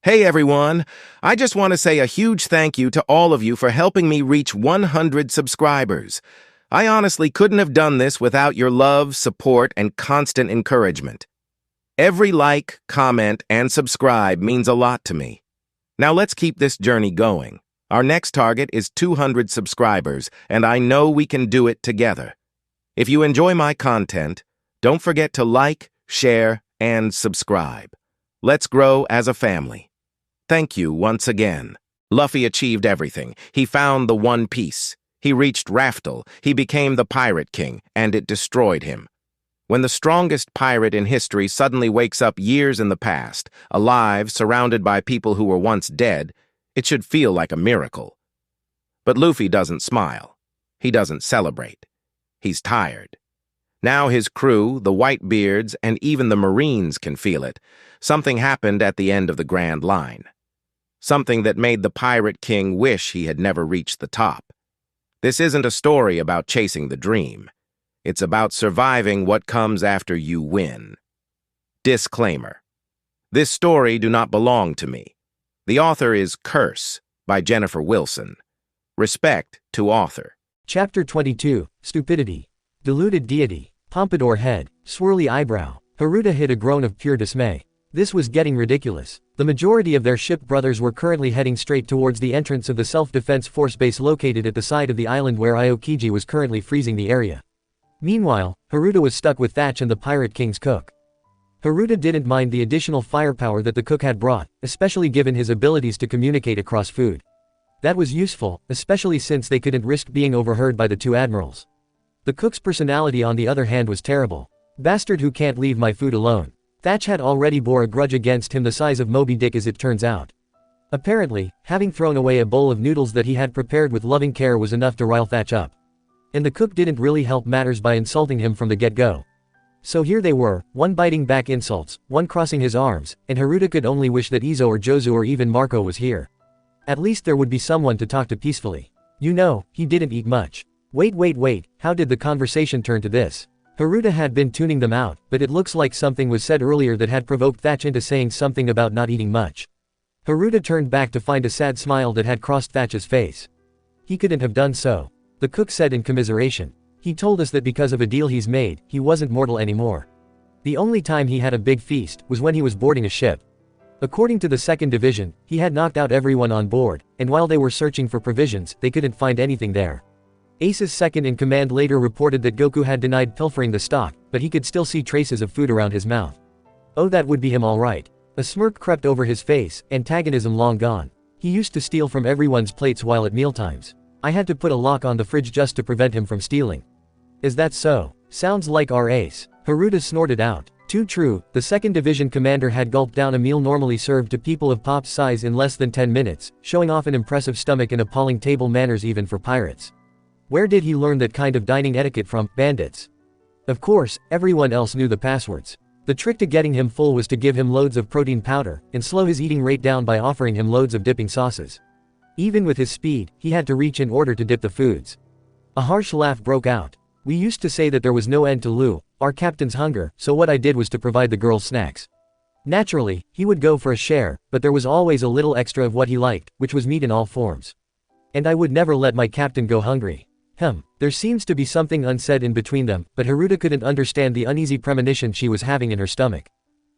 Hey everyone, I just want to say a huge thank you to all of you for helping me reach 100 subscribers. I honestly couldn't have done this without your love, support, and constant encouragement. Every like, comment, and subscribe means a lot to me. Now let's keep this journey going. Our next target is 200 subscribers, and I know we can do it together. If you enjoy my content, don't forget to like, share, and subscribe. Let's grow as a family. Thank you once again. Luffy achieved everything. He found the One Piece. He reached Raftel. He became the Pirate King, and it destroyed him. When the strongest pirate in history suddenly wakes up years in the past, alive, surrounded by people who were once dead, it should feel like a miracle. But Luffy doesn't smile. He doesn't celebrate. He's tired. Now his crew, the Whitebeards, and even the Marines can feel it. Something happened at the end of the Grand Line. Something that made the Pirate King wish he had never reached the top. This isn't a story about chasing the dream. It's about surviving what comes after you win. Disclaimer. This story do not belong to me. The author is Curse by Jennifer Wilson. Respect to author. Chapter 22, Stupidity. Deluded deity, pompadour head, swirly eyebrow. Haruta hid a groan of pure dismay. This was getting ridiculous. The majority of their ship brothers were currently heading straight towards the entrance of the self-defense force base located at the side of the island where Aokiji was currently freezing the area. Meanwhile, Haruta was stuck with Thatch and the Pirate King's cook. Haruta didn't mind the additional firepower that the cook had brought, especially given his abilities to communicate across food. That was useful, especially since they couldn't risk being overheard by the two admirals. The cook's personality on the other hand was terrible. Bastard who can't leave my food alone. Thatch had already bore a grudge against him the size of Moby Dick as it turns out. Apparently, having thrown away a bowl of noodles that he had prepared with loving care was enough to rile Thatch up. And the cook didn't really help matters by insulting him from the get-go. So here they were, one biting back insults, one crossing his arms, and Haruta could only wish that Izo or Jozu or even Marco was here. At least there would be someone to talk to peacefully. You know, he didn't eat much. Wait, how did the conversation turn to this? Haruta had been tuning them out, but it looks like something was said earlier that had provoked Thatch into saying something about not eating much. Haruta turned back to find a sad smile that had crossed Thatch's face. He couldn't have done so. The cook said in commiseration. He told us that because of a deal he's made, he wasn't mortal anymore. The only time he had a big feast was when he was boarding a ship. According to the second division, he had knocked out everyone on board, and while they were searching for provisions, they couldn't find anything there. Ace's second-in-command later reported that Goku had denied pilfering the stock, but he could still see traces of food around his mouth. Oh, that would be him all right. A smirk crept over his face, antagonism long gone. He used to steal from everyone's plates while at mealtimes. I had to put a lock on the fridge just to prevent him from stealing. Is that so? Sounds like our ace. Haruta snorted out. Too true, the second division commander had gulped down a meal normally served to people of Pop's size in less than 10 minutes, showing off an impressive stomach and appalling table manners even for pirates. Where did he learn that kind of dining etiquette from? Bandits. Of course, everyone else knew the passwords. The trick to getting him full was to give him loads of protein powder, and slow his eating rate down by offering him loads of dipping sauces. Even with his speed, he had to reach in order to dip the foods. A harsh laugh broke out. We used to say that there was no end to Lou, our captain's hunger, so what I did was to provide the girls snacks. Naturally, he would go for a share, but there was always a little extra of what he liked, which was meat in all forms. And I would never let my captain go hungry. There seems to be something unsaid in between them, but Haruta couldn't understand the uneasy premonition she was having in her stomach.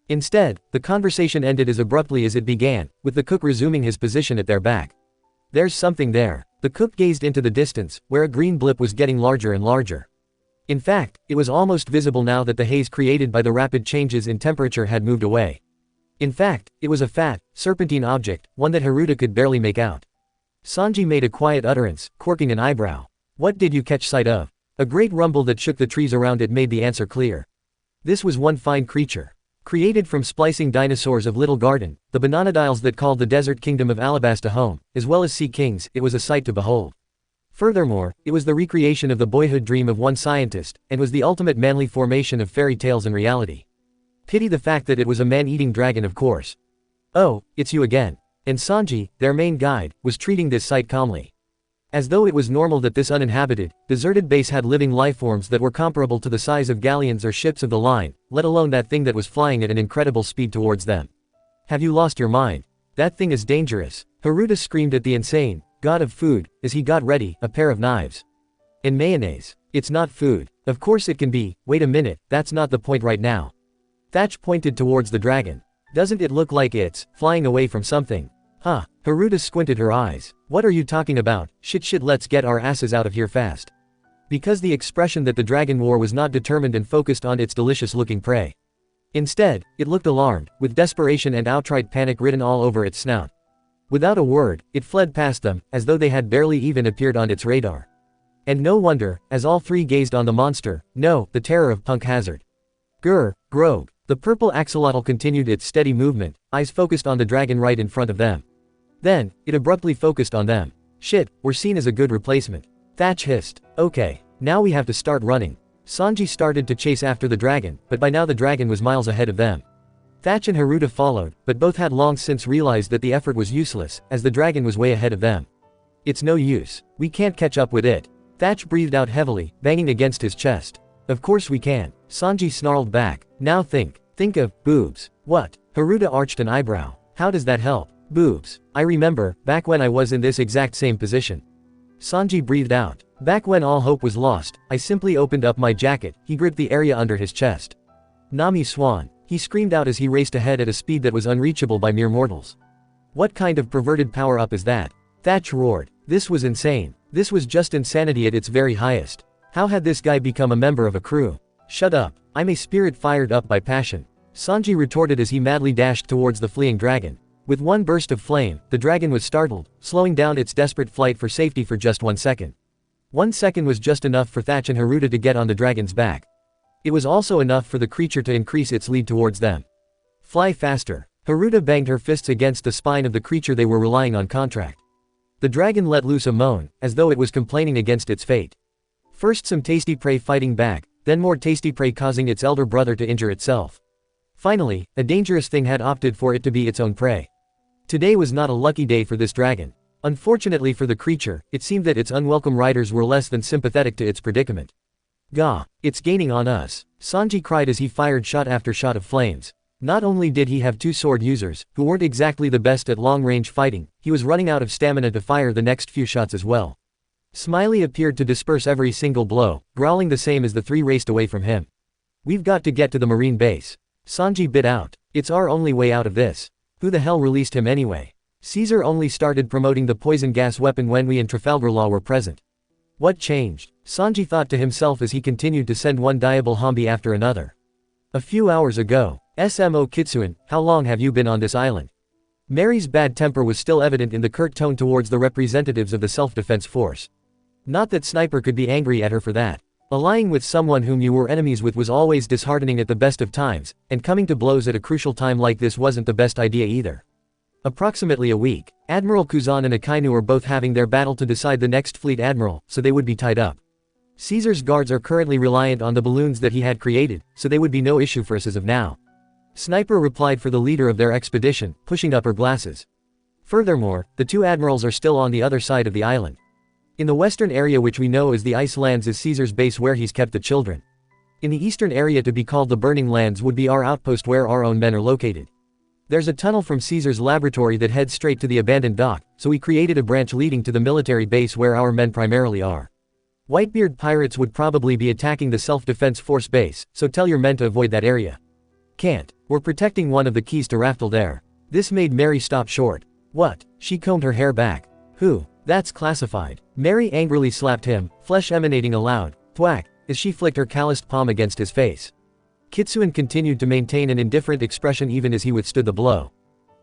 Instead, the conversation ended as abruptly as it began, with the cook resuming his position at their back. There's something there. The cook gazed into the distance, where a green blip was getting larger and larger. In fact, it was almost visible now that the haze created by the rapid changes in temperature had moved away. In fact, it was a fat, serpentine object, one that Haruta could barely make out. Sanji made a quiet utterance, quirking an eyebrow. What did you catch sight of? A great rumble that shook the trees around it made the answer clear. This was one fine creature. Created from splicing dinosaurs of Little Garden, the bananadiles that called the desert kingdom of Alabasta home, as well as sea kings, it was a sight to behold. Furthermore, it was the recreation of the boyhood dream of one scientist, and was the ultimate manly formation of fairy tales and reality. Pity the fact that it was a man-eating dragon, of course. Oh, it's you again. And Sanji, their main guide, was treating this sight calmly. As though it was normal that this uninhabited, deserted base had living lifeforms that were comparable to the size of galleons or ships of the line, let alone that thing that was flying at an incredible speed towards them. Have you lost your mind? That thing is dangerous. Haruta screamed at the insane god of food as he got ready a pair of knives. And mayonnaise. It's not food. Of course it can be. Wait a minute, that's not the point right now. Thatch pointed towards the dragon. Doesn't it look like it's flying away from something? Huh. Haruta squinted her eyes. What are you talking about? Shit, let's get our asses out of here fast. Because the expression that the dragon wore was not determined and focused on its delicious-looking prey. Instead, it looked alarmed, with desperation and outright panic written all over its snout. Without a word, it fled past them, as though they had barely even appeared on its radar. And no wonder, as all three gazed on the monster, no, the terror of Punk Hazard. Grog. The purple axolotl continued its steady movement, eyes focused on the dragon right in front of them. Then, it abruptly focused on them. Shit, we're seen as a good replacement. Thatch hissed. Okay, now we have to start running. Sanji started to chase after the dragon, but by now the dragon was miles ahead of them. Thatch and Haruta followed, but both had long since realized that the effort was useless, as the dragon was way ahead of them. It's no use. We can't catch up with it. Thatch breathed out heavily, banging against his chest. Of course we can. Sanji snarled back. Now think of boobs. What? Haruta arched an eyebrow. How does that help? Boobs. I remember, back when I was in this exact same position. Sanji breathed out. Back when all hope was lost, I simply opened up my jacket. He gripped the area under his chest. Nami Swan. He screamed out as he raced ahead at a speed that was unreachable by mere mortals. What kind of perverted power-up is that? Thatch roared. This was insane. This was just insanity at its very highest. How had this guy become a member of a crew? Shut up. I'm a spirit fired up by passion. Sanji retorted as he madly dashed towards the fleeing dragon. With one burst of flame, the dragon was startled, slowing down its desperate flight for safety for just 1 second. 1 second was just enough for Thatch and Haruta to get on the dragon's back. It was also enough for the creature to increase its lead towards them. Fly faster. Haruta banged her fists against the spine of the creature they were relying on contract. The dragon let loose a moan, as though it was complaining against its fate. First some tasty prey fighting back, then more tasty prey causing its elder brother to injure itself. Finally, a dangerous thing had opted for it to be its own prey. Today was not a lucky day for this dragon. Unfortunately for the creature, it seemed that its unwelcome riders were less than sympathetic to its predicament. Gah! It's gaining on us. Sanji cried as he fired shot after shot of flames. Not only did he have two sword users, who weren't exactly the best at long-range fighting, he was running out of stamina to fire the next few shots as well. Smiley appeared to disperse every single blow, growling the same as the three raced away from him. We've got to get to the marine base. Sanji bit out. It's our only way out of this. Who the hell released him anyway? Caesar only started promoting the poison gas weapon when we and Trafalgar Law were present. What changed? Sanji thought to himself as he continued to send one diable zombie after another. A few hours ago. SMO Kitsune, how long have you been on this island? Mary's bad temper was still evident in the curt tone towards the representatives of the self-defense force. Not that Sniper could be angry at her for that. Allying with someone whom you were enemies with was always disheartening at the best of times, and coming to blows at a crucial time like this wasn't the best idea either. Approximately a week, Admiral Kuzan and Akainu were both having their battle to decide the next fleet admiral, so they would be tied up. Caesar's guards are currently reliant on the balloons that he had created, so they would be no issue for us as of now. Sniper replied for the leader of their expedition, pushing up her glasses. Furthermore, the two admirals are still on the other side of the island. In the western area which we know as the Ice Lands is Caesar's base where he's kept the children. In the eastern area to be called the Burning Lands would be our outpost where our own men are located. There's a tunnel from Caesar's laboratory that heads straight to the abandoned dock, so we created a branch leading to the military base where our men primarily are. Whitebeard pirates would probably be attacking the self-defense force base, so tell your men to avoid that area. Can't. We're protecting one of the keys to Raftel there. This made Mary stop short. What? She combed her hair back. Who? That's classified. Mary angrily slapped him, flesh emanating a loud thwack, as she flicked her calloused palm against his face. Kitsune continued to maintain an indifferent expression even as he withstood the blow.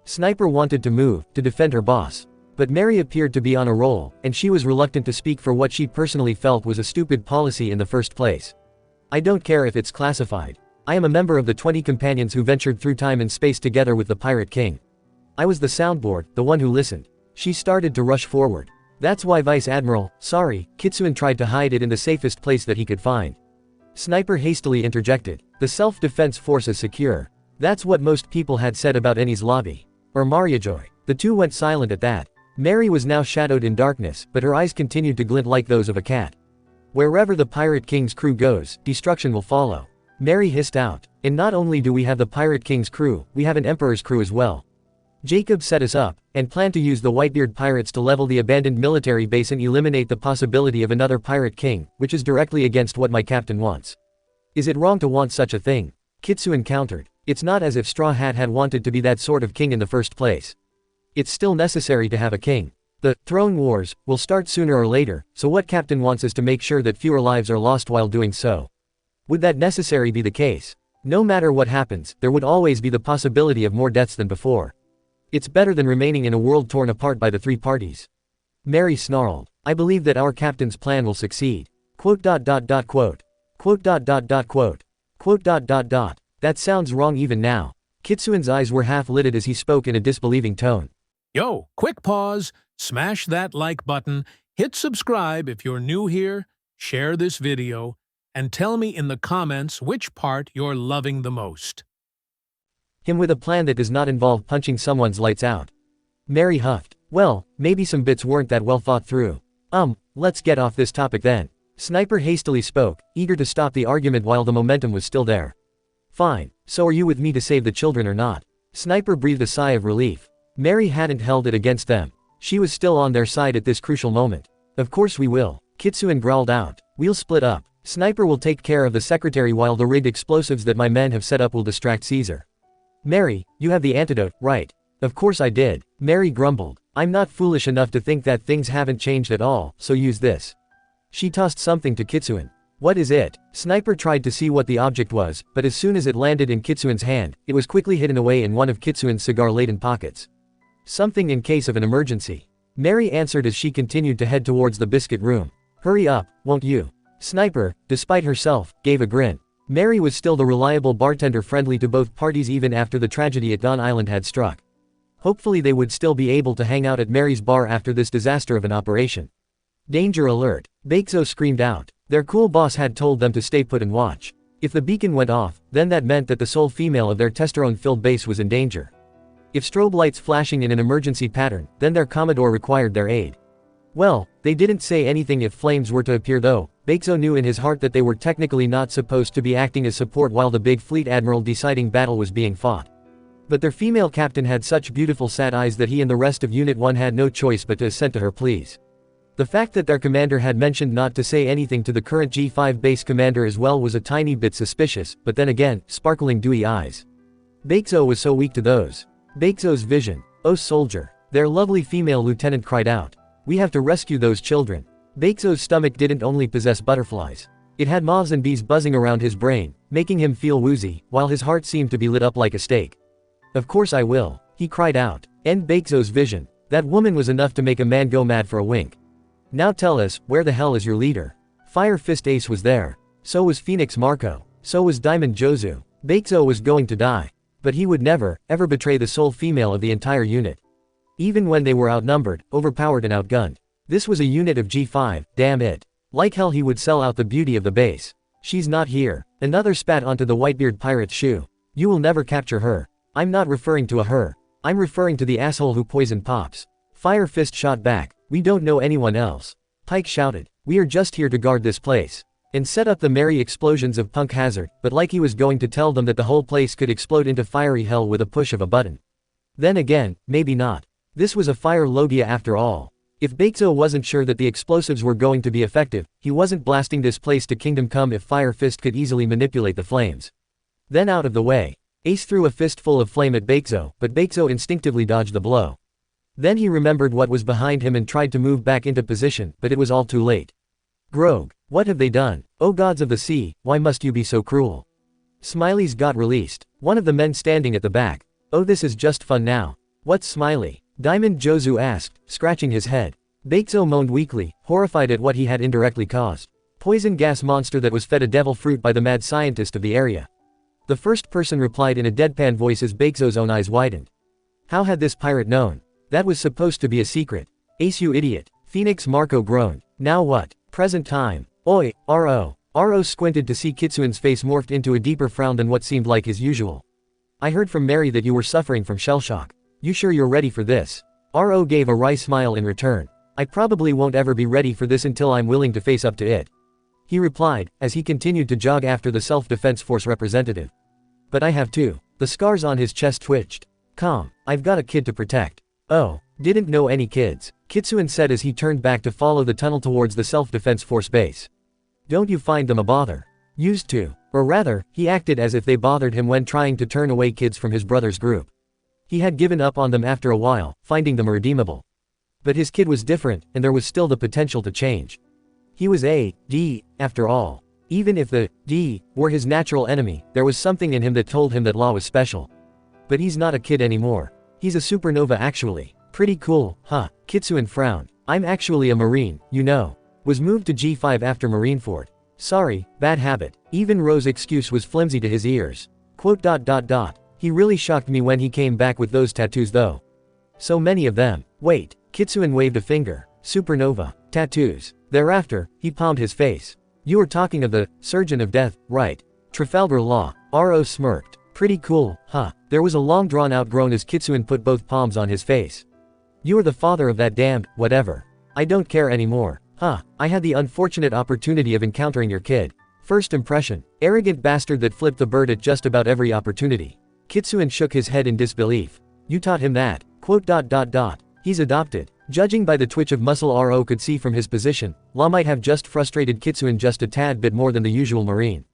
Sniper wanted to move, to defend her boss. But Mary appeared to be on a roll, and she was reluctant to speak for what she personally felt was a stupid policy in the first place. I don't care if it's classified. I am a member of the 20 companions who ventured through time and space together with the Pirate King. I was the soundboard, the one who listened. She started to rush forward. That's why Vice Admiral, sorry, Kitsune tried to hide it in the safest place that he could find. Sniper hastily interjected. The self-defense force is secure. That's what most people had said about Eni's lobby. Or Mariajoy. The two went silent at that. Mary was now shadowed in darkness, but her eyes continued to glint like those of a cat. Wherever the Pirate King's crew goes, destruction will follow. Mary hissed out. And not only do we have the Pirate King's crew, we have an Emperor's crew as well. Jacob set us up, and planned to use the Whitebeard pirates to level the abandoned military base and eliminate the possibility of another pirate king, which is directly against what my captain wants. Is it wrong to want such a thing? Kitsune countered. It's not as if Straw Hat had wanted to be that sort of king in the first place. It's still necessary to have a king. The throne wars will start sooner or later, so what Captain wants is to make sure that fewer lives are lost while doing so. Would that necessarily be the case? No matter what happens, there would always be the possibility of more deaths than before. It's better than remaining in a world torn apart by the three parties. Mary snarled. I believe that our captain's plan will succeed. Quote. Quote. Quote. That sounds wrong even now. Kitsune's eyes were half-lidded as he spoke in a disbelieving tone. Yo, quick pause, smash that like button, hit subscribe if you're new here, share this video, and tell me in the comments which part you're loving the most. Him with a plan that does not involve punching someone's lights out. Mary huffed. Well, maybe some bits weren't that well thought through. Let's get off this topic then. Sniper hastily spoke, eager to stop the argument while the momentum was still there. Fine, so are you with me to save the children or not? Sniper breathed a sigh of relief. Mary hadn't held it against them. She was still on their side at this crucial moment. Of course we will. Kitsune growled out. We'll split up. Sniper will take care of the secretary while the rigged explosives that my men have set up will distract Caesar. Mary, you have the antidote, right? Of course I did. Mary grumbled. I'm not foolish enough to think that things haven't changed at all, so use this. She tossed something to Kitsune. What is it? Sniper tried to see what the object was, but as soon as it landed in Kitsune's hand, it was quickly hidden away in one of Kitsune's cigar-laden pockets. Something in case of an emergency. Mary answered as she continued to head towards the biscuit room. Hurry up, won't you? Sniper, despite herself, gave a grin. Mary was still the reliable bartender friendly to both parties even after the tragedy at Dawn Island had struck. Hopefully they would still be able to hang out at Mary's bar after this disaster of an operation. Danger alert. Baekzo screamed out. Their cool boss had told them to stay put and watch. If the beacon went off, then that meant that the sole female of their testosterone-filled base was in danger. If strobe lights flashing in an emergency pattern, then their commodore required their aid. Well, they didn't say anything if flames were to appear though. Baekzo knew in his heart that they were technically not supposed to be acting as support while the big fleet admiral deciding battle was being fought. But their female captain had such beautiful sad eyes that he and the rest of Unit 1 had no choice but to assent to her pleas. The fact that their commander had mentioned not to say anything to the current G5 base commander as well was a tiny bit suspicious, but then again, sparkling dewy eyes. Baekzo was so weak to those. Baekzo's vision. Oh soldier. Their lovely female lieutenant cried out. We have to rescue those children. Baekzo's stomach didn't only possess butterflies. It had moths and bees buzzing around his brain, making him feel woozy, while his heart seemed to be lit up like a steak. Of course I will, he cried out. End Baekzo's vision. That woman was enough to make a man go mad for a wink. Now tell us, where the hell is your leader? Fire Fist Ace was there. So was Phoenix Marco. So was Diamond Jozu. Baekzo was going to die. But he would never, ever betray the sole female of the entire unit. Even when they were outnumbered, overpowered and outgunned. This was a unit of G5, damn it. Like hell he would sell out the beauty of the base. She's not here. Another spat onto the Whitebeard pirate's shoe. You will never capture her. I'm not referring to a her. I'm referring to the asshole who poisoned Pops. Fire Fist shot back. We don't know anyone else. Pike shouted. We are just here to guard this place. And set up the merry explosions of Punk Hazard, but like he was going to tell them that the whole place could explode into fiery hell with a push of a button. Then again, maybe not. This was a fire logia after all. If Baekzo wasn't sure that the explosives were going to be effective, he wasn't blasting this place to Kingdom Come if Fire Fist could easily manipulate the flames. Then out of the way. Ace threw a fistful of flame at Baekzo, but Baekzo instinctively dodged the blow. Then he remembered what was behind him and tried to move back into position, but it was all too late. Grog, what have they done? Oh gods of the sea, why must you be so cruel? Smiley's got released. One of the men standing at the back. Oh this is just fun now. What's Smiley? Diamond Jozu asked, scratching his head. Baekzo moaned weakly, horrified at what he had indirectly caused. Poison gas monster that was fed a devil fruit by the mad scientist of the area. The first person replied in a deadpan voice as Baekzo's own eyes widened. How had this pirate known? That was supposed to be a secret. Ace you idiot. Phoenix Marco groaned. Now what? Present time. Oi, R.O. R.O. squinted to see Kitsune's face morphed into a deeper frown than what seemed like his usual. I heard from Mary that you were suffering from shell shock. You sure you're ready for this? R.O. gave a wry smile in return. I probably won't ever be ready for this until I'm willing to face up to it. He replied, as he continued to jog after the Self-Defense Force representative. But I have too. The scars on his chest twitched. Calm, I've got a kid to protect. Oh, didn't know any kids, Kitsune said as he turned back to follow the tunnel towards the self-defense force base. Don't you find them a bother? Used to. Or rather, he acted as if they bothered him when trying to turn away kids from his brother's group. He had given up on them after a while, finding them irredeemable. But his kid was different, and there was still the potential to change. He was a D, after all. Even if the D were his natural enemy, there was something in him that told him that Law was special. But he's not a kid anymore. He's a supernova actually. Pretty cool, huh? Kitsune frowned. I'm actually a Marine, you know. Was moved to G5 after Marineford. Sorry, bad habit. Even Ro's excuse was flimsy to his ears. Quote. He really shocked me when he came back with those tattoos though. So many of them. Wait, Kitsune waved a finger. Supernova. Tattoos. Thereafter, he palmed his face. You were talking of the Surgeon of Death, right? Trafalgar Law. Ro smirked. Pretty cool, huh? There was a long drawn-out groan as Kitsune put both palms on his face. You are the father of that damned, whatever. I don't care anymore. Huh, I had the unfortunate opportunity of encountering your kid. First impression, arrogant bastard that flipped the bird at just about every opportunity. Kitsune shook his head in disbelief. You taught him that? Quote. He's adopted. Judging by the twitch of muscle Ro could see from his position, Law might have just frustrated Kitsune just a tad bit more than the usual Marine.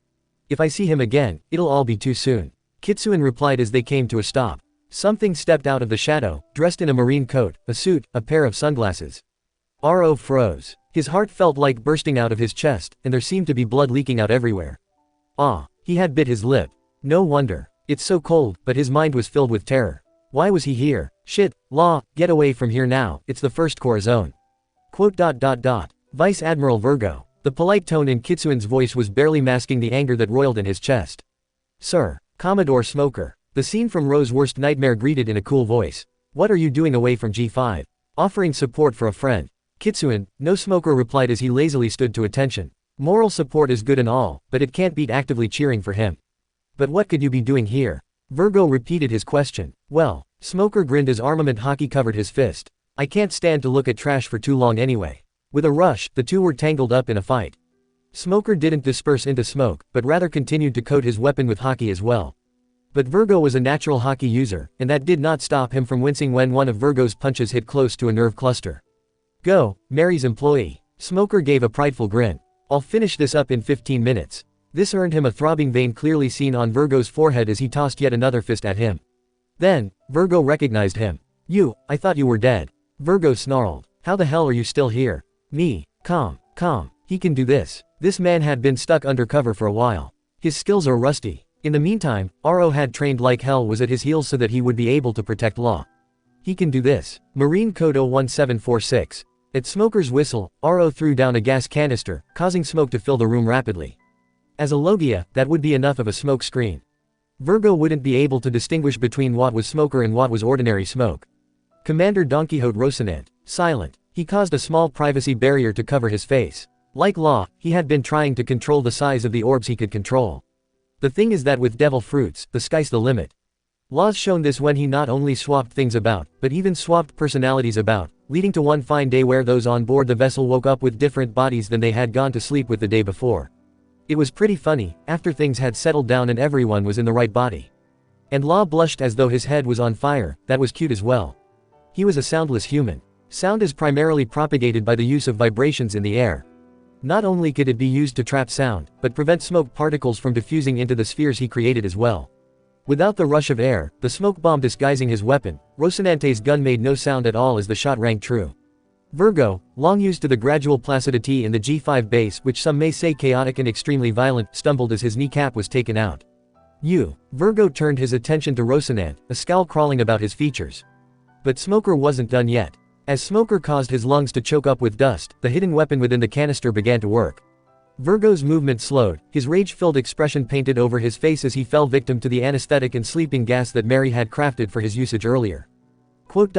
If I see him again, it'll all be too soon. Kitsune replied as they came to a stop. Something stepped out of the shadow, dressed in a marine coat, a suit, a pair of sunglasses. Ro froze. His heart felt like bursting out of his chest, and there seemed to be blood leaking out everywhere. He had bit his lip. No wonder. It's so cold, but his mind was filled with terror. Why was he here? Shit, Law, get away from here now, it's the First Corps zone. Quote. Vice Admiral Virgo. The polite tone in Kitsune's voice was barely masking the anger that roiled in his chest. Sir, Commodore Smoker. The scene from Ro's worst nightmare greeted in a cool voice. What are you doing away from G5? Offering support for a friend. Kitsune, no Smoker replied as he lazily stood to attention. Moral support is good and all, but it can't beat actively cheering for him. But what could you be doing here? Virgo repeated his question. Well, Smoker grinned as armament hockey covered his fist. I can't stand to look at trash for too long anyway. With a rush, the two were tangled up in a fight. Smoker didn't disperse into smoke, but rather continued to coat his weapon with hockey as well. But Virgo was a natural hockey user, and that did not stop him from wincing when one of Virgo's punches hit close to a nerve cluster. Go, Mary's employee. Smoker gave a prideful grin. I'll finish this up in 15 minutes. This earned him a throbbing vein clearly seen on Virgo's forehead as he tossed yet another fist at him. Then, Virgo recognized him. I thought you were dead. Virgo snarled. How the hell are you still here? Me. Calm. He can do this. This man had been stuck undercover for a while. His skills are rusty. In the meantime, Ro had trained like hell was at his heels so that he would be able to protect Law. He can do this. Marine Code 01746. At Smoker's whistle, Ro threw down a gas canister, causing smoke to fill the room rapidly. As a Logia, that would be enough of a smoke screen. Virgo wouldn't be able to distinguish between what was Smoker and what was ordinary smoke. Commander Don Quixote Rocinante, silent, he caused a small privacy barrier to cover his face. Like Law, he had been trying to control the size of the orbs he could control. The thing is that with devil fruits, the sky's the limit. Law's shown this when he not only swapped things about, but even swapped personalities about, leading to one fine day where those on board the vessel woke up with different bodies than they had gone to sleep with the day before. It was pretty funny, after things had settled down and everyone was in the right body. And Law blushed as though his head was on fire, that was cute as well. He was a soundless human. Sound is primarily propagated by the use of vibrations in the air. Not only could it be used to trap sound, but prevent smoke particles from diffusing into the spheres he created as well. Without the rush of air, the smoke bomb disguising his weapon, Rocinante's gun made no sound at all as the shot rang true. Virgo, long used to the gradual placidity in the G5 base which some may say chaotic and extremely violent, stumbled as his kneecap was taken out. Virgo turned his attention to Rocinante, a scowl crawling about his features. But Smoker wasn't done yet. As Smoker caused his lungs to choke up with dust, the hidden weapon within the canister began to work. Virgo's movement slowed, his rage-filled expression painted over his face as he fell victim to the anesthetic and sleeping gas that Mary had crafted for his usage earlier. Quote.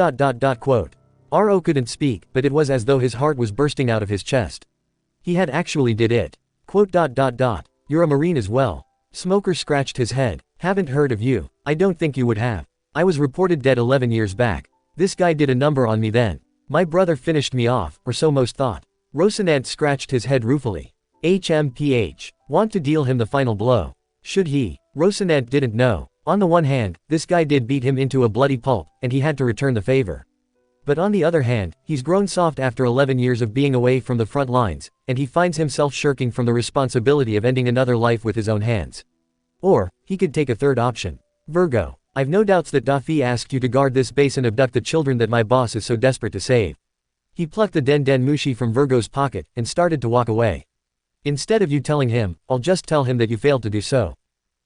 Ro couldn't speak, but it was as though his heart was bursting out of his chest. He had actually did it. Quote. You're a Marine as well. Smoker scratched his head. Haven't heard of you. I don't think you would have. I was reported dead 11 years back. This guy did a number on me then. My brother finished me off, or so most thought. Rocinante scratched his head ruefully. Want to deal him the final blow. Should he? Rocinante didn't know. On the one hand, this guy did beat him into a bloody pulp, and he had to return the favor. But on the other hand, he's grown soft after 11 years of being away from the front lines, and he finds himself shirking from the responsibility of ending another life with his own hands. Or, he could take a third option. Virgo, I've no doubts that Luffy asked you to guard this base and abduct the children that my boss is so desperate to save. He plucked the Den Den Mushi from Virgo's pocket, and started to walk away. Instead of you telling him, I'll just tell him that you failed to do so.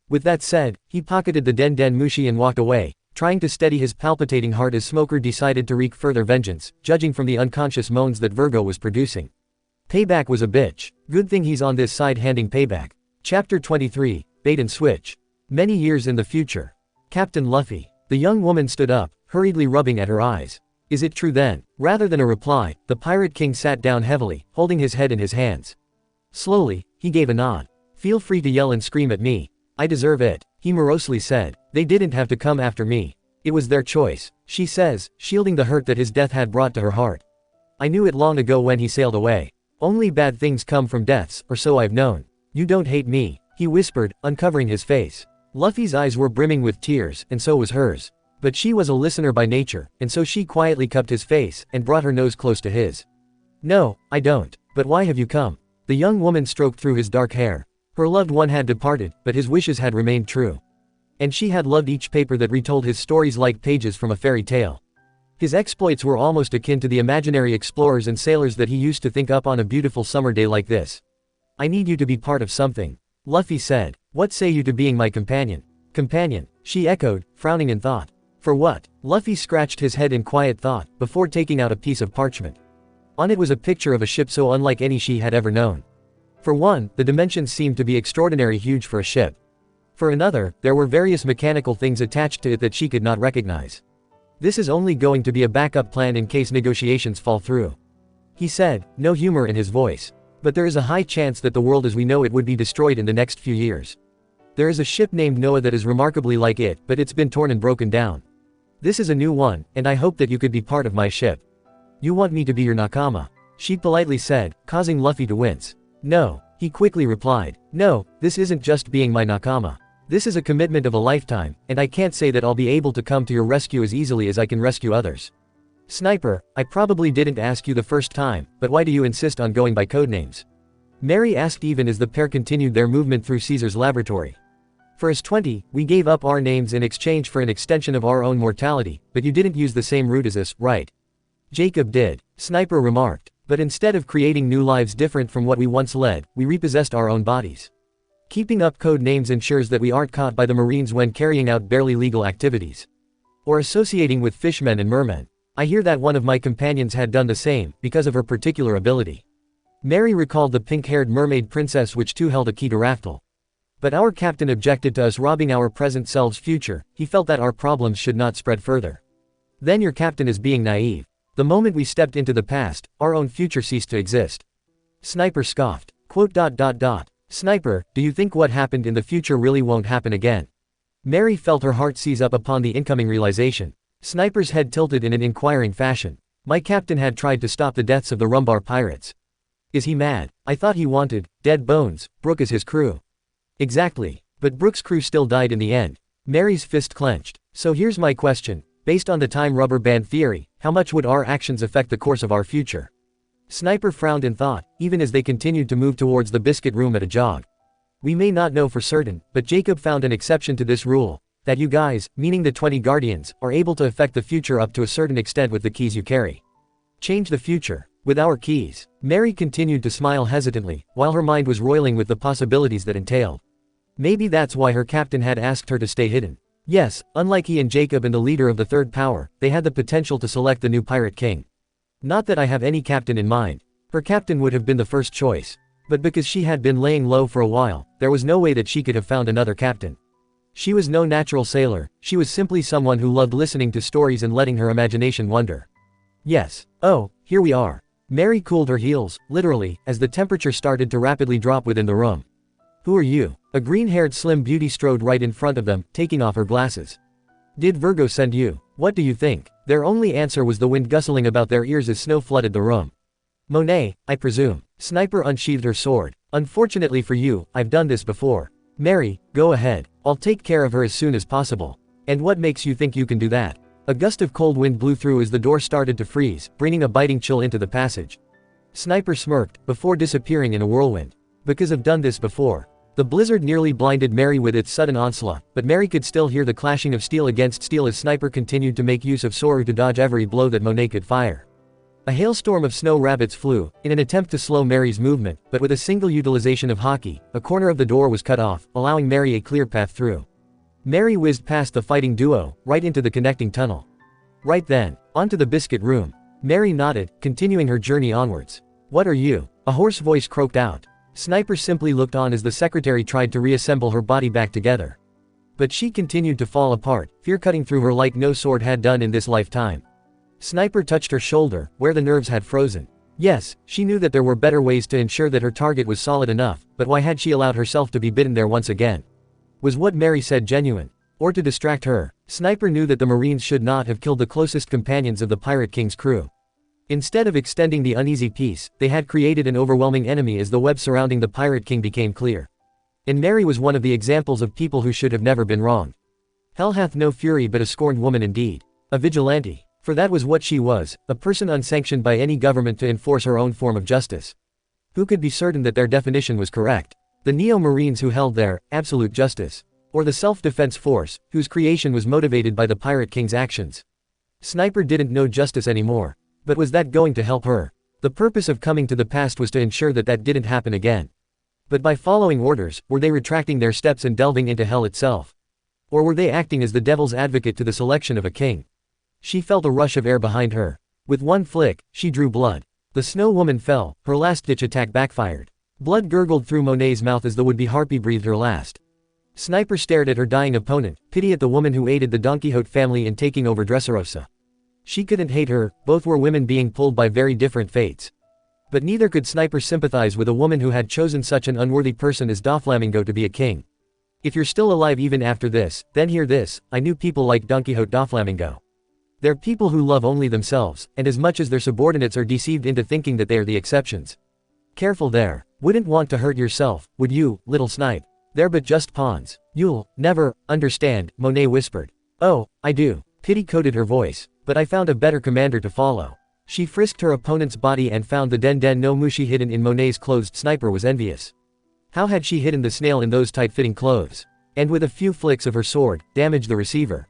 With that said, he pocketed the Den Den Mushi and walked away, trying to steady his palpitating heart as Smoker decided to wreak further vengeance, judging from the unconscious moans that Virgo was producing. Payback was a bitch. Good thing he's on this side handing payback. Chapter 23, Bait and Switch. Many years in the future. Captain Luffy. The young woman stood up, hurriedly rubbing at her eyes. Is it true then? Rather than a reply, the Pirate King sat down heavily, holding his head in his hands. Slowly, he gave a nod. Feel free to yell and scream at me. I deserve it, he morosely said. They didn't have to come after me. It was their choice, she says, shielding the hurt that his death had brought to her heart. I knew it long ago when he sailed away. Only bad things come from deaths, or so I've known. You don't hate me, he whispered, uncovering his face. Luffy's eyes were brimming with tears, and so was hers. But she was a listener by nature, and so she quietly cupped his face, and brought her nose close to his. No, I don't. But why have you come? The young woman stroked through his dark hair. Her loved one had departed, but his wishes had remained true. And she had loved each paper that retold his stories like pages from a fairy tale. His exploits were almost akin to the imaginary explorers and sailors that he used to think up on a beautiful summer day like this. I need you to be part of something, Luffy said. What say you to being my companion? Companion, she echoed, frowning in thought. For what? Luffy scratched his head in quiet thought, before taking out a piece of parchment. On it was a picture of a ship so unlike any she had ever known. For one, the dimensions seemed to be extraordinarily huge for a ship. For another, there were various mechanical things attached to it that she could not recognize. This is only going to be a backup plan in case negotiations fall through, he said, no humor in his voice. But there is a high chance that the world as we know it would be destroyed in the next few years. There is a ship named Noah that is remarkably like it, but it's been torn and broken down. This is a new one, and I hope that you could be part of my ship. You want me to be your nakama? She politely said, causing Luffy to wince. No, he quickly replied. No, this isn't just being my nakama. This is a commitment of a lifetime, and I can't say that I'll be able to come to your rescue as easily as I can rescue others. Sniper, I probably didn't ask you the first time, but why do you insist on going by codenames? Mary asked even as the pair continued their movement through Caesar's laboratory. For us 20, we gave up our names in exchange for an extension of our own mortality, but you didn't use the same route as us, right? Jacob did, Sniper remarked, but instead of creating new lives different from what we once led, we repossessed our own bodies. Keeping up code names ensures that we aren't caught by the Marines when carrying out barely legal activities. Or associating with fishmen and mermen. I hear that one of my companions had done the same, because of her particular ability. Mary recalled the pink-haired mermaid princess which too held a key to Raftel. But our captain objected to us robbing our present selves' future, he felt that our problems should not spread further. Then your captain is being naive. The moment we stepped into the past, our own future ceased to exist. Sniper scoffed. Sniper, do you think what happened in the future really won't happen again? Mary felt her heart seize up upon the incoming realization. Sniper's head tilted in an inquiring fashion. My captain had tried to stop the deaths of the Rumbar pirates. Is he mad? I thought he wanted, dead bones, Brook as his crew. Exactly. But Brook's crew still died in the end. Mary's fist clenched. So here's my question. Based on the time rubber band theory, how much would our actions affect the course of our future? Sniper frowned in thought, even as they continued to move towards the biscuit room at a jog. We may not know for certain, but Jacob found an exception to this rule, that you guys, meaning the 20 Guardians, are able to affect the future up to a certain extent with the keys you carry. Change the future. With our keys. Mary continued to smile hesitantly, while her mind was roiling with the possibilities that entailed. Maybe that's why her captain had asked her to stay hidden. Yes, unlike he and Jacob and the leader of the third power, they had the potential to select the new pirate king. Not that I have any captain in mind. Her captain would have been the first choice. But because she had been laying low for a while, there was no way that she could have found another captain. She was no natural sailor, she was simply someone who loved listening to stories and letting her imagination wander. Yes. Oh, here we are. Mary cooled her heels, literally, as the temperature started to rapidly drop within the room. Who are you? A green-haired slim beauty strode right in front of them, taking off her glasses. Did Virgo send you? What do you think? Their only answer was the wind gustling about their ears as snow flooded the room. Monet, I presume. Sniper unsheathed her sword. Unfortunately for you, I've done this before. Mary, go ahead. I'll take care of her as soon as possible. And what makes you think you can do that? A gust of cold wind blew through as the door started to freeze, bringing a biting chill into the passage. Sniper smirked, before disappearing in a whirlwind. Because I've done this before. The blizzard nearly blinded Mary with its sudden onslaught, but Mary could still hear the clashing of steel against steel as Sniper continued to make use of Soru to dodge every blow that Monet could fire. A hailstorm of snow rabbits flew, in an attempt to slow Mary's movement, but with a single utilization of hockey, a corner of the door was cut off, allowing Mary a clear path through. Mary whizzed past the fighting duo, right into the connecting tunnel. Right then, onto the biscuit room. Mary nodded, continuing her journey onwards. "What are you?" a hoarse voice croaked out. Sniper simply looked on as the secretary tried to reassemble her body back together. But she continued to fall apart, fear cutting through her like no sword had done in this lifetime. Sniper touched her shoulder, where the nerves had frozen. Yes, she knew that there were better ways to ensure that her target was solid enough, but why had she allowed herself to be bitten there once again? Was what Mary said genuine? Or to distract her? Sniper knew that the Marines should not have killed the closest companions of the Pirate King's crew. Instead of extending the uneasy peace, they had created an overwhelming enemy as the web surrounding the Pirate King became clear. And Mary was one of the examples of people who should have never been wronged. Hell hath no fury but a scorned woman indeed. A vigilante. For that was what she was, a person unsanctioned by any government to enforce her own form of justice. Who could be certain that their definition was correct? The Neo-Marines who held their absolute justice. Or the self-defense force, whose creation was motivated by the Pirate King's actions. Sniper didn't know justice anymore. But was that going to help her? The purpose of coming to the past was to ensure that that didn't happen again. But by following orders, were they retracting their steps and delving into hell itself? Or were they acting as the devil's advocate to the selection of a king? She felt a rush of air behind her. With one flick, she drew blood. The Snow Woman fell, her last-ditch attack backfired. Blood gurgled through Monet's mouth as the would-be harpy breathed her last. Sniper stared at her dying opponent, pity at the woman who aided the Don Quixote family in taking over Dressrosa. She couldn't hate her, both were women being pulled by very different fates. But neither could Sniper sympathize with a woman who had chosen such an unworthy person as Doflamingo to be a king. If you're still alive even after this, then hear this: I knew people like Don Quixote Doflamingo. They're people who love only themselves, and as much as their subordinates are deceived into thinking that they are the exceptions. Careful there. Wouldn't want to hurt yourself, would you, little snipe? They're but just pawns. You'll never understand, Monet whispered. Oh, I do. Pity coated her voice. But I found a better commander to follow. She frisked her opponent's body and found the Den Den no Mushi hidden in Monet's clothes. Sniper was envious. How had she hidden the snail in those tight-fitting clothes? And with a few flicks of her sword, damaged the receiver.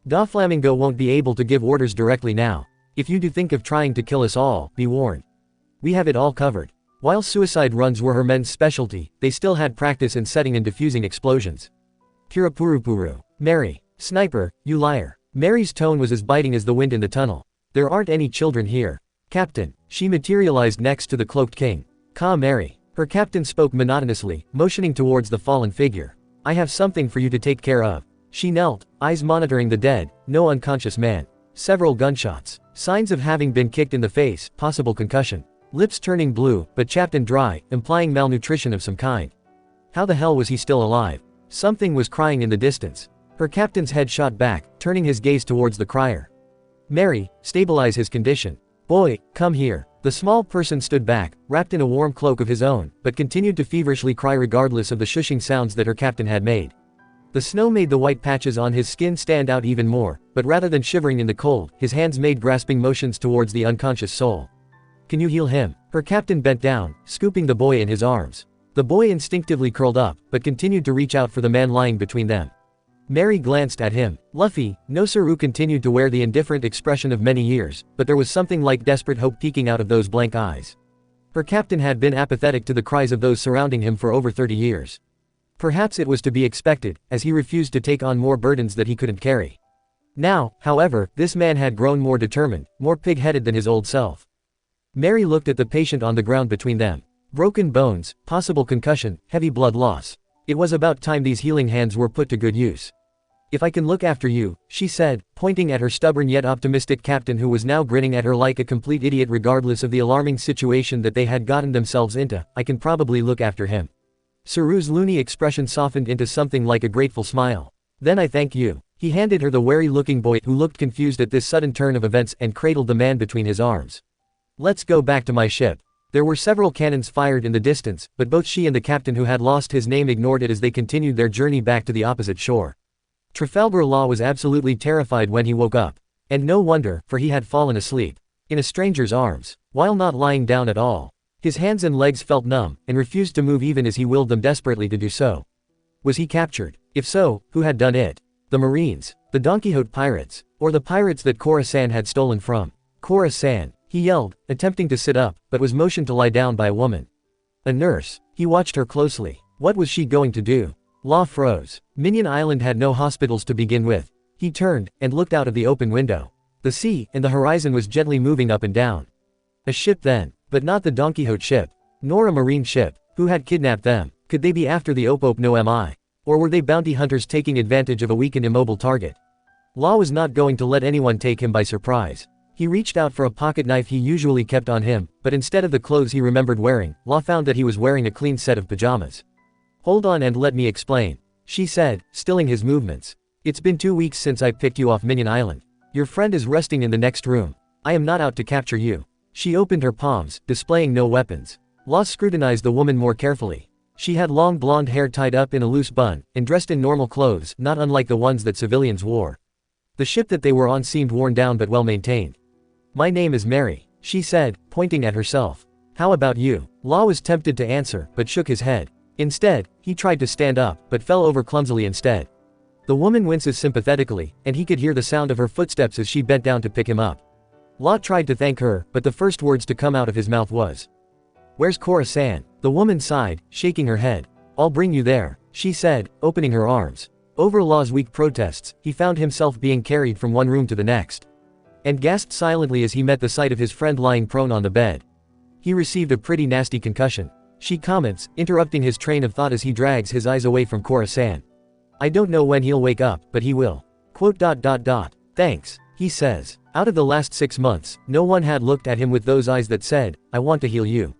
Doflamingo won't be able to give orders directly now. If you do think of trying to kill us all, be warned. We have it all covered. While suicide runs were her men's specialty, they still had practice in setting and defusing explosions. Purupurupuru. Mary. Sniper, you liar. Mary's tone was as biting as the wind in the tunnel. There aren't any children here. Captain. She materialized next to the cloaked king. Ka Mary. Her captain spoke monotonously, motioning towards the fallen figure. I have something for you to take care of. She knelt, eyes monitoring the dead, no unconscious man. Several gunshots. Signs of having been kicked in the face, possible concussion. Lips turning blue, but chapped and dry, implying malnutrition of some kind. How the hell was he still alive? Something was crying in the distance. Her captain's head shot back, turning his gaze towards the crier. Mary, stabilize his condition. Boy, come here. The small person stood back, wrapped in a warm cloak of his own, but continued to feverishly cry regardless of the shushing sounds that her captain had made. The snow made the white patches on his skin stand out even more, but rather than shivering in the cold, his hands made grasping motions towards the unconscious soul. Can you heal him? Her captain bent down, scooping the boy in his arms. The boy instinctively curled up, but continued to reach out for the man lying between them. Mary glanced at him. Luffy, no Saru continued to wear the indifferent expression of many years, but there was something like desperate hope peeking out of those blank eyes. Her captain had been apathetic to the cries of those surrounding him for over 30 years. Perhaps it was to be expected, as he refused to take on more burdens that he couldn't carry. Now, however, this man had grown more determined, more pig-headed than his old self. Mary looked at the patient on the ground between them. Broken bones, possible concussion, heavy blood loss. It was about time these healing hands were put to good use. If I can look after you, she said, pointing at her stubborn yet optimistic captain who was now grinning at her like a complete idiot regardless of the alarming situation that they had gotten themselves into, I can probably look after him. Saru's loony expression softened into something like a grateful smile. Then I thank you. He handed her the wary-looking boy who looked confused at this sudden turn of events and cradled the man between his arms. Let's go back to my ship. There were several cannons fired in the distance, but both she and the captain who had lost his name ignored it as they continued their journey back to the opposite shore. Trafalgar Law was absolutely terrified when he woke up. And no wonder, for he had fallen asleep. In a stranger's arms. While not lying down at all. His hands and legs felt numb, and refused to move even as he willed them desperately to do so. Was he captured? If so, who had done it? The Marines? The Don Quixote pirates? Or the pirates that Cora-san had stolen from? Cora-san, he yelled, attempting to sit up, but was motioned to lie down by a woman. A nurse. He watched her closely. What was she going to do? Law froze. Minion Island had no hospitals to begin with. He turned, and looked out of the open window. The sea, and the horizon was gently moving up and down. A ship then, but not the Don Quixote ship. Nor a marine ship. Who had kidnapped them? Could they be after the Opope no Mi? Or were they bounty hunters taking advantage of a weak and immobile target? Law was not going to let anyone take him by surprise. He reached out for a pocket knife he usually kept on him, but instead of the clothes he remembered wearing, Law found that he was wearing a clean set of pajamas. Hold on and let me explain, she said, stilling his movements. It's been 2 weeks since I picked you off Minion Island. Your friend is resting in the next room. I am not out to capture you. She opened her palms, displaying no weapons. Law scrutinized the woman more carefully. She had long blonde hair tied up in a loose bun, and dressed in normal clothes, not unlike the ones that civilians wore. The ship that they were on seemed worn down but well maintained. My name is Mary, she said, pointing at herself. How about you? Law was tempted to answer, but shook his head. Instead, he tried to stand up, but fell over clumsily instead. The woman winces sympathetically, and he could hear the sound of her footsteps as she bent down to pick him up. Law tried to thank her, but the first words to come out of his mouth was, "Where's Cora-san?" The woman sighed, shaking her head. "I'll bring you there," she said, opening her arms. Over Law's weak protests, he found himself being carried from one room to the next. And gasped silently as he met the sight of his friend lying prone on the bed. He received a pretty nasty concussion, she comments, interrupting his train of thought as he drags his eyes away from Cora-san. I don't know when he'll wake up, but he will. Thanks, he says. Out of the last 6 months, no one had looked at him with those eyes that said, I want to heal you.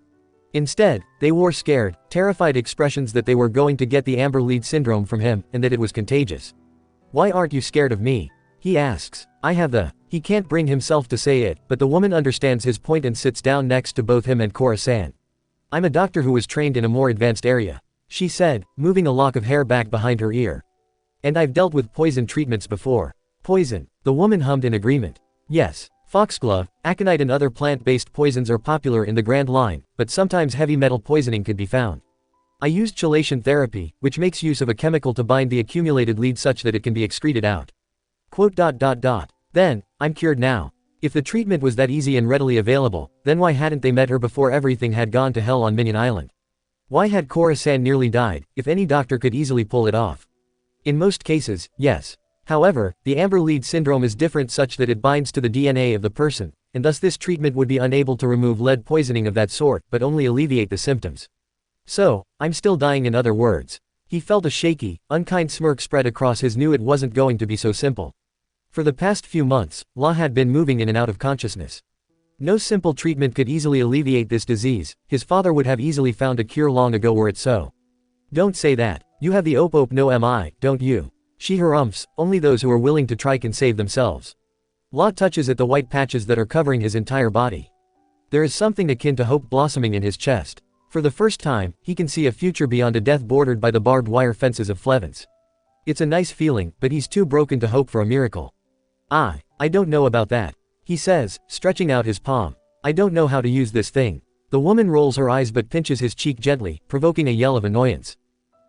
Instead, they wore scared, terrified expressions that they were going to get the amber lead syndrome from him, and that it was contagious. Why aren't you scared of me? He asks. He can't bring himself to say it, but the woman understands his point and sits down next to both him and Cora-san. I'm a doctor who was trained in a more advanced area, she said, moving a lock of hair back behind her ear. And I've dealt with poison treatments before. Poison, the woman hummed in agreement. Yes, foxglove, aconite and other plant-based poisons are popular in the Grand Line, but sometimes heavy metal poisoning could be found. I used chelation therapy, which makes use of a chemical to bind the accumulated lead such that it can be excreted out. Then, I'm cured now. If the treatment was that easy and readily available, then why hadn't they met her before everything had gone to hell on Minion Island? Why had Cora-san nearly died, if any doctor could easily pull it off? In most cases, yes. However, the amber lead syndrome is different such that it binds to the DNA of the person, and thus this treatment would be unable to remove lead poisoning of that sort, but only alleviate the symptoms. So, I'm still dying in other words. He felt a shaky, unkind smirk spread across his knew it wasn't going to be so simple. For the past few months, Law had been moving in and out of consciousness. No simple treatment could easily alleviate this disease, his father would have easily found a cure long ago were it so. Don't say that, you have the Opope no Mi, don't you? She harumphs, only those who are willing to try can save themselves. Law touches at the white patches that are covering his entire body. There is something akin to hope blossoming in his chest. For the first time, he can see a future beyond a death bordered by the barbed wire fences of Flevens. It's a nice feeling, but he's too broken to hope for a miracle. I don't know about that, he says, stretching out his palm. I don't know how to use this thing. The woman rolls her eyes but pinches his cheek gently, provoking a yell of annoyance.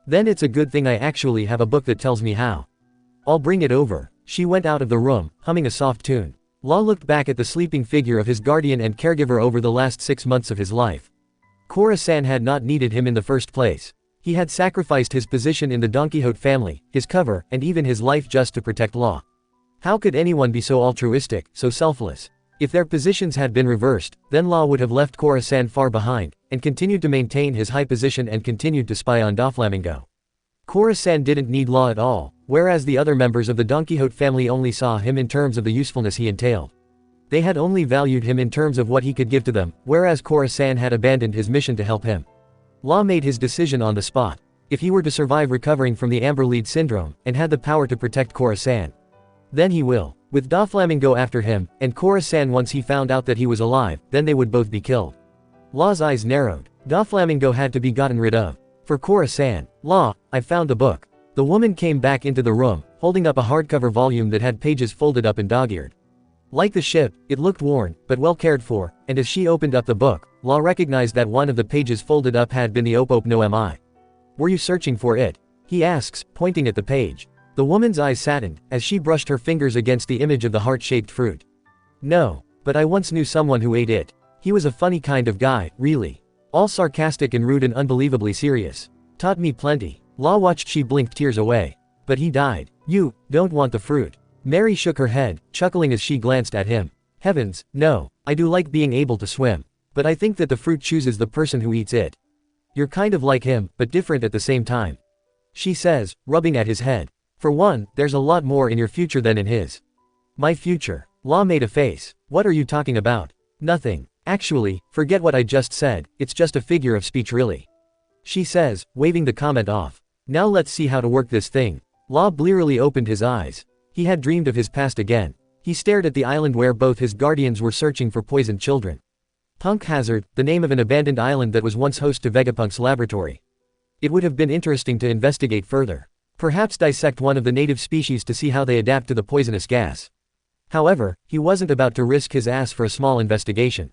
Then it's a good thing I actually have a book that tells me how. I'll bring it over. She went out of the room, humming a soft tune. Law looked back at the sleeping figure of his guardian and caregiver over the last 6 months of his life. Cora-san had not needed him in the first place. He had sacrificed his position in the Don Quixote family, his cover, and even his life just to protect Law. How could anyone be so altruistic, so selfless? If their positions had been reversed, then Law would have left Cora-san far behind, and continued to maintain his high position and continued to spy on Doflamingo. Cora-san didn't need Law at all, whereas the other members of the Don Quixote family only saw him in terms of the usefulness he entailed. They had only valued him in terms of what he could give to them, whereas Cora-san had abandoned his mission to help him. Law made his decision on the spot. If he were to survive recovering from the amber lead syndrome, and had the power to protect Cora-san, then he will. With Doflamingo after him, and Cora-san once he found out that he was alive, then they would both be killed. Law's eyes narrowed. Doflamingo had to be gotten rid of. For Cora-san. Law, I found the book. The woman came back into the room, holding up a hardcover volume that had pages folded up and dog-eared. Like the ship, it looked worn, but well cared for, and as she opened up the book, Law recognized that one of the pages folded up had been the Op no Mi. Were you searching for it? He asks, pointing at the page. The woman's eyes saddened, as she brushed her fingers against the image of the heart-shaped fruit. No, but I once knew someone who ate it. He was a funny kind of guy, really. All sarcastic and rude and unbelievably serious. Taught me plenty. Law watched she blinked tears away. But he died. You don't want the fruit. Mary shook her head, chuckling as she glanced at him. Heavens, no, I do like being able to swim. But I think that the fruit chooses the person who eats it. You're kind of like him, but different at the same time. She says, rubbing at his head. For one, there's a lot more in your future than in his. My future. Law made a face. What are you talking about? Nothing. Actually, forget what I just said, it's just a figure of speech really. She says, waving the comment off. Now let's see how to work this thing. Law blearily opened his eyes. He had dreamed of his past again. He stared at the island where both his guardians were searching for poisoned children. Punk Hazard, the name of an abandoned island that was once host to Vegapunk's laboratory. It would have been interesting to investigate further. Perhaps dissect one of the native species to see how they adapt to the poisonous gas. However, he wasn't about to risk his ass for a small investigation.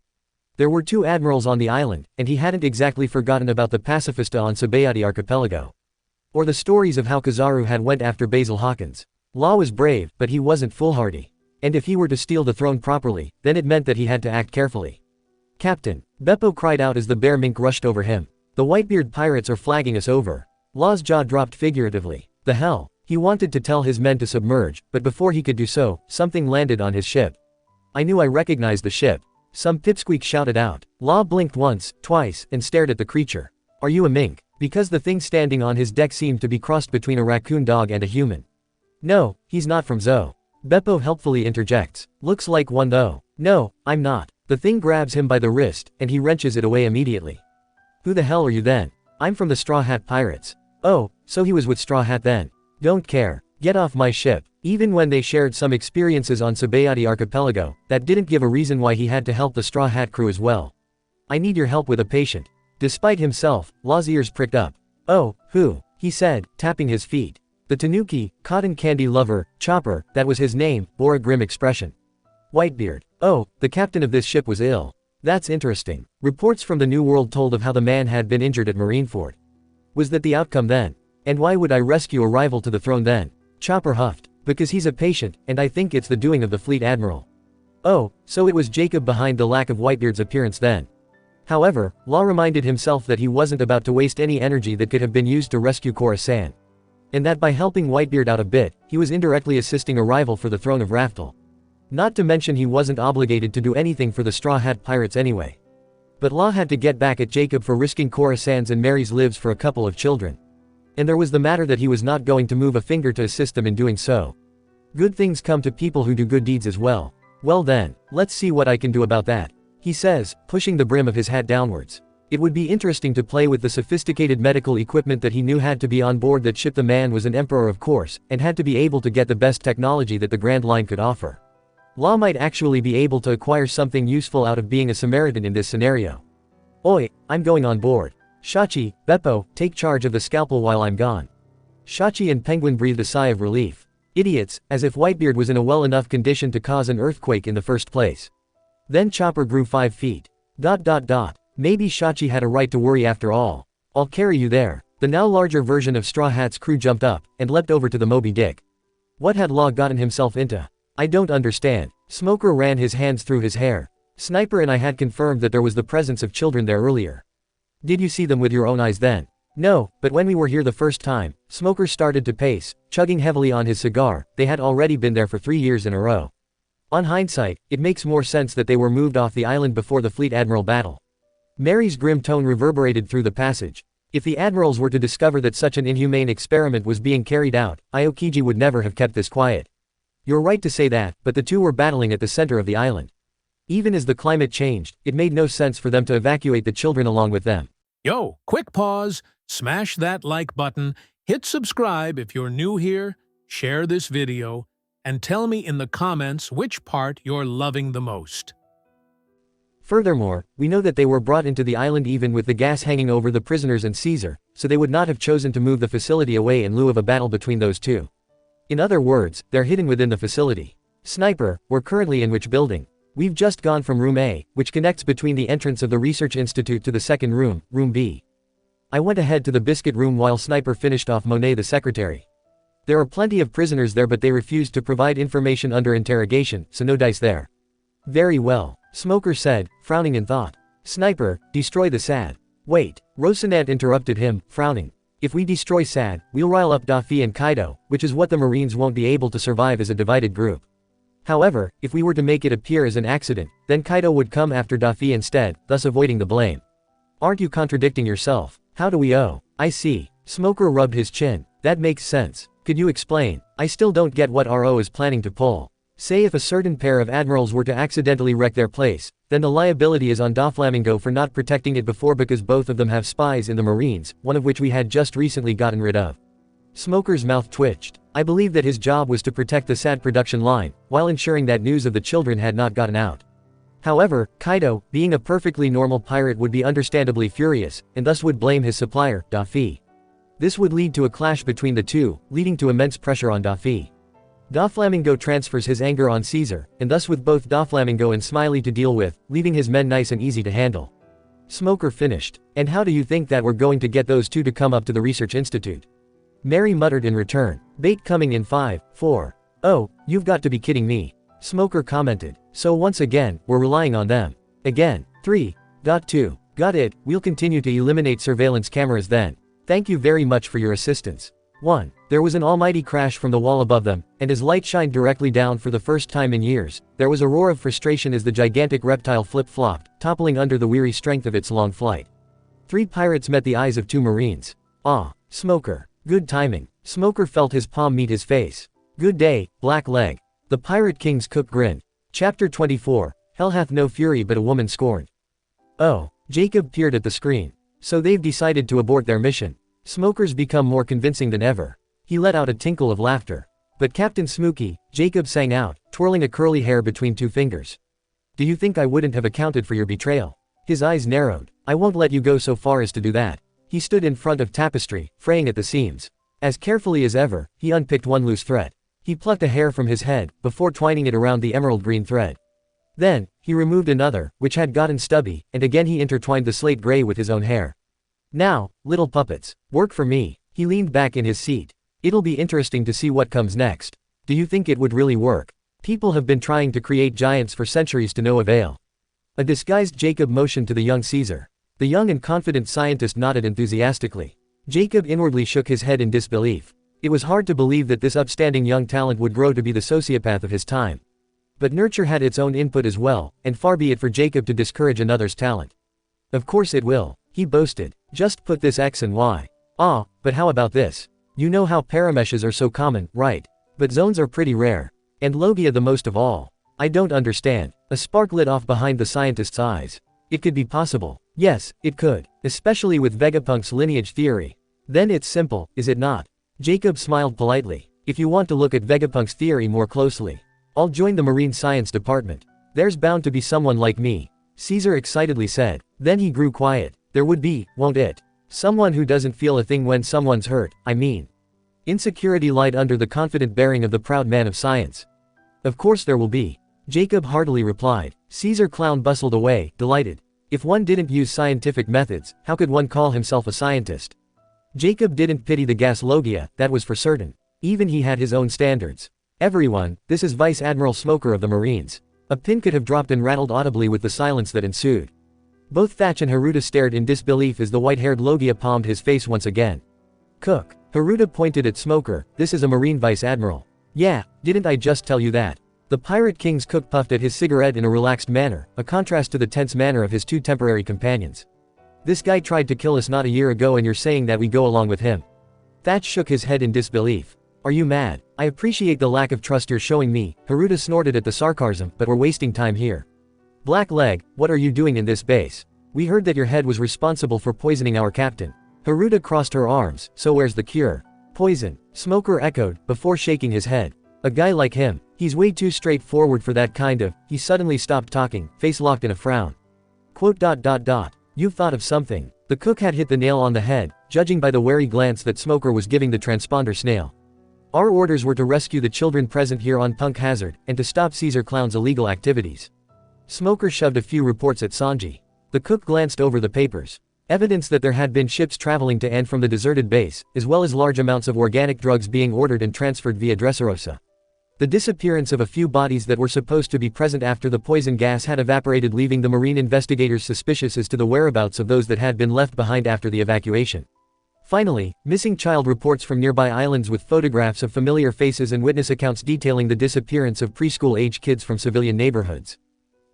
There were 2 admirals on the island, and he hadn't exactly forgotten about the pacifista on Sabayati Archipelago. Or the stories of how Kizaru had went after Basil Hawkins. Law was brave, but he wasn't foolhardy. And if he were to steal the throne properly, then it meant that he had to act carefully. Captain, Beppo cried out as the bear mink rushed over him. The Whitebeard pirates are flagging us over. Law's jaw dropped figuratively. The hell? He wanted to tell his men to submerge, but before he could do so, something landed on his ship. I knew I recognized the ship. Some pipsqueak shouted out. Law blinked once, twice, and stared at the creature. Are you a mink? Because the thing standing on his deck seemed to be crossed between a raccoon dog and a human. No, he's not from Zoo. Beppo helpfully interjects. Looks like one though. No, I'm not. The thing grabs him by the wrist, and he wrenches it away immediately. Who the hell are you then? I'm from the Straw Hat Pirates. Oh, so he was with Straw Hat then. Don't care. Get off my ship. Even when they shared some experiences on Sabayati Archipelago, that didn't give a reason why he had to help the Straw Hat crew as well. I need your help with a patient. Despite himself, Law's ears pricked up. Oh, who? He said, tapping his feet. The Tanuki, cotton candy lover, Chopper, that was his name, bore a grim expression. Whitebeard. Oh, the captain of this ship was ill. That's interesting. Reports from the New World told of how the man had been injured at Marineford. Was that the outcome then? And why would I rescue a rival to the throne then? Chopper huffed. Because he's a patient, and I think it's the doing of the fleet admiral. Oh, so it was Jacob behind the lack of Whitebeard's appearance then. However, Law reminded himself that he wasn't about to waste any energy that could have been used to rescue Cora-san. And that by helping Whitebeard out a bit, he was indirectly assisting a rival for the throne of Raftel. Not to mention he wasn't obligated to do anything for the Straw Hat Pirates anyway. But Law had to get back at Jacob for risking Cora-san's and Mary's lives for a couple of children. And there was the matter that he was not going to move a finger to assist them in doing so. Good things come to people who do good deeds as well. Well then, let's see what I can do about that. He says, pushing the brim of his hat downwards. It would be interesting to play with the sophisticated medical equipment that he knew had to be on board that ship. The man was an emperor of course, and had to be able to get the best technology that the Grand Line could offer. Law might actually be able to acquire something useful out of being a Samaritan in this scenario. Oi, I'm going on board. Shachi, Beppo, take charge of the scalpel while I'm gone. Shachi and Penguin breathed a sigh of relief. Idiots, as if Whitebeard was in a well enough condition to cause an earthquake in the first place. Then Chopper grew 5 feet. Maybe Shachi had a right to worry after all. I'll carry you there. The now larger version of Straw Hat's crew jumped up, and leapt over to the Moby Dick. What had Law gotten himself into? I don't understand. Smoker ran his hands through his hair. Sniper and I had confirmed that there was the presence of children there earlier. Did you see them with your own eyes then? No, but when we were here the first time, Smoker started to pace, chugging heavily on his cigar. They had already been there for 3 years in a row. On hindsight, it makes more sense that they were moved off the island before the Fleet Admiral battle. Mary's grim tone reverberated through the passage. If the admirals were to discover that such an inhumane experiment was being carried out, Aokiji would never have kept this quiet. You're right to say that, but the two were battling at the center of the island. Even as the climate changed, it made no sense for them to evacuate the children along with them. Yo, quick pause, smash that like button, hit subscribe if you're new here, share this video, and tell me in the comments which part you're loving the most. Furthermore, we know that they were brought into the island even with the gas hanging over the prisoners and Caesar, so they would not have chosen to move the facility away in lieu of a battle between those two. In other words, they're hidden within the facility. Sniper, we're currently in which building? We've just gone from room A, which connects between the entrance of the research institute to the second room, room B. I went ahead to the biscuit room while Sniper finished off Monet the secretary. There are plenty of prisoners there, but they refused to provide information under interrogation, so no dice there. Very well, Smoker said, frowning in thought. Sniper, destroy the SAD. Wait, Rosinante interrupted him, frowning. If we destroy SAD, we'll rile up Luffy and Kaido, which is what the Marines won't be able to survive as a divided group. However, if we were to make it appear as an accident, then Kaido would come after Luffy instead, thus avoiding the blame. Aren't you contradicting yourself? How do we I see. Smoker rubbed his chin. That makes sense. Could you explain? I still don't get what RO is planning to pull. Say if a certain pair of admirals were to accidentally wreck their place, then the liability is on Doflamingo for not protecting it before because both of them have spies in the Marines, one of which we had just recently gotten rid of. Smoker's mouth twitched. I believe that his job was to protect the SAD production line, while ensuring that news of the children had not gotten out. However, Kaido, being a perfectly normal pirate, would be understandably furious, and thus would blame his supplier, Luffy. This would lead to a clash between the two, leading to immense pressure on Luffy. Doflamingo transfers his anger on Caesar, and thus with both Doflamingo and Smiley to deal with, leaving his men nice and easy to handle. Smoker finished. And how do you think that we're going to get those two to come up to the research institute? Mary muttered in return. Bait coming in 5, 4. Oh, you've got to be kidding me. Smoker commented. So once again, we're relying on them. Again. 3.2. Got it, we'll continue to eliminate surveillance cameras then. Thank you very much for your assistance. 1. There was an almighty crash from the wall above them, and as light shined directly down for the first time in years, there was a roar of frustration as the gigantic reptile flip-flopped, toppling under the weary strength of its long flight. 3 pirates met the eyes of 2 Marines. Ah, Smoker. Good timing. Smoker felt his palm meet his face. Good day, Black Leg. The Pirate King's cook grinned. Chapter 24. Hell hath no fury but a woman scorned. Oh, Jacob peered at the screen. So they've decided to abort their mission. Smoker's become more convincing than ever. He let out a tinkle of laughter. But Captain Smokey, Jacob sang out, twirling a curly hair between 2 fingers. Do you think I wouldn't have accounted for your betrayal? His eyes narrowed. I won't let you go so far as to do that. He stood in front of tapestry, fraying at the seams. As carefully as ever, he unpicked one loose thread. He plucked a hair from his head, before twining it around the emerald green thread. Then, he removed another, which had gotten stubby, and again he intertwined the slate gray with his own hair. Now, little puppets, work for me. He leaned back in his seat. It'll be interesting to see what comes next. Do you think it would really work? People have been trying to create giants for centuries to no avail. A disguised Jacob motioned to the young Caesar. The young and confident scientist nodded enthusiastically. Jacob inwardly shook his head in disbelief. It was hard to believe that this upstanding young talent would grow to be the sociopath of his time. But nurture had its own input as well, and far be it for Jacob to discourage another's talent. Of course it will, he boasted. Just put this X and Y. Ah, but how about this? You know how parameshes are so common, right? But zones are pretty rare. And Logia the most of all. I don't understand. A spark lit off behind the scientist's eyes. It could be possible. Yes, it could. Especially with Vegapunk's lineage theory. Then it's simple, is it not? Jacob smiled politely. If you want to look at Vegapunk's theory more closely, I'll join the Marine Science Department. There's bound to be someone like me. Caesar excitedly said. Then he grew quiet. There would be, won't it? Someone who doesn't feel a thing when someone's hurt, I mean. Insecurity lied under the confident bearing of the proud man of science. Of course there will be. Jacob heartily replied. Caesar clown bustled away, delighted. If one didn't use scientific methods, how could one call himself a scientist? Jacob didn't pity the gas Logia, that was for certain. Even he had his own standards. Everyone, this is Vice Admiral Smoker of the Marines. A pin could have dropped and rattled audibly with the silence that ensued. Both Thatch and Haruta stared in disbelief as the white-haired Logia palmed his face once again. Cook. Haruta pointed at Smoker. This is a Marine Vice Admiral. Yeah, didn't I just tell you that? The Pirate King's cook puffed at his cigarette in a relaxed manner, a contrast to the tense manner of his 2 temporary companions. This guy tried to kill us not a year ago and you're saying that we go along with him. Thatch shook his head in disbelief. Are you mad? I appreciate the lack of trust you're showing me, Haruta snorted at the sarcasm, but we're wasting time here. Black Leg, what are you doing in this base? We heard that your head was responsible for poisoning our captain. Haruta crossed her arms, so where's the cure? Poison, Smoker echoed, before shaking his head. A guy like him, he's way too straightforward for that kind of. He suddenly stopped talking, face locked in a frown. Quote. You've thought of something. The cook had hit the nail on the head, judging by the wary glance that Smoker was giving the transponder snail. Our orders were to rescue the children present here on Punk Hazard, and to stop Caesar Clown's illegal activities. Smoker shoved a few reports at Sanji. The cook glanced over the papers. Evidence that there had been ships traveling to and from the deserted base, as well as large amounts of organic drugs being ordered and transferred via Dressrosa. The disappearance of a few bodies that were supposed to be present after the poison gas had evaporated, leaving the marine investigators suspicious as to the whereabouts of those that had been left behind after the evacuation. Finally, missing child reports from nearby islands with photographs of familiar faces and witness accounts detailing the disappearance of preschool-age kids from civilian neighborhoods.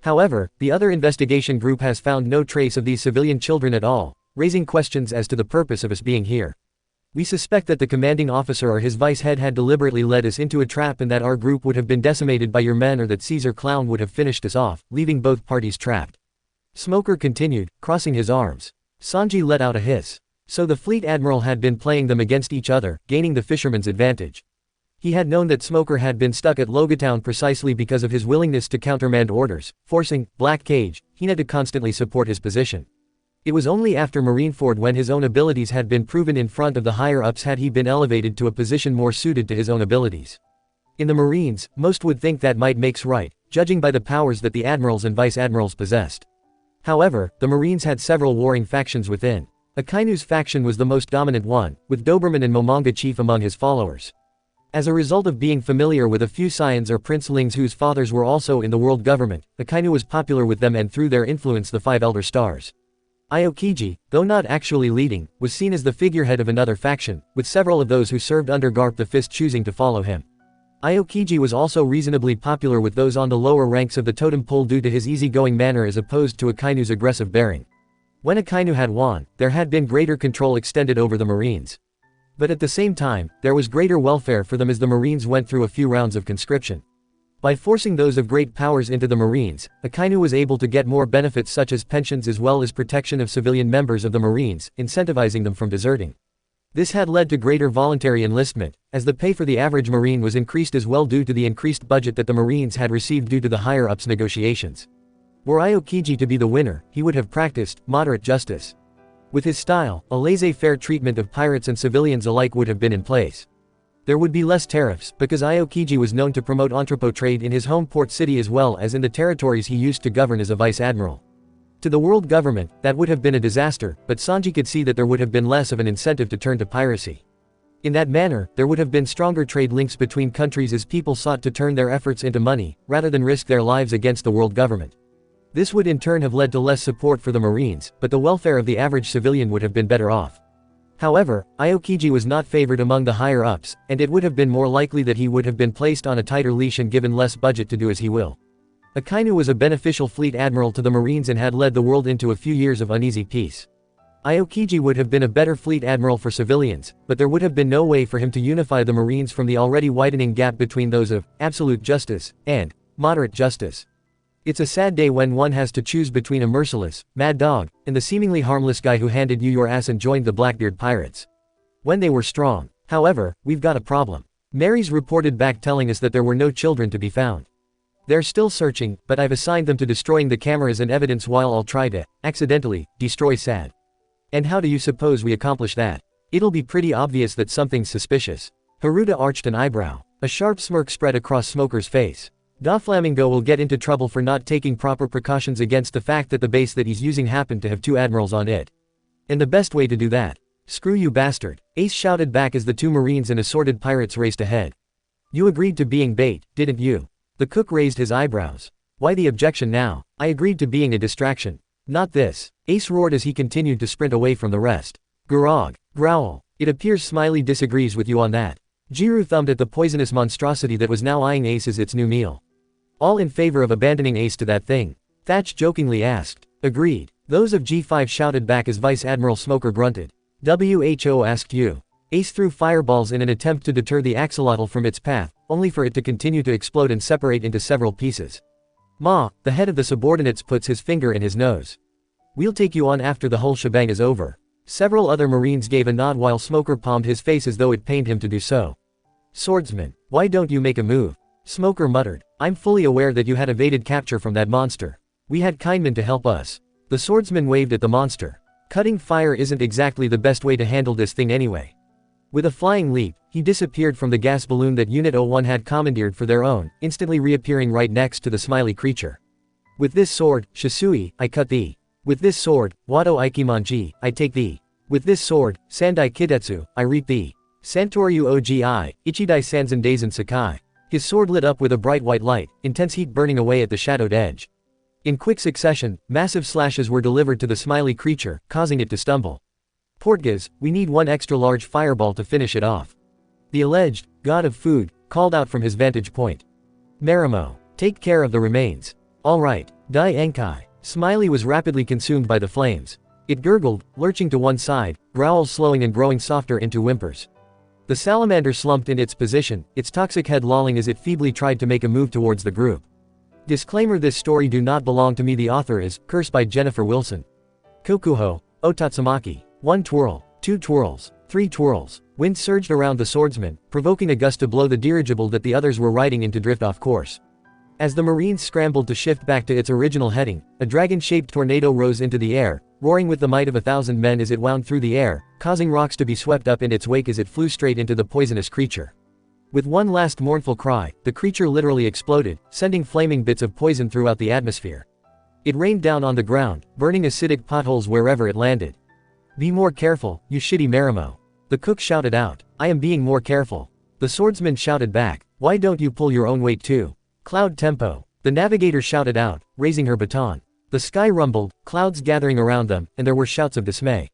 However, the other investigation group has found no trace of these civilian children at all, raising questions as to the purpose of us being here. We suspect that the commanding officer or his vice head had deliberately led us into a trap, and that our group would have been decimated by your men, or that Caesar Clown would have finished us off, leaving both parties trapped. Smoker continued, crossing his arms. Sanji let out a hiss. So the fleet admiral had been playing them against each other, gaining the fisherman's advantage. He had known that Smoker had been stuck at Logatown precisely because of his willingness to countermand orders, forcing Black Cage Hina to constantly support his position. It was only after Marineford, when his own abilities had been proven in front of the higher-ups, had he been elevated to a position more suited to his own abilities. In the Marines, most would think that might makes right, judging by the powers that the admirals and vice-admirals possessed. However, the Marines had several warring factions within. Akainu's faction was the most dominant one, with Doberman and Momonga chief among his followers. As a result of being familiar with a few scions or princelings whose fathers were also in the world government, Akainu was popular with them, and through their influence the Five Elder Stars. Aokiji, though not actually leading, was seen as the figurehead of another faction, with several of those who served under Garp the Fist choosing to follow him. Aokiji was also reasonably popular with those on the lower ranks of the totem pole due to his easygoing manner as opposed to Akainu's aggressive bearing. When Akainu had won, there had been greater control extended over the Marines. But at the same time, there was greater welfare for them as the Marines went through a few rounds of conscription. By forcing those of great powers into the Marines, Akainu was able to get more benefits such as pensions as well as protection of civilian members of the Marines, incentivizing them from deserting. This had led to greater voluntary enlistment, as the pay for the average Marine was increased as well due to the increased budget that the Marines had received due to the higher-ups negotiations. Were Aokiji to be the winner, he would have practiced moderate justice. With his style, a laissez-faire treatment of pirates and civilians alike would have been in place. There would be less tariffs, because Aokiji was known to promote entrepot trade in his home port city as well as in the territories he used to govern as a vice-admiral. To the world government, that would have been a disaster, but Sanji could see that there would have been less of an incentive to turn to piracy. In that manner, there would have been stronger trade links between countries as people sought to turn their efforts into money, rather than risk their lives against the world government. This would in turn have led to less support for the Marines, but the welfare of the average civilian would have been better off. However, Aokiji was not favored among the higher-ups, and it would have been more likely that he would have been placed on a tighter leash and given less budget to do as he will. Akainu was a beneficial fleet admiral to the Marines and had led the world into a few years of uneasy peace. Aokiji would have been a better fleet admiral for civilians, but there would have been no way for him to unify the Marines from the already widening gap between those of absolute justice and moderate justice. It's a sad day when one has to choose between a merciless, mad dog, and the seemingly harmless guy who handed you your ass and joined the Blackbeard pirates. When they were strong. However, we've got a problem. Mary's reported back telling us that there were no children to be found. They're still searching, but I've assigned them to destroying the cameras and evidence while I'll try to, accidentally, destroy Sad. And how do you suppose we accomplish that? It'll be pretty obvious that something's suspicious. Haruta arched an eyebrow. A sharp smirk spread across Smoker's face. Doflamingo will get into trouble for not taking proper precautions against the fact that the base that he's using happened to have two admirals on it. And the best way to do that. Screw you, bastard, Ace shouted back as the two Marines and assorted pirates raced ahead. You agreed to being bait, didn't you? The cook raised his eyebrows. Why the objection now? I agreed to being a distraction. Not this. Ace roared as he continued to sprint away from the rest. Gurog. Growl. It appears Smiley disagrees with you on that. Jiru thumbed at the poisonous monstrosity that was now eyeing Ace as its new meal. All in favor of abandoning Ace to that thing? Thatch jokingly asked. Agreed. Those of G5 shouted back as Vice Admiral Smoker grunted. WHO asked you. Ace threw fireballs in an attempt to deter the axolotl from its path, only for it to continue to explode and separate into several pieces. Ma, the head of the subordinates puts his finger in his nose. We'll take you on after the whole shebang is over. Several other Marines gave a nod while Smoker palmed his face as though it pained him to do so. Swordsman, why don't you make a move? Smoker muttered. I'm fully aware that you had evaded capture from that monster. We had Kindman to help us. The swordsman waved at the monster. Cutting fire isn't exactly the best way to handle this thing anyway. With a flying leap, he disappeared from the gas balloon that Unit 01 had commandeered for their own, instantly reappearing right next to the smiley creature. With this sword, Shisui, I cut thee. With this sword, Wado Ikimanji, I take thee. With this sword, Sandai Kidetsu, I reap thee. Santoryu Ogi, Ichidai Sanzen Daisen Sakai. His sword lit up with a bright white light, intense heat burning away at the shadowed edge. In quick succession, massive slashes were delivered to the smiley creature, causing it to stumble. Portgas, we need one extra large fireball to finish it off. The alleged god of food called out from his vantage point. Marimo, take care of the remains. All right, Dai Enkai. Smiley was rapidly consumed by the flames. It gurgled, lurching to one side, growls slowing and growing softer into whimpers. The salamander slumped in its position, its toxic head lolling as it feebly tried to make a move towards the group. Disclaimer: this story do not belong to me. The author is cursed by Jennifer Wilson. Kokuho, Otatsumaki. 1 twirl, 2 twirls, 3 twirls. Wind surged around the swordsman, provoking a gust to blow the dirigible that the others were riding into drift off course. As the Marines scrambled to shift back to its original heading, a dragon-shaped tornado rose into the air, roaring with the might of 1,000 men as it wound through the air, causing rocks to be swept up in its wake as it flew straight into the poisonous creature. With one last mournful cry, the creature literally exploded, sending flaming bits of poison throughout the atmosphere. It rained down on the ground, burning acidic potholes wherever it landed. Be more careful, you shitty Marimo. The cook shouted out. I am being more careful. The swordsman shouted back. Why don't you pull your own weight too? Cloud tempo. The navigator shouted out, raising her baton. The sky rumbled, clouds gathering around them, and there were shouts of dismay.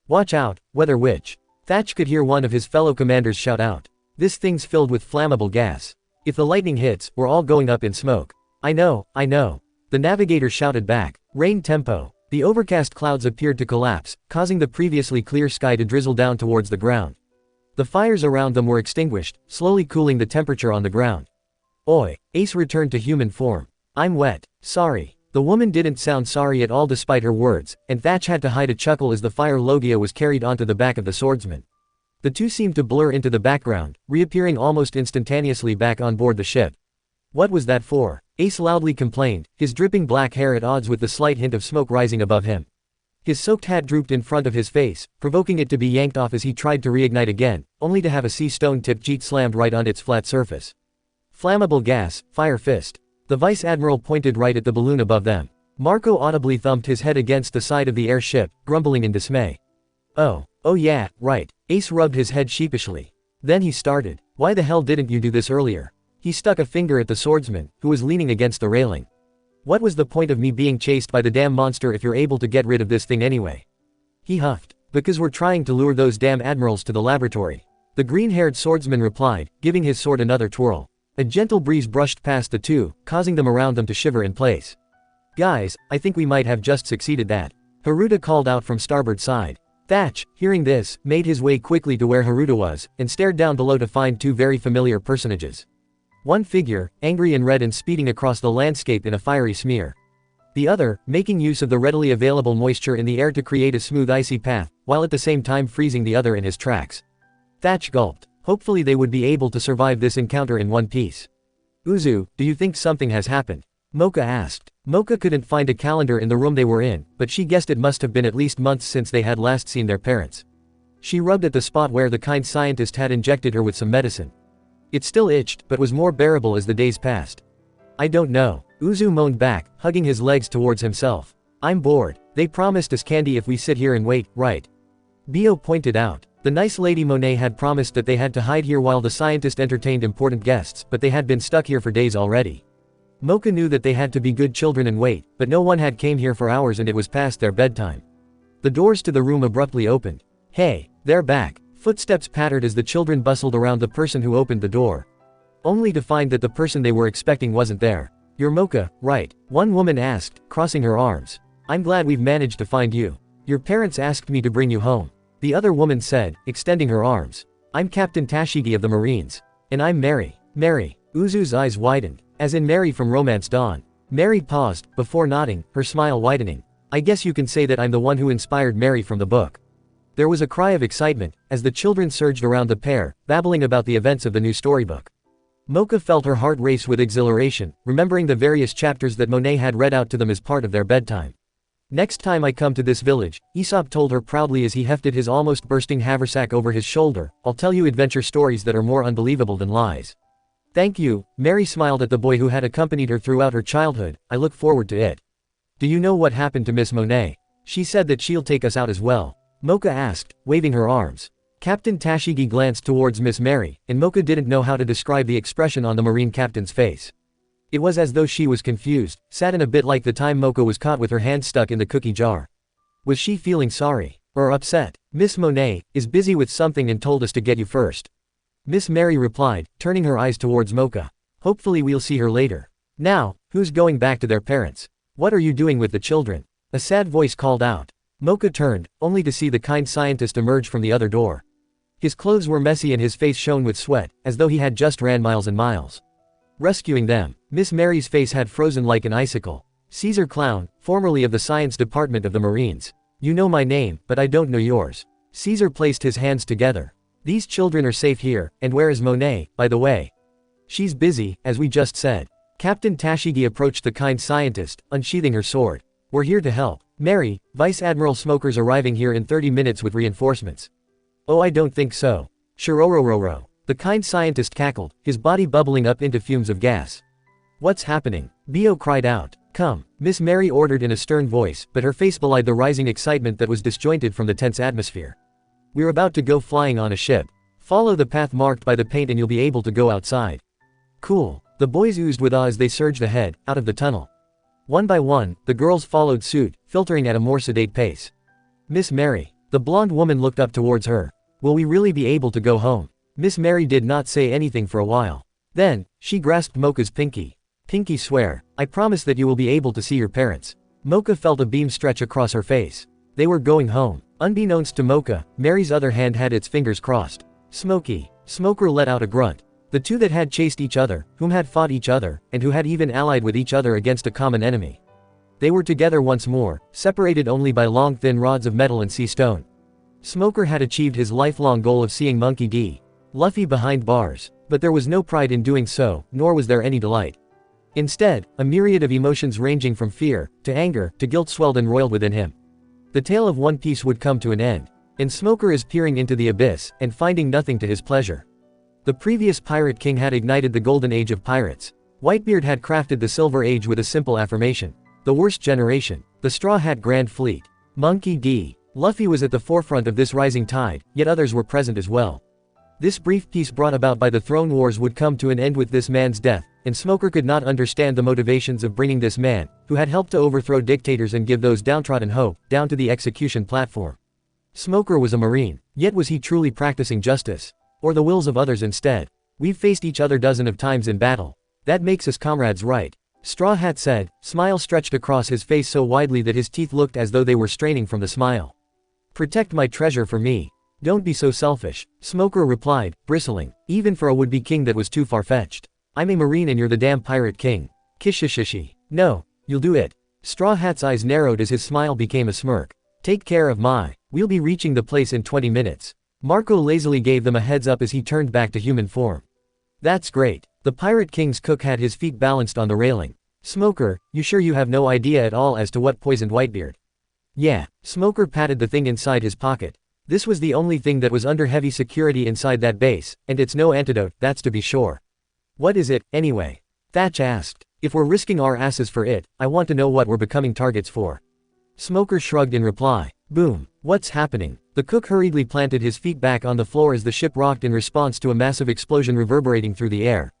Watch out, Weather Witch. Thatch could hear one of his fellow commanders shout out. This thing's filled with flammable gas. If the lightning hits, we're all going up in smoke. I know. The navigator shouted back. Rain tempo. The overcast clouds appeared to collapse, causing the previously clear sky to drizzle down towards the ground. The fires around them were extinguished, slowly cooling the temperature on the ground. Oi, Ace returned to human form. I'm wet. Sorry. The woman didn't sound sorry at all despite her words, and Thatch had to hide a chuckle as the fire Logia was carried onto the back of the swordsman. The two seemed to blur into the background, reappearing almost instantaneously back on board the ship. What was that for? Ace loudly complained, his dripping black hair at odds with the slight hint of smoke rising above him. His soaked hat drooped in front of his face, provoking it to be yanked off as he tried to reignite again, only to have a sea stone-tipped jeet slammed right on its flat surface. Flammable gas, fire fist. The vice admiral pointed right at the balloon above them. Marco audibly thumped his head against the side of the airship, grumbling in dismay. Oh yeah, right. Ace rubbed his head sheepishly. Then he started. Why the hell didn't you do this earlier? He stuck a finger at the swordsman, who was leaning against the railing. What was the point of me being chased by the damn monster if you're able to get rid of this thing anyway? He huffed. Because we're trying to lure those damn admirals to the laboratory. The green-haired swordsman replied, giving his sword another twirl. A gentle breeze brushed past the two, causing them around them to shiver in place. Guys, I think we might have just succeeded that. Haruta called out from starboard side. Thatch, hearing this, made his way quickly to where Haruta was, and stared down below to find two very familiar personages. One figure, angry and red and speeding across the landscape in a fiery smear. The other, making use of the readily available moisture in the air to create a smooth icy path, while at the same time freezing the other in his tracks. Thatch gulped. Hopefully they would be able to survive this encounter in one piece. Uzu, do you think something has happened? Mocha asked. Mocha couldn't find a calendar in the room they were in, but she guessed it must have been at least months since they had last seen their parents. She rubbed at the spot where the kind scientist had injected her with some medicine. It still itched, but was more bearable as the days passed. I don't know. Uzu moaned back, hugging his legs towards himself. I'm bored. They promised us candy if we sit here and wait, right? Bio pointed out. The nice lady Monet had promised that they had to hide here while the scientist entertained important guests, but they had been stuck here for days already. Mocha knew that they had to be good children and wait, but no one had came here for hours and it was past their bedtime. The doors to the room abruptly opened. Hey, they're back. Footsteps pattered as the children bustled around the person who opened the door. Only to find that the person they were expecting wasn't there. You're Mocha, right? One woman asked, crossing her arms. I'm glad we've managed to find you. Your parents asked me to bring you home. The other woman said, extending her arms. I'm Captain Tashigi of the Marines. And I'm Mary. Mary. Uzu's eyes widened, as in Mary from Romance Dawn. Mary paused, before nodding, her smile widening. I guess you can say that I'm the one who inspired Mary from the book. There was a cry of excitement, as the children surged around the pair, babbling about the events of the new storybook. Mocha felt her heart race with exhilaration, remembering the various chapters that Monet had read out to them as part of their bedtime. Next time I come to this village, Aesop told her proudly as he hefted his almost bursting haversack over his shoulder, I'll tell you adventure stories that are more unbelievable than lies. Thank you, Mary smiled at the boy who had accompanied her throughout her childhood, I look forward to it. Do you know what happened to Miss Monet? She said that she'll take us out as well. Mocha asked, waving her arms. Captain Tashigi glanced towards Miss Mary, and Mocha didn't know how to describe the expression on the Marine captain's face. It was as though she was confused, saddened a bit like the time Mocha was caught with her hand stuck in the cookie jar. Was she feeling sorry? Or upset? Miss Monet is busy with something and told us to get you first. Miss Mary replied, turning her eyes towards Mocha. Hopefully we'll see her later. Now, who's going back to their parents? What are you doing with the children? A sad voice called out. Mocha turned, only to see the kind scientist emerge from the other door. His clothes were messy and his face shone with sweat, as though he had just ran miles and miles. Rescuing them, Miss Mary's face had frozen like an icicle. Caesar Clown, formerly of the science department of the Marines. You know my name, but I don't know yours. Caesar placed his hands together. These children are safe here, and where is Monet, by the way? She's busy, as we just said. Captain Tashigi approached the kind scientist, unsheathing her sword. We're here to help. Mary, Vice Admiral Smoker's arriving here in 30 minutes with reinforcements. Oh, I don't think so. Shirorororo. The kind scientist cackled, his body bubbling up into fumes of gas. What's happening? Bio cried out. Come, Miss Mary ordered in a stern voice, but her face belied the rising excitement that was disjointed from the tense atmosphere. We're about to go flying on a ship. Follow the path marked by the paint and you'll be able to go outside. Cool. The boys oozed with awe as they surged ahead, out of the tunnel. One by one, the girls followed suit, filtering at a more sedate pace. Miss Mary. The blonde woman looked up towards her. Will we really be able to go home? Miss Mary did not say anything for a while. Then, she grasped Mocha's pinky. Pinky swear, I promise that you will be able to see your parents. Mocha felt a beam stretch across her face. They were going home. Unbeknownst to Mocha, Mary's other hand had its fingers crossed. Smokey. Smoker let out a grunt. The two that had chased each other, whom had fought each other, and who had even allied with each other against a common enemy. They were together once more, separated only by long thin rods of metal and sea stone. Smoker had achieved his lifelong goal of seeing Monkey D. Luffy behind bars. But there was no pride in doing so, nor was there any delight. Instead, a myriad of emotions ranging from fear, to anger, to guilt swelled and roiled within him. The tale of One Piece would come to an end. And Smoker is peering into the abyss, and finding nothing to his pleasure. The previous Pirate King had ignited the golden age of pirates. Whitebeard had crafted the Silver Age with a simple affirmation. The worst generation. The Straw Hat Grand Fleet. Monkey D. Luffy was at the forefront of this rising tide, yet others were present as well. This brief peace brought about by the throne wars would come to an end with this man's death, and Smoker could not understand the motivations of bringing this man, who had helped to overthrow dictators and give those downtrodden hope, down to the execution platform. Smoker was a Marine, yet was he truly practicing justice? Or the wills of others instead? We've faced each other dozens of times in battle. That makes us comrades, right? Straw Hat said, smile stretched across his face so widely that his teeth looked as though they were straining from the smile. Protect my treasure for me. Don't be so selfish, Smoker replied, bristling, even for a would-be king that was too far-fetched. I'm a Marine and you're the damn Pirate King. Kishishishi. No, you'll do it. Straw Hat's eyes narrowed as his smile became a smirk. Take care of my. We'll be reaching the place in 20 minutes. Marco lazily gave them a heads up as he turned back to human form. That's great. The Pirate King's cook had his feet balanced on the railing. Smoker, you sure you have no idea at all as to what poisoned Whitebeard? Yeah, Smoker patted the thing inside his pocket. This was the only thing that was under heavy security inside that base, and it's no antidote, that's to be sure. What is it, anyway? Thatch asked. If we're risking our asses for it, I want to know what we're becoming targets for. Smoker shrugged in reply. Boom. What's happening? The cook hurriedly planted his feet back on the floor as the ship rocked in response to a massive explosion reverberating through the air.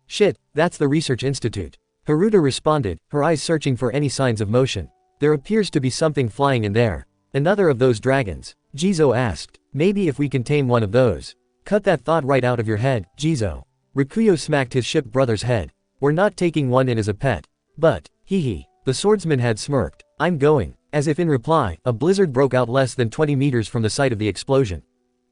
Shit, that's the Research Institute. Haruta responded, her eyes searching for any signs of motion. There appears to be something flying in there. Another of those dragons. Jizo asked. Maybe if we can tame one of those. Cut that thought right out of your head, Jizo. Rikuyo smacked his ship brother's head. We're not taking one in as a pet. But, hee. The swordsman had smirked. I'm going. As if in reply, a blizzard broke out less than 20 meters from the site of the explosion.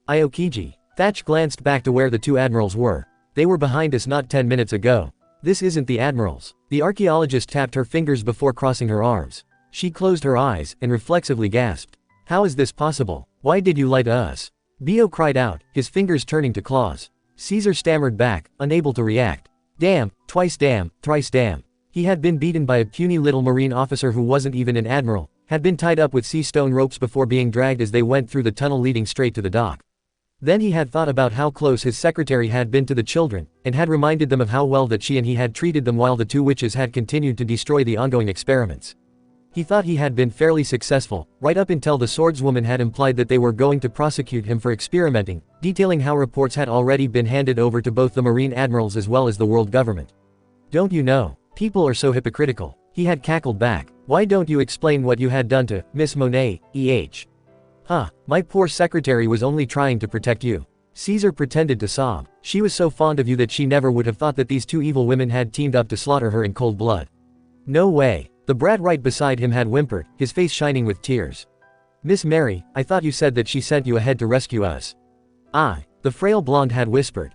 Aokiji. Thatch glanced back to where the two admirals were. They were behind us not 10 minutes ago. This isn't the admirals. The archaeologist tapped her fingers before crossing her arms. She closed her eyes and reflexively gasped. How is this possible? Why did you lie to us? Bio cried out, his fingers turning to claws. Caesar stammered back, unable to react. Damn, twice damn, thrice damn. He had been beaten by a puny little Marine officer who wasn't even an admiral, had been tied up with sea stone ropes before being dragged as they went through the tunnel leading straight to the dock. Then he had thought about how close his secretary had been to the children, and had reminded them of how well that she and he had treated them while the two witches had continued to destroy the ongoing experiments. He thought he had been fairly successful, right up until the swordswoman had implied that they were going to prosecute him for experimenting, detailing how reports had already been handed over to both the Marine admirals as well as the world government. "Don't you know? People are so hypocritical," he had cackled back. "Why don't you explain what you had done to Miss Monet, eh? Huh, my poor secretary was only trying to protect you." Caesar pretended to sob. "She was so fond of you that she never would have thought that these two evil women had teamed up to slaughter her in cold blood." "No way." The brat right beside him had whimpered, his face shining with tears. "Miss Mary, I thought you said that she sent you ahead to rescue us." "I," the frail blonde had whispered.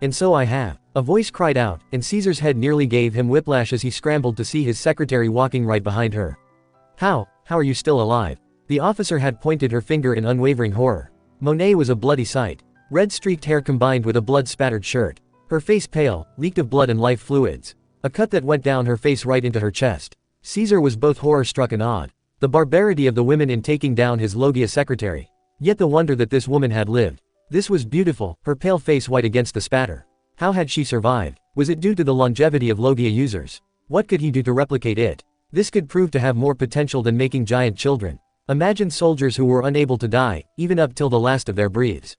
And so I have." A voice cried out, and Caesar's head nearly gave him whiplash as he scrambled to see his secretary walking right behind her. How are you still alive?" The officer had pointed her finger in unwavering horror. Monet was a bloody sight. Red-streaked hair combined with a blood-spattered shirt. Her face pale, leaked of blood and life fluids. A cut that went down her face right into her chest. Caesar was both horror-struck and awed. The barbarity of the women in taking down his Logia secretary. Yet the wonder that this woman had lived. This was beautiful, her pale face white against the spatter. How had she survived? Was it due to the longevity of Logia users? What could he do to replicate it? This could prove to have more potential than making giant children. Imagine soldiers who were unable to die, even up till the last of their breaths.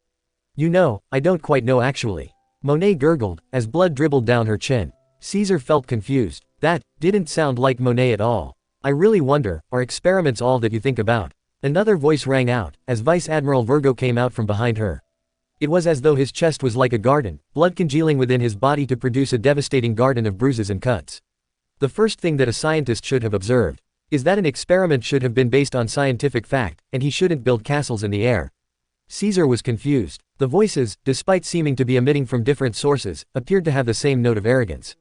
"You know, I don't quite know actually." Monet gurgled, as blood dribbled down her chin. Caesar felt confused. That didn't sound like Monet at all. "I really wonder, are experiments all that you think about?" Another voice rang out, as Vice Admiral Virgo came out from behind her. It was as though his chest was like a garden, blood congealing within his body to produce a devastating garden of bruises and cuts. The first thing that a scientist should have observed is that an experiment should have been based on scientific fact, and he shouldn't build castles in the air. Caesar was confused. The voices, despite seeming to be emitting from different sources, appeared to have the same note of arrogance.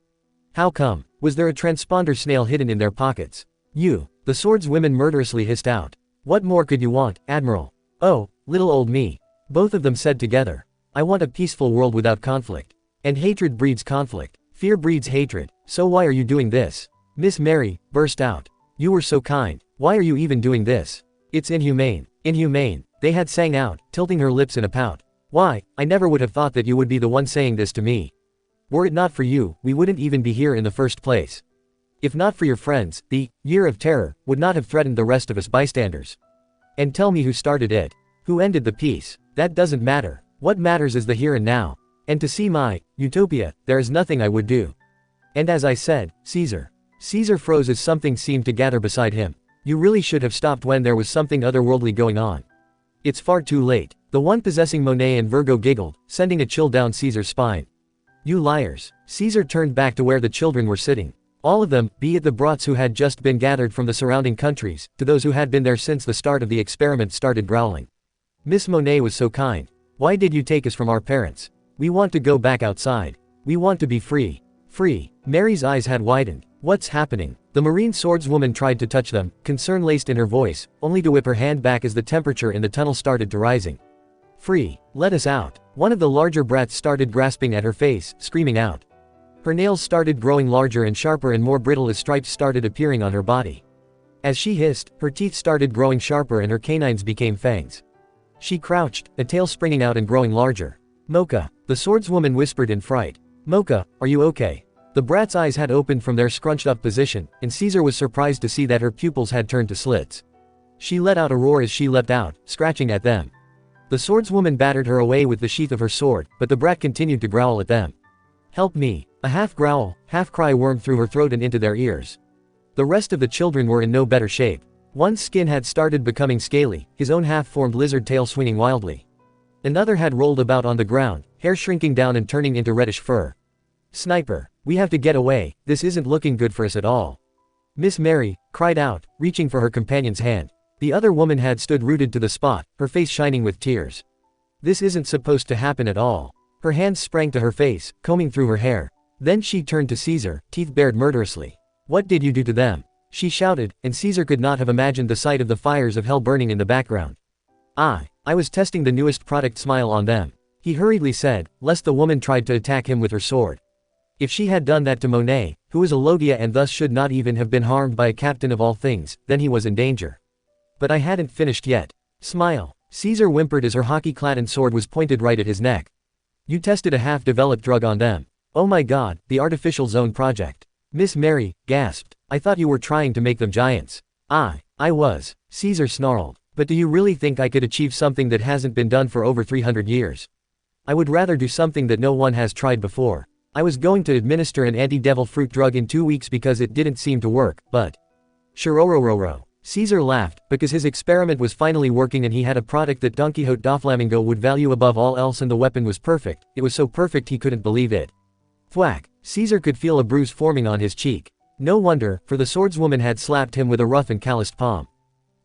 How come? Was there a transponder snail hidden in their pockets? "You," the swordswomen murderously hissed out. "What more could you want, Admiral?" "Oh, little old me." Both of them said together. "I want a peaceful world without conflict. And hatred breeds conflict. Fear breeds hatred. So why are you doing this?" Miss Mary burst out. "You were so kind. Why are you even doing this? It's inhumane." "Inhumane," they had sang out, tilting her lips in a pout. "Why, I never would have thought that you would be the one saying this to me. Were it not for you, we wouldn't even be here in the first place. If not for your friends, the Year of Terror would not have threatened the rest of us bystanders. And tell me who started it. Who ended the peace? That doesn't matter. What matters is the here and now. And to see my utopia, there is nothing I would do." And as I said, Caesar. Caesar froze as something seemed to gather beside him. "You really should have stopped when there was something otherworldly going on. It's far too late." The one possessing Monet and Virgo giggled, sending a chill down Caesar's spine. "You liars." Caesar turned back to where the children were sitting. All of them, be it the brats who had just been gathered from the surrounding countries, to those who had been there since the start of the experiment, started growling. "Miss Monet was so kind. Why did you take us from our parents? We want to go back outside. We want to be free." "Free?" Mary's eyes had widened. "What's happening?" The marine swordswoman tried to touch them, concern laced in her voice, only to whip her hand back as the temperature in the tunnel started to rising. "Free. Let us out." One of the larger brats started grasping at her face, screaming out. Her nails started growing larger and sharper and more brittle as stripes started appearing on her body. As she hissed, her teeth started growing sharper and her canines became fangs. She crouched, a tail springing out and growing larger. "Mocha," the swordswoman whispered in fright. "Mocha, are you okay?" The brat's eyes had opened from their scrunched-up position, and Caesar was surprised to see that her pupils had turned to slits. She let out a roar as she leapt out, scratching at them. The swordswoman battered her away with the sheath of her sword, but the brat continued to growl at them. "Help me!" A half-growl, half-cry wormed through her throat and into their ears. The rest of the children were in no better shape. One's skin had started becoming scaly, his own half-formed lizard tail swinging wildly. Another had rolled about on the ground, hair shrinking down and turning into reddish fur. "Sniper, we have to get away, this isn't looking good for us at all." Miss Mary cried out, reaching for her companion's hand. The other woman had stood rooted to the spot, her face shining with tears. "This isn't supposed to happen at all." Her hands sprang to her face, combing through her hair. Then she turned to Caesar, teeth bared murderously. "What did you do to them?" she shouted, and Caesar could not have imagined the sight of the fires of hell burning in the background. I was testing the newest product Smile on them," he hurriedly said, lest the woman tried to attack him with her sword. If she had done that to Monet, who was a Logia and thus should not even have been harmed by a captain of all things, then he was in danger. But I hadn't finished yet. Smile. Caesar whimpered as her hockey-clattened sword was pointed right at his neck. You tested a half-developed drug on them. Oh my god, the Artificial Zone Project. Miss Mary gasped. I thought you were trying to make them giants. I was. Caesar snarled. But do you really think I could achieve something that hasn't been done for over 300 years? I would rather do something that no one has tried before. I was going to administer an anti-devil fruit drug in 2 weeks because it didn't seem to work, but… Shirorororo. Caesar laughed, because his experiment was finally working and he had a product that Don Quixote Doflamingo would value above all else, and the weapon was perfect. It was so perfect he couldn't believe it. Thwack. Caesar could feel a bruise forming on his cheek. No wonder, for the swordswoman had slapped him with a rough and calloused palm.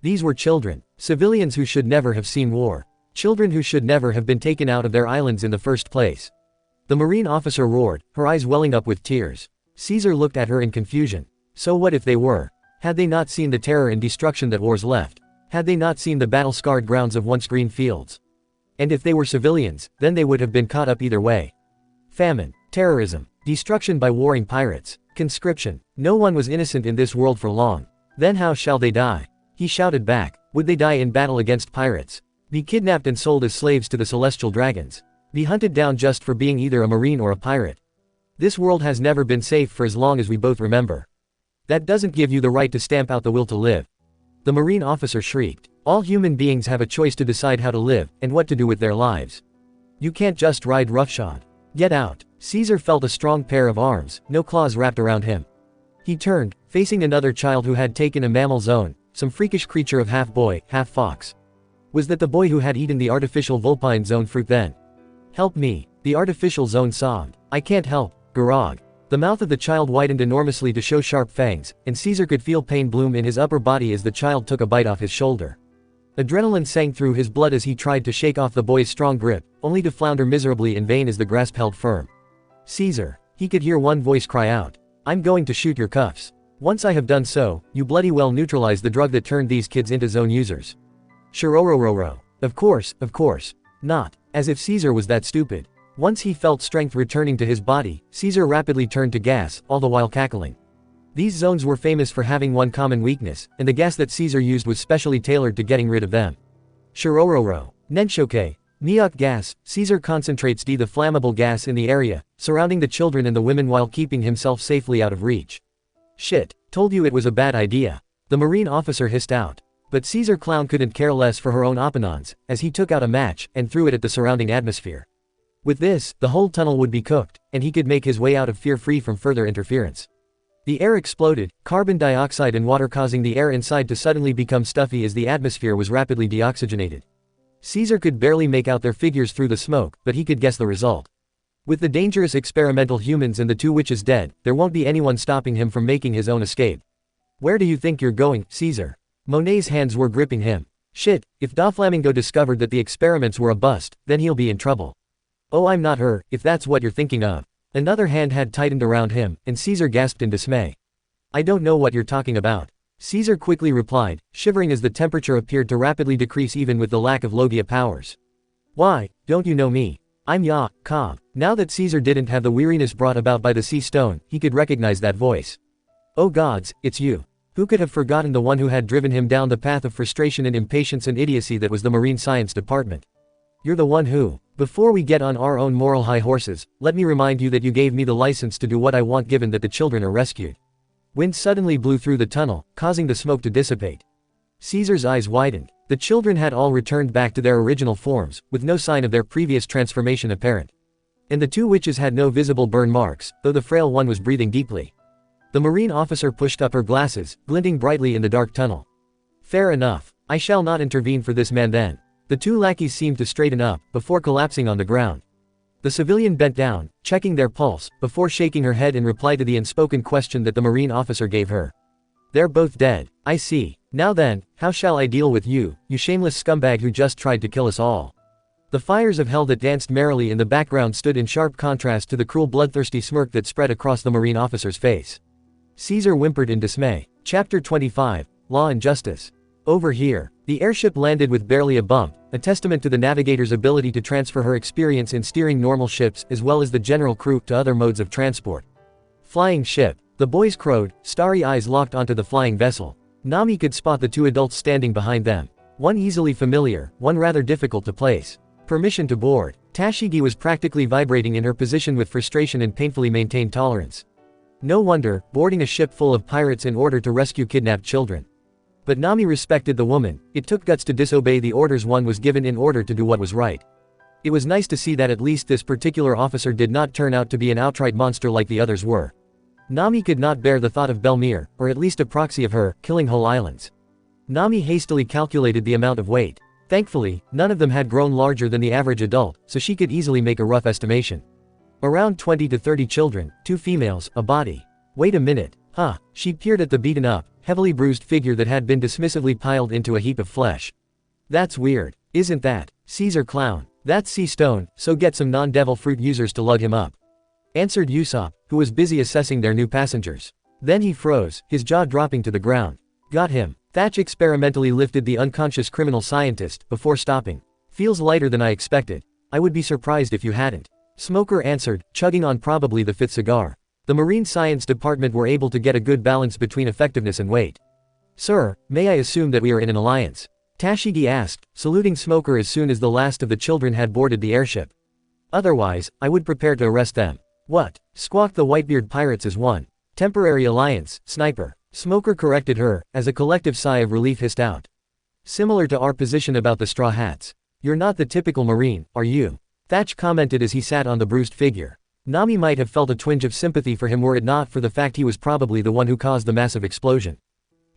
These were children. Civilians who should never have seen war. Children who should never have been taken out of their islands in the first place. The marine officer roared, her eyes welling up with tears. Caesar looked at her in confusion. So what if they were? Had they not seen the terror and destruction that wars left? Had they not seen the battle-scarred grounds of once green fields? And if they were civilians, then they would have been caught up either way. Famine, terrorism, destruction by warring pirates, conscription. No one was innocent in this world for long. Then how shall they die? He shouted back. Would they die in battle against pirates? Be kidnapped and sold as slaves to the celestial dragons? Be hunted down just for being either a marine or a pirate? This world has never been safe for as long as we both remember. That doesn't give you the right to stamp out the will to live. The marine officer shrieked. All human beings have a choice to decide how to live, and what to do with their lives. You can't just ride roughshod. Get out. Caesar felt a strong pair of arms, no claws wrapped around him. He turned, facing another child who had taken a mammal zone, some freakish creature of half boy, half fox. Was that the boy who had eaten the artificial vulpine zone fruit then? Help me. The artificial zone sobbed. I can't help, Garog. The mouth of the child widened enormously to show sharp fangs, and Caesar could feel pain bloom in his upper body as the child took a bite off his shoulder. Adrenaline sang through his blood as he tried to shake off the boy's strong grip, only to flounder miserably in vain as the grasp held firm. Caesar. He could hear one voice cry out. I'm going to shoot your cuffs. Once I have done so, you bloody well neutralize the drug that turned these kids into zone users. Shirorororo. Of course not. As if Caesar was that stupid. Once he felt strength returning to his body, Caesar rapidly turned to gas, all the while cackling. These zones were famous for having one common weakness, and the gas that Caesar used was specially tailored to getting rid of them. Shirororo. Nenshoke. Neok gas. Caesar concentrates the flammable gas in the area, surrounding the children and the women while keeping himself safely out of reach. Shit. Told you it was a bad idea. The marine officer hissed out. But Caesar Clown couldn't care less for her own opinions, as he took out a match, and threw it at the surrounding atmosphere. With this, the whole tunnel would be cooked, and he could make his way out of fear free from further interference. The air exploded, carbon dioxide and water causing the air inside to suddenly become stuffy as the atmosphere was rapidly deoxygenated. Caesar could barely make out their figures through the smoke, but he could guess the result. With the dangerous experimental humans and the 2 witches dead, there won't be anyone stopping him from making his own escape. Where do you think you're going, Caesar? Monet's hands were gripping him. Shit, if Doflamingo discovered that the experiments were a bust, then he'll be in trouble. Oh, I'm not her, if that's what you're thinking of. Another hand had tightened around him, and Caesar gasped in dismay. I don't know what you're talking about. Caesar quickly replied, shivering as the temperature appeared to rapidly decrease even with the lack of Logia powers. Why, don't you know me? I'm Cobb. Now that Caesar didn't have the weariness brought about by the sea stone, he could recognize that voice. Oh gods, it's you. Who could have forgotten the one who had driven him down the path of frustration and impatience and idiocy that was the Marine Science Department? You're the one who… Before we get on our own moral high horses, let me remind you that you gave me the license to do what I want given that the children are rescued. Wind suddenly blew through the tunnel, causing the smoke to dissipate. Caesar's eyes widened. The children had all returned back to their original forms, with no sign of their previous transformation apparent. And the 2 witches had no visible burn marks, though the frail one was breathing deeply. The marine officer pushed up her glasses, glinting brightly in the dark tunnel. Fair enough. I shall not intervene for this man then. The 2 lackeys seemed to straighten up, before collapsing on the ground. The civilian bent down, checking their pulse, before shaking her head in reply to the unspoken question that the marine officer gave her. They're both dead. I see. Now then, how shall I deal with you, you shameless scumbag who just tried to kill us all? The fires of hell that danced merrily in the background stood in sharp contrast to the cruel bloodthirsty smirk that spread across the marine officer's face. Caesar whimpered in dismay. Chapter 25. Law and Justice. Over here. The airship landed with barely a bump, a testament to the navigator's ability to transfer her experience in steering normal ships as well as the general crew to other modes of transport. Flying ship. The boys crowed, starry eyes locked onto the flying vessel. Nami could spot the two adults standing behind them. One easily familiar, one rather difficult to place. Permission to board. Tashigi was practically vibrating in her position with frustration and painfully maintained tolerance. No wonder, boarding a ship full of pirates in order to rescue kidnapped children. But Nami respected the woman. It took guts to disobey the orders one was given in order to do what was right. It was nice to see that at least this particular officer did not turn out to be an outright monster like the others were. Nami could not bear the thought of Belmere, or at least a proxy of her, killing whole islands. Nami hastily calculated the amount of weight. Thankfully, none of them had grown larger than the average adult, so she could easily make a rough estimation. Around 20 to 30 children, 2 females, a body. Wait a minute. Huh. She peered at the beaten up, heavily bruised figure that had been dismissively piled into a heap of flesh. That's weird. Isn't that? Caesar clown. That's sea stone, so get some non-devil fruit users to lug him up. Answered Usopp, who was busy assessing their new passengers. Then he froze, his jaw dropping to the ground. Got him. Thatch experimentally lifted the unconscious criminal scientist, before stopping. Feels lighter than I expected. I would be surprised if you hadn't. Smoker answered, chugging on probably the 5th cigar. The Marine Science Department were able to get a good balance between effectiveness and weight. Sir, may I assume that we are in an alliance? Tashigi asked, saluting Smoker as soon as the last of the children had boarded the airship. Otherwise, I would prepare to arrest them. What? Squawked the Whitebeard pirates as one. Temporary alliance, sniper. Smoker corrected her, as a collective sigh of relief hissed out. Similar to our position about the Straw Hats. You're not the typical Marine, are you? Thatch commented as he sat on the bruised figure. Nami might have felt a twinge of sympathy for him were it not for the fact he was probably the one who caused the massive explosion.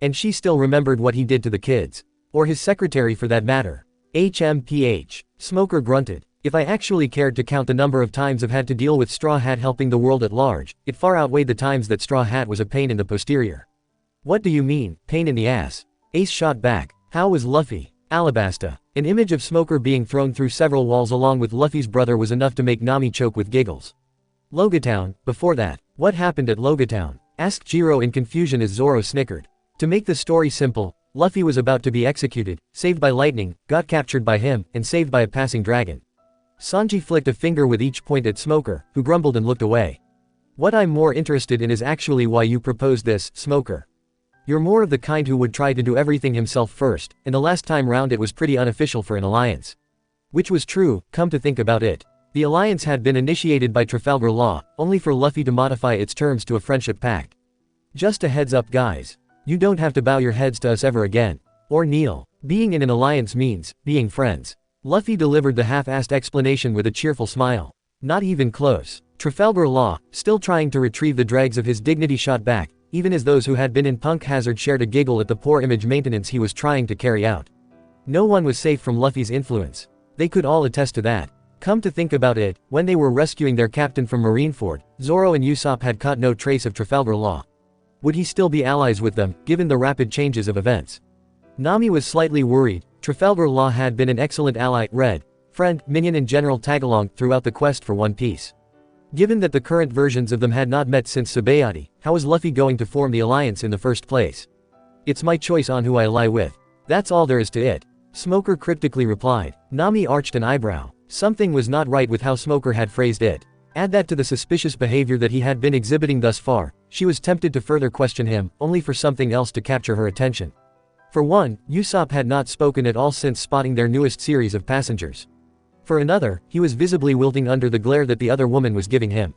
And she still remembered what he did to the kids. Or his secretary for that matter. HMPH. Smoker grunted. If I actually cared to count the number of times I've had to deal with Straw Hat helping the world at large, it far outweighed the times that Straw Hat was a pain in the posterior. What do you mean, pain in the ass? Ace shot back. How was Luffy? Alabasta. An image of Smoker being thrown through several walls along with Luffy's brother was enough to make Nami choke with giggles. Logatown, before that. What happened at Logatown? Asked Jiro in confusion as Zoro snickered. To make the story simple, Luffy was about to be executed, saved by lightning, got captured by him, and saved by a passing dragon. Sanji flicked a finger with each point at Smoker, who grumbled and looked away. What I'm more interested in is actually why you proposed this, Smoker. You're more of the kind who would try to do everything himself first, and the last time round it was pretty unofficial for an alliance. Which was true, come to think about it. The alliance had been initiated by Trafalgar Law, only for Luffy to modify its terms to a friendship pact. Just a heads up guys. You don't have to bow your heads to us ever again. Or kneel. Being in an alliance means, being friends. Luffy delivered the half-assed explanation with a cheerful smile. Not even close. Trafalgar Law, still trying to retrieve the dregs of his dignity shot back, even as those who had been in Punk Hazard shared a giggle at the poor image maintenance he was trying to carry out. No one was safe from Luffy's influence. They could all attest to that. Come to think about it, when they were rescuing their captain from Marineford, Zoro and Usopp had caught no trace of Trafalgar Law. Would he still be allies with them, given the rapid changes of events? Nami was slightly worried. Trafalgar Law had been an excellent ally, friend, minion and general tagalong throughout the quest for One Piece. Given that the current versions of them had not met since Sabayati, how was Luffy going to form the alliance in the first place? It's my choice on who I ally with. That's all there is to it. Smoker cryptically replied. Nami arched an eyebrow. Something was not right with how Smoker had phrased it. Add that to the suspicious behavior that he had been exhibiting thus far, she was tempted to further question him, only for something else to capture her attention. For one, Usopp had not spoken at all since spotting their newest series of passengers. For another, he was visibly wilting under the glare that the other woman was giving him.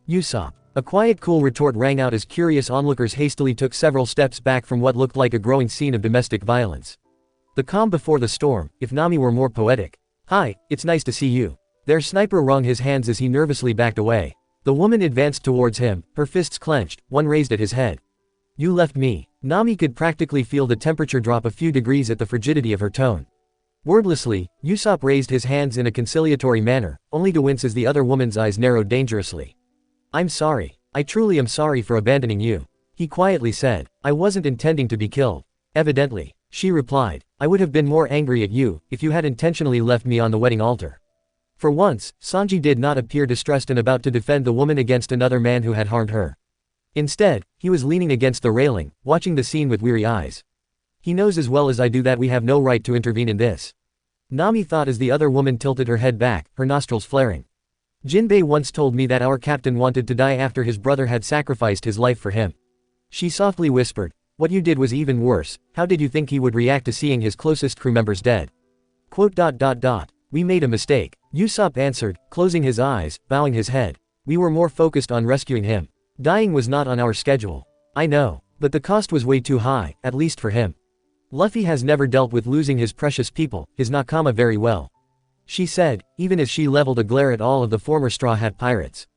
Usopp. A quiet cool retort rang out as curious onlookers hastily took several steps back from what looked like a growing scene of domestic violence. The calm before the storm, if Nami were more poetic. Hi, it's nice to see you. Their sniper wrung his hands as he nervously backed away. The woman advanced towards him, her fists clenched, one raised at his head. You left me. Nami could practically feel the temperature drop a few degrees at the frigidity of her tone. Wordlessly, Usopp raised his hands in a conciliatory manner, only to wince as the other woman's eyes narrowed dangerously. I'm sorry. I truly am sorry for abandoning you. He quietly said. I wasn't intending to be killed. Evidently. She replied. I would have been more angry at you, if you had intentionally left me on the wedding altar. For once, Sanji did not appear distressed and about to defend the woman against another man who had harmed her. Instead, he was leaning against the railing, watching the scene with weary eyes. He knows as well as I do that we have no right to intervene in this. Nami thought as the other woman tilted her head back, her nostrils flaring. Jinbei once told me that our captain wanted to die after his brother had sacrificed his life for him. She softly whispered, "What you did was even worse. How did you think he would react to seeing his closest crew members dead?" We made a mistake, Usopp answered, closing his eyes, bowing his head. We were more focused on rescuing him. Dying was not on our schedule. I know, but the cost was way too high, at least for him. Luffy has never dealt with losing his precious people, his nakama, very well, she said, even as she leveled a glare at all of the former Straw Hat pirates.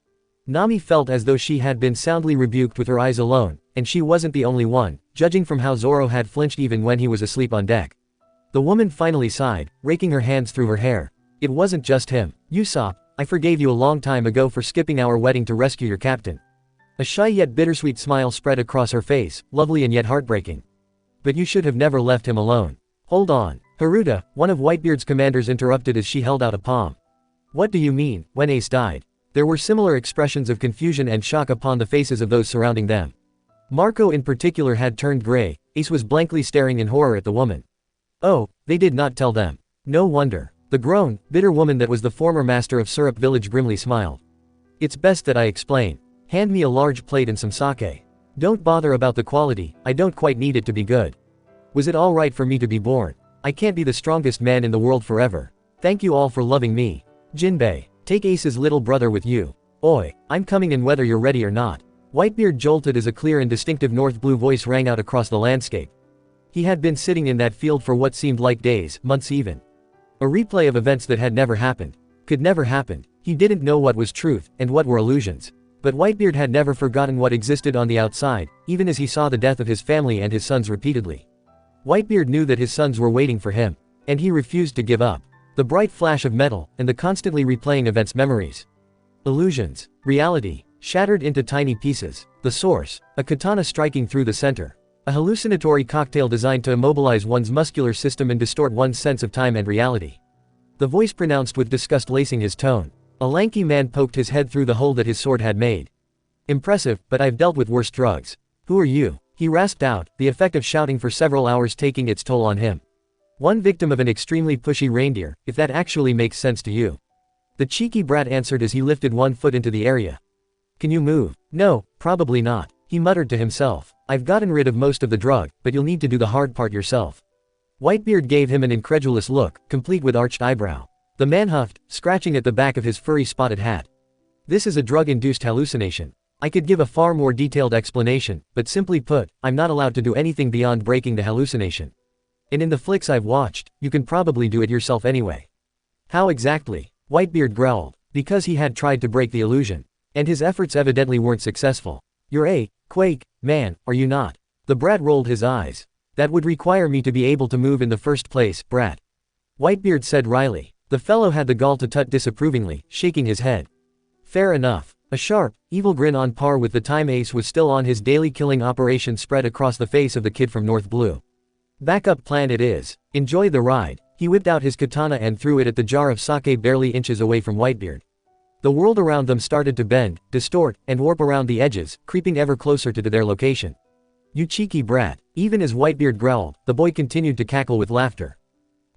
Nami felt as though she had been soundly rebuked with her eyes alone, and she wasn't the only one, judging from how Zoro had flinched even when he was asleep on deck. The woman finally sighed, raking her hands through her hair. It wasn't just him. Usopp, I forgave you a long time ago for skipping our wedding to rescue your captain. A shy yet bittersweet smile spread across her face, lovely and yet heartbreaking. But you should have never left him alone. Hold on. Haruta, one of Whitebeard's commanders, interrupted as she held out a palm. What do you mean? When Ace died? There were similar expressions of confusion and shock upon the faces of those surrounding them. Marco in particular had turned gray. Ace was blankly staring in horror at the woman. Oh, they did not tell them. No wonder. The grown, bitter woman that was the former master of Syrup Village grimly smiled. It's best that I explain. Hand me a large plate and some sake. Don't bother about the quality, I don't quite need it to be good. Was it all right for me to be born? I can't be the strongest man in the world forever. Thank you all for loving me. Jinbei, take Ace's little brother with you. Oi, I'm coming in whether you're ready or not. Whitebeard jolted as a clear and distinctive north blue voice rang out across the landscape. He had been sitting in that field for what seemed like days, months even. A replay of events that had never happened. Could never happen. He didn't know what was truth, and what were illusions. But Whitebeard had never forgotten what existed on the outside, even as he saw the death of his family and his sons repeatedly. Whitebeard knew that his sons were waiting for him. And he refused to give up. The bright flash of metal, and the constantly replaying events, memories. Illusions. Reality. Shattered into tiny pieces. The source. A katana striking through the center. A hallucinatory cocktail designed to immobilize one's muscular system and distort one's sense of time and reality. The voice pronounced with disgust lacing his tone. A lanky man poked his head through the hole that his sword had made. Impressive, but I've dealt with worse drugs. Who are you? He rasped out, the effect of shouting for several hours taking its toll on him. One victim of an extremely pushy reindeer, if that actually makes sense to you. The cheeky brat answered as he lifted one foot into the area. Can you move? No, probably not. He muttered to himself. I've gotten rid of most of the drug, but you'll need to do the hard part yourself. Whitebeard gave him an incredulous look, complete with arched eyebrow. The man huffed, scratching at the back of his furry spotted hat. This is a drug-induced hallucination. I could give a far more detailed explanation, but simply put, I'm not allowed to do anything beyond breaking the hallucination. And in the flicks I've watched, you can probably do it yourself anyway. How exactly? Whitebeard growled. Because he had tried to break the illusion. And his efforts evidently weren't successful. You're a Quake man, are you not? The brat rolled his eyes. That would require me to be able to move in the first place, brat. Whitebeard said wryly. The fellow had the gall to tut disapprovingly, shaking his head. Fair enough. A sharp, evil grin on par with the time Ace was still on his daily killing operation spread across the face of the kid from North Blue. Backup plan it is. Enjoy the ride. He whipped out his katana and threw it at the jar of sake barely inches away from Whitebeard. The world around them started to bend, distort, and warp around the edges, creeping ever closer to their location. You cheeky brat. Even as Whitebeard growled, the boy continued to cackle with laughter.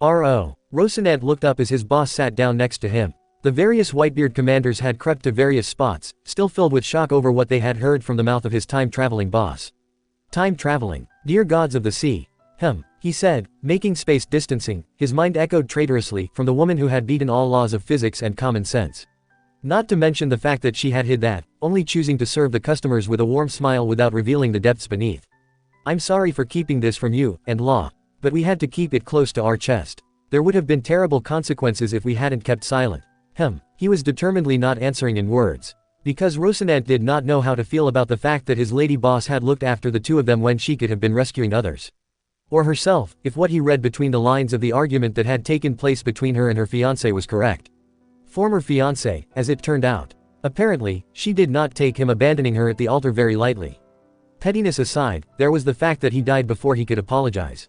R.O. Rocinante looked up as his boss sat down next to him. The various Whitebeard commanders had crept to various spots, still filled with shock over what they had heard from the mouth of his time-traveling boss. Time traveling. Dear gods of the sea. He said, making space distancing, his mind echoed traitorously from the woman who had beaten all laws of physics and common sense. Not to mention the fact that she had hid that, only choosing to serve the customers with a warm smile without revealing the depths beneath. I'm sorry for keeping this from you, and Law. But we had to keep it close to our chest. There would have been terrible consequences if we hadn't kept silent. He was determinedly not answering in words. Because Rocinante did not know how to feel about the fact that his lady boss had looked after the two of them when she could have been rescuing others. Or herself, if what he read between the lines of the argument that had taken place between her and her fiancé was correct. Former fiancé, as it turned out. Apparently, she did not take him abandoning her at the altar very lightly. Pettiness aside, there was the fact that he died before he could apologize.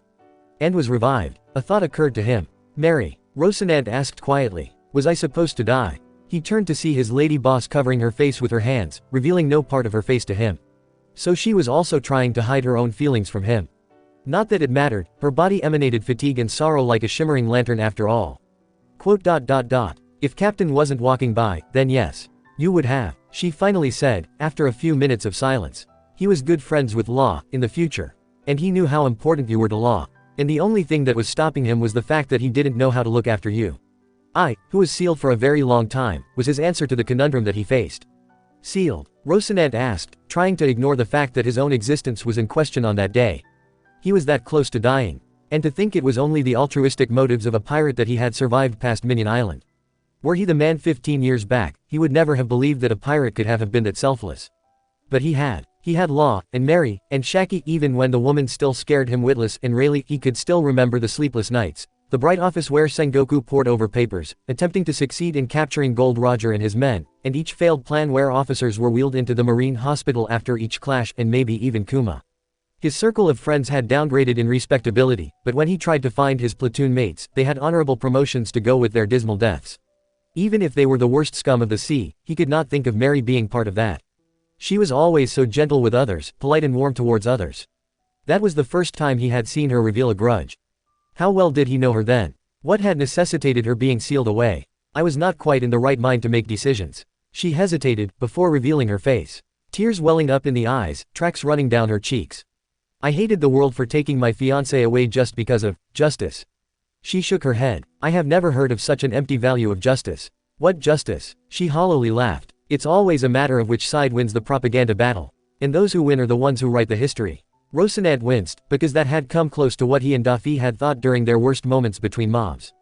And was revived. A thought occurred to him. Mary, Rocinante asked quietly, was I supposed to die? He turned to see his lady boss covering her face with her hands, revealing no part of her face to him. So she was also trying to hide her own feelings from him. Not that it mattered, her body emanated fatigue and sorrow like a shimmering lantern after all. Quote. If Captain wasn't walking by, then yes. You would have, she finally said, after a few minutes of silence. He was good friends with Law, in the future. And he knew how important you were to Law. And the only thing that was stopping him was the fact that he didn't know how to look after you. I, who was sealed for a very long time, was his answer to the conundrum that he faced. Sealed? Rocinante asked, trying to ignore the fact that his own existence was in question on that day. He was that close to dying. And to think it was only the altruistic motives of a pirate that he had survived past Minion Island. Were he the man 15 years back, he would never have believed that a pirate could have been that selfless. But he had. He had Law, and Mary, and Shaki. Even when the woman still scared him witless and really, he could still remember the sleepless nights. The bright office where Sengoku pored over papers, attempting to succeed in capturing Gold Roger and his men, and each failed plan where officers were wheeled into the marine hospital after each clash, and maybe even Kuma. His circle of friends had downgraded in respectability, but when he tried to find his platoon mates, they had honorable promotions to go with their dismal deaths. Even if they were the worst scum of the sea, he could not think of Mary being part of that. She was always so gentle with others, polite and warm towards others. That was the first time he had seen her reveal a grudge. How well did he know her then? What had necessitated her being sealed away? I was not quite in the right mind to make decisions. She hesitated, before revealing her face. Tears welling up in the eyes, tracks running down her cheeks. I hated the world for taking my fiancé away just because of justice. She shook her head. I have never heard of such an empty value of justice. What justice? She hollowly laughed. It's always a matter of which side wins the propaganda battle. And those who win are the ones who write the history. Rocinante winced, because that had come close to what he and Daffy had thought during their worst moments between mobs.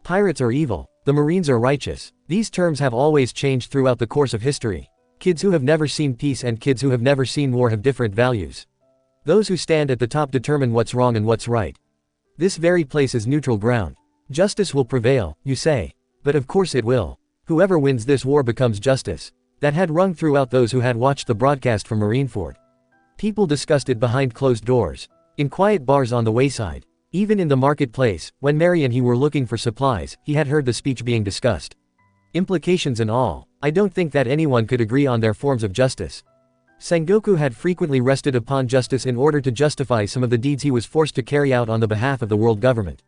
Pirates are evil. The Marines are righteous. These terms have always changed throughout the course of history. Kids who have never seen peace and kids who have never seen war have different values. Those who stand at the top determine what's wrong and what's right. This very place is neutral ground. Justice will prevail, you say. But of course it will. Whoever wins this war becomes justice. That had rung throughout those who had watched the broadcast from Marineford. People discussed it behind closed doors. In quiet bars on the wayside. Even in the marketplace, when Mary and he were looking for supplies, he had heard the speech being discussed. Implications and all. I don't think that anyone could agree on their forms of justice. Sengoku had frequently rested upon justice in order to justify some of the deeds he was forced to carry out on the behalf of the world government.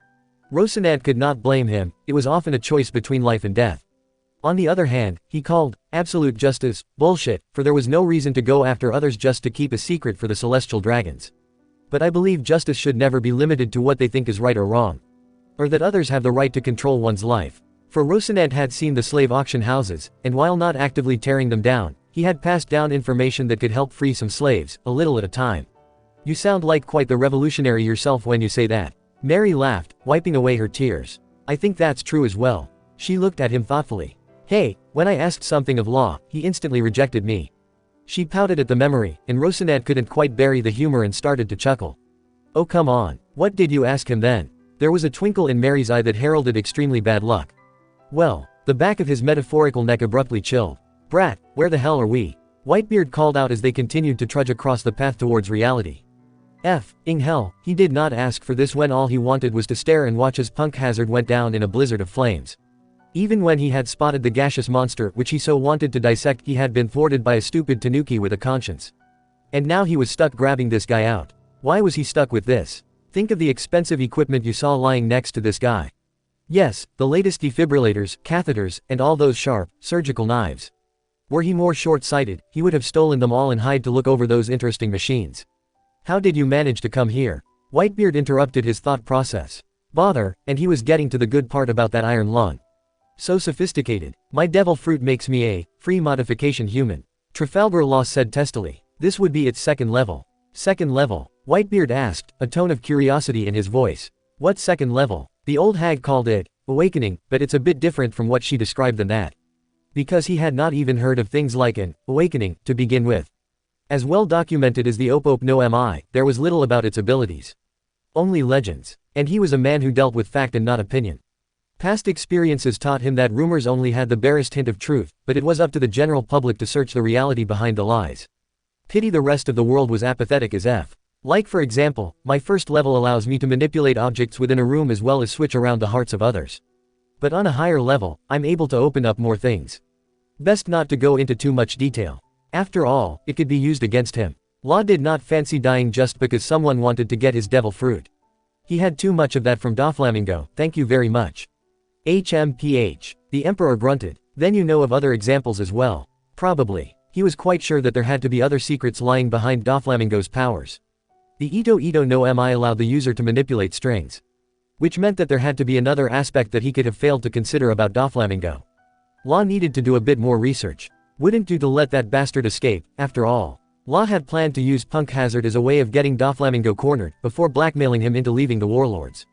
Rocinante could not blame him, it was often a choice between life and death. On the other hand, he called absolute justice bullshit, for there was no reason to go after others just to keep a secret for the celestial dragons. But I believe justice should never be limited to what they think is right or wrong. Or that others have the right to control one's life. For Rocinante had seen the slave auction houses, and while not actively tearing them down, he had passed down information that could help free some slaves, a little at a time. You sound like quite the revolutionary yourself when you say that. Mary laughed, wiping away her tears. I think that's true as well. She looked at him thoughtfully. Hey, when I asked something of Law, he instantly rejected me. She pouted at the memory, and Rocinante couldn't quite bury the humor and started to chuckle. Oh come on, what did you ask him then? There was a twinkle in Mary's eye that heralded extremely bad luck. Well, the back of his metaphorical neck abruptly chilled. Brat, where the hell are we? Whitebeard called out as they continued to trudge across the path towards reality. Ing hell, he did not ask for this when all he wanted was to stare and watch as Punk Hazard went down in a blizzard of flames. Even when he had spotted the gaseous monster which he so wanted to dissect, he had been thwarted by a stupid Tanuki with a conscience. And now he was stuck grabbing this guy out. Why was he stuck with this? Think of the expensive equipment you saw lying next to this guy. Yes, the latest defibrillators, catheters, and all those sharp, surgical knives. Were he more short-sighted, he would have stolen them all and hired to look over those interesting machines. How did you manage to come here? Whitebeard interrupted his thought process. Bother, and he was getting to the good part about that iron lung. So sophisticated. My devil fruit makes me a free modification human. Trafalgar Law said testily. This would be its second level. Second level? Whitebeard asked, a tone of curiosity in his voice. What second level? The old hag called it awakening, but it's a bit different from what she described than that. Because he had not even heard of things like an awakening, to begin with. As well documented as the Opope no Mi, there was little about its abilities. Only legends. And he was a man who dealt with fact and not opinion. Past experiences taught him that rumors only had the barest hint of truth, but it was up to the general public to search the reality behind the lies. Pity the rest of the world was apathetic as F. Like for example, my first level allows me to manipulate objects within a room as well as switch around the hearts of others. But on a higher level, I'm able to open up more things. Best not to go into too much detail. After all, it could be used against him. Law did not fancy dying just because someone wanted to get his devil fruit. He had too much of that from Doflamingo, thank you very much. HMPH. The Emperor grunted. Then you know of other examples as well. Probably. He was quite sure that there had to be other secrets lying behind Doflamingo's powers. The Ito Ito no Mi allowed the user to manipulate strings. Which meant that there had to be another aspect that he could have failed to consider about Doflamingo. Law needed to do a bit more research. Wouldn't do to let that bastard escape, after all. Law had planned to use Punk Hazard as a way of getting Doflamingo cornered, before blackmailing him into leaving the warlords.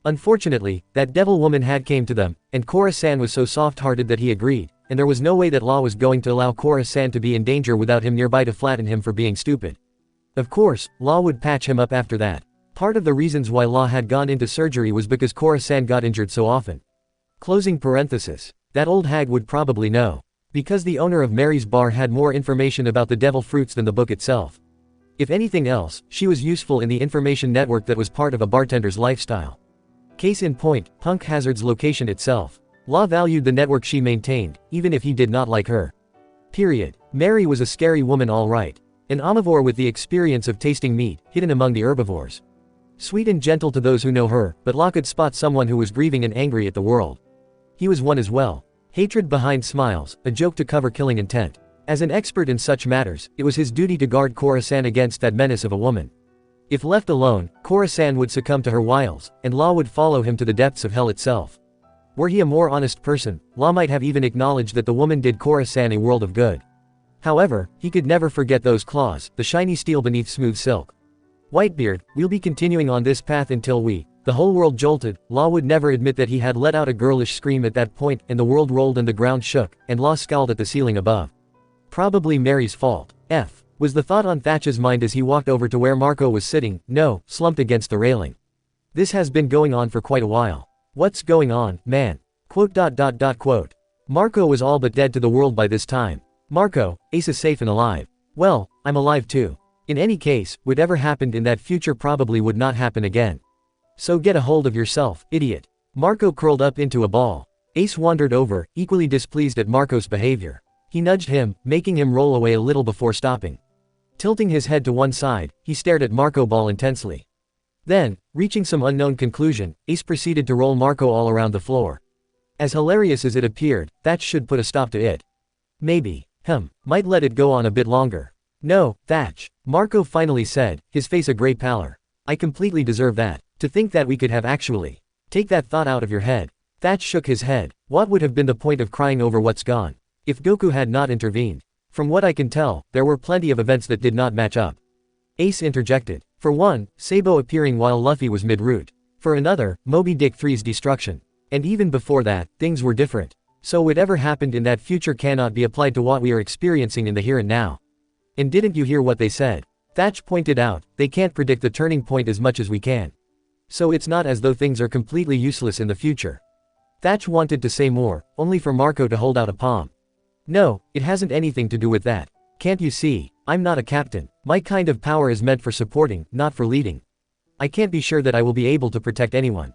Unfortunately, that devil woman had came to them, and Korra-san was so soft-hearted that he agreed, and there was no way that Law was going to allow Korra-san to be in danger without him nearby to flatten him for being stupid. Of course, Law would patch him up after that. Part of the reasons why Law had gone into surgery was because Korra-san got injured so often. Closing parenthesis. That old hag would probably know. Because the owner of Mary's bar had more information about the devil fruits than the book itself. If anything else, she was useful in the information network that was part of a bartender's lifestyle. Case in point, Punk Hazard's location itself. Law valued the network she maintained, even if he did not like her. Period. Mary was a scary woman all right. An omnivore with the experience of tasting meat, hidden among the herbivores. Sweet and gentle to those who know her, but Law could spot someone who was grieving and angry at the world. He was one as well. Hatred behind smiles, a joke to cover killing intent. As an expert in such matters, it was his duty to guard Korra-san against that menace of a woman. If left alone, Korra-san would succumb to her wiles, and Law would follow him to the depths of hell itself. Were he a more honest person, Law might have even acknowledged that the woman did Korra-san a world of good. However, he could never forget those claws, the shiny steel beneath smooth silk. Whitebeard, we'll be continuing on this path until the whole world jolted. Law would never admit that he had let out a girlish scream at that point, and the world rolled and the ground shook, and Law scowled at the ceiling above. Probably Mary's fault. Was the thought on Thatch's mind as he walked over to where Marco was sitting, slumped against the railing. This has been going on for quite a while. What's going on, man? Quote. Marco was all but dead to the world by this time. Marco, Ace is safe and alive. Well, I'm alive too. In any case, whatever happened in that future probably would not happen again. So get a hold of yourself, idiot. Marco curled up into a ball. Ace wandered over, equally displeased at Marco's behavior. He nudged him, making him roll away a little before stopping. Tilting his head to one side, he stared at Marco Ball intensely. Then, reaching some unknown conclusion, Ace proceeded to roll Marco all around the floor. As hilarious as it appeared, Thatch should put a stop to it. Maybe, might let it go on a bit longer. No, Thatch, Marco finally said, his face a grey pallor. I completely deserve that. To think that we could have actually. Take that thought out of your head. Thatch shook his head. What would have been the point of crying over what's gone? If Goku had not intervened. From what I can tell, there were plenty of events that did not match up. Ace interjected. For one, Sabo appearing while Luffy was mid-route. For another, Moby Dick 3's destruction. And even before that, things were different. So whatever happened in that future cannot be applied to what we are experiencing in the here and now. And didn't you hear what they said? Thatch pointed out, they can't predict the turning point as much as we can. So it's not as though things are completely useless in the future. Thatch wanted to say more, only for Marco to hold out a palm. No, it hasn't anything to do with that. Can't you see? I'm not a captain. My kind of power is meant for supporting, not for leading. I can't be sure that I will be able to protect anyone.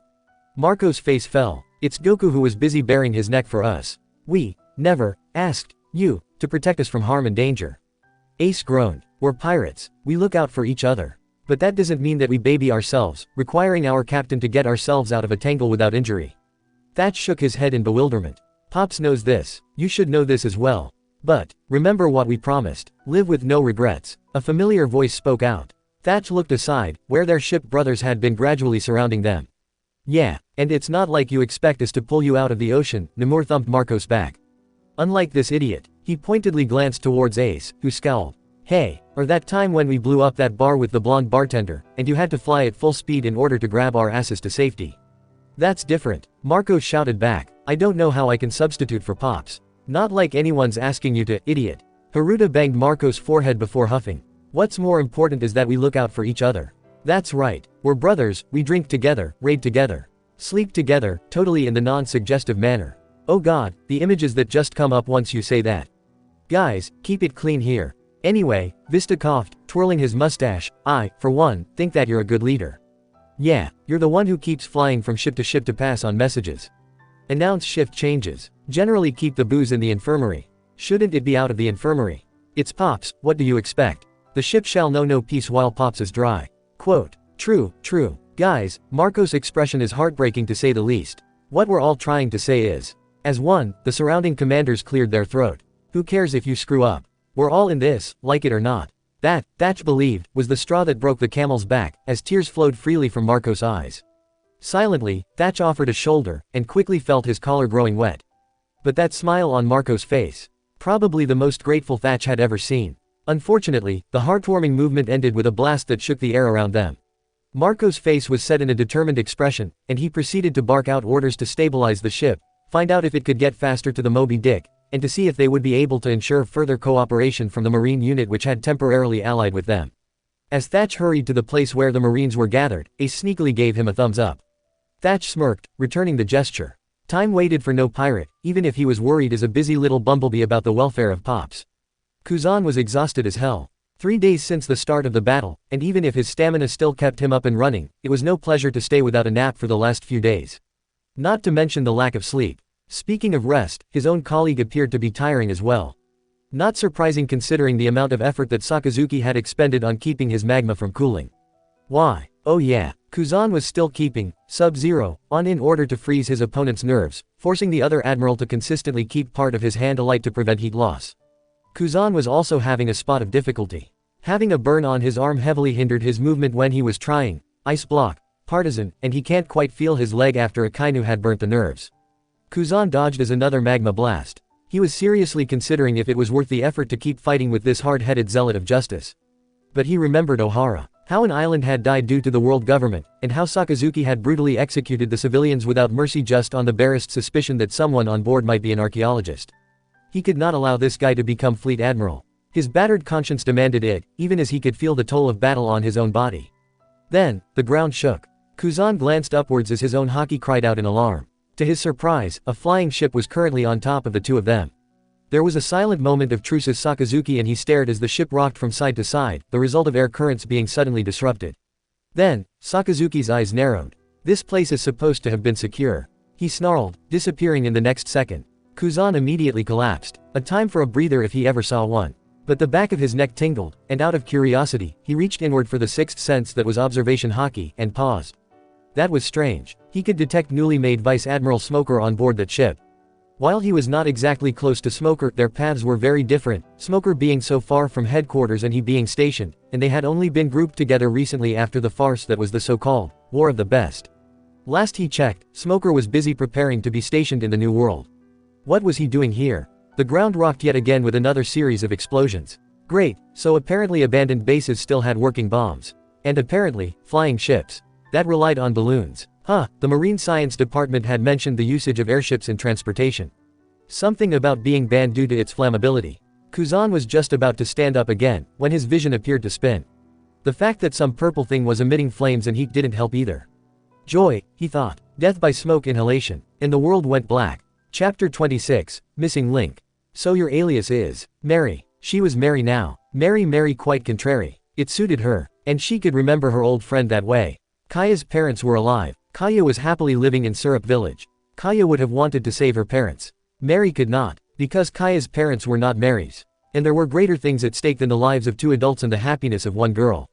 Marco's face fell. It's Goku who was busy baring his neck for us. We never asked you to protect us from harm and danger. Ace groaned. We're pirates. We look out for each other. But that doesn't mean that we baby ourselves, requiring our captain to get ourselves out of a tangle without injury. Thatch shook his head in bewilderment. Pops knows this. You should know this as well. But, remember what we promised. Live with no regrets. A familiar voice spoke out. Thatch looked aside, where their ship brothers had been gradually surrounding them. Yeah, and it's not like you expect us to pull you out of the ocean, Namor thumped Marco's back. Unlike this idiot, he pointedly glanced towards Ace, who scowled. Hey, or that time when we blew up that bar with the blonde bartender, and you had to fly at full speed in order to grab our asses to safety. That's different, Marco shouted back. I don't know how I can substitute for Pops. Not like anyone's asking you to, idiot. Haruta banged Marco's forehead before huffing. What's more important is that we look out for each other. That's right, we're brothers, we drink together, raid together. Sleep together, totally in the non-suggestive manner. Oh god, the images that just come up once you say that. Guys, keep it clean here. Anyway, Vista coughed, twirling his mustache. I, for one, think that you're a good leader. Yeah, you're the one who keeps flying from ship to pass on messages. Announce shift changes. Generally keep the booze in the infirmary. Shouldn't it be out of the infirmary? It's Pops, what do you expect? The ship shall know no peace while Pops is dry. Quote. True, true. Guys, Marco's expression is heartbreaking to say the least. What we're all trying to say is, as one, the surrounding commanders cleared their throat. Who cares if you screw up? We're all in this, like it or not. That, Thatch believed, was the straw that broke the camel's back, as tears flowed freely from Marco's eyes. Silently, Thatch offered a shoulder, and quickly felt his collar growing wet. But that smile on Marco's face. Probably the most grateful Thatch had ever seen. Unfortunately, the heartwarming movement ended with a blast that shook the air around them. Marco's face was set in a determined expression, and he proceeded to bark out orders to stabilize the ship, find out if it could get faster to the Moby Dick, and to see if they would be able to ensure further cooperation from the Marine unit which had temporarily allied with them. As Thatch hurried to the place where the Marines were gathered, Ace sneakily gave him a thumbs up. Thatch smirked, returning the gesture. Time waited for no pirate, even if he was worried as a busy little bumblebee about the welfare of Pops. Kuzan was exhausted as hell. 3 days since the start of the battle, and even if his stamina still kept him up and running, it was no pleasure to stay without a nap for the last few days. Not to mention the lack of sleep. Speaking of rest, his own colleague appeared to be tiring as well. Not surprising considering the amount of effort that Sakazuki had expended on keeping his magma from cooling. Why? Oh yeah, Kuzan was still keeping Sub-Zero on in order to freeze his opponent's nerves, forcing the other admiral to consistently keep part of his hand alight to prevent heat loss. Kuzan was also having a spot of difficulty. Having a burn on his arm heavily hindered his movement when he was trying Ice Block, Partisan, and he can't quite feel his leg after a Kainu had burnt the nerves. Kuzan dodged as another magma blast. He was seriously considering if it was worth the effort to keep fighting with this hard-headed zealot of justice. But he remembered Ohara. How an island had died due to the world government, and how Sakazuki had brutally executed the civilians without mercy just on the barest suspicion that someone on board might be an archaeologist. He could not allow this guy to become fleet admiral. His battered conscience demanded it, even as he could feel the toll of battle on his own body. Then, the ground shook. Kuzan glanced upwards as his own haki cried out in alarm. To his surprise, a flying ship was currently on top of the two of them. There was a silent moment of truce as Sakazuki and he stared as the ship rocked from side to side, the result of air currents being suddenly disrupted. Then, Sakazuki's eyes narrowed. This place is supposed to have been secure. He snarled, disappearing in the next second. Kuzan immediately collapsed, a time for a breather if he ever saw one. But the back of his neck tingled, and out of curiosity, he reached inward for the sixth sense that was observation haki, and paused. That was strange. He could detect newly made Vice Admiral Smoker on board that ship. While he was not exactly close to Smoker, their paths were very different, Smoker being so far from headquarters and he being stationed, and they had only been grouped together recently after the farce that was the so-called War of the Best. Last he checked, Smoker was busy preparing to be stationed in the New World. What was he doing here? The ground rocked yet again with another series of explosions. Great, so apparently abandoned bases still had working bombs. And apparently, flying ships. That relied on balloons. The Marine Science Department had mentioned the usage of airships in transportation. Something about being banned due to its flammability. Kuzan was just about to stand up again, when his vision appeared to spin. The fact that some purple thing was emitting flames and heat didn't help either. Joy, he thought. Death by smoke inhalation. And the world went black. Chapter 26, Missing Link. So your alias is Mary. She was Mary now. Mary quite contrary. It suited her, and she could remember her old friend that way. Kaya's parents were alive. Kaya was happily living in Syrup Village. Kaya would have wanted to save her parents. Mary could not, because Kaya's parents were not Mary's. And there were greater things at stake than the lives of two adults and the happiness of one girl.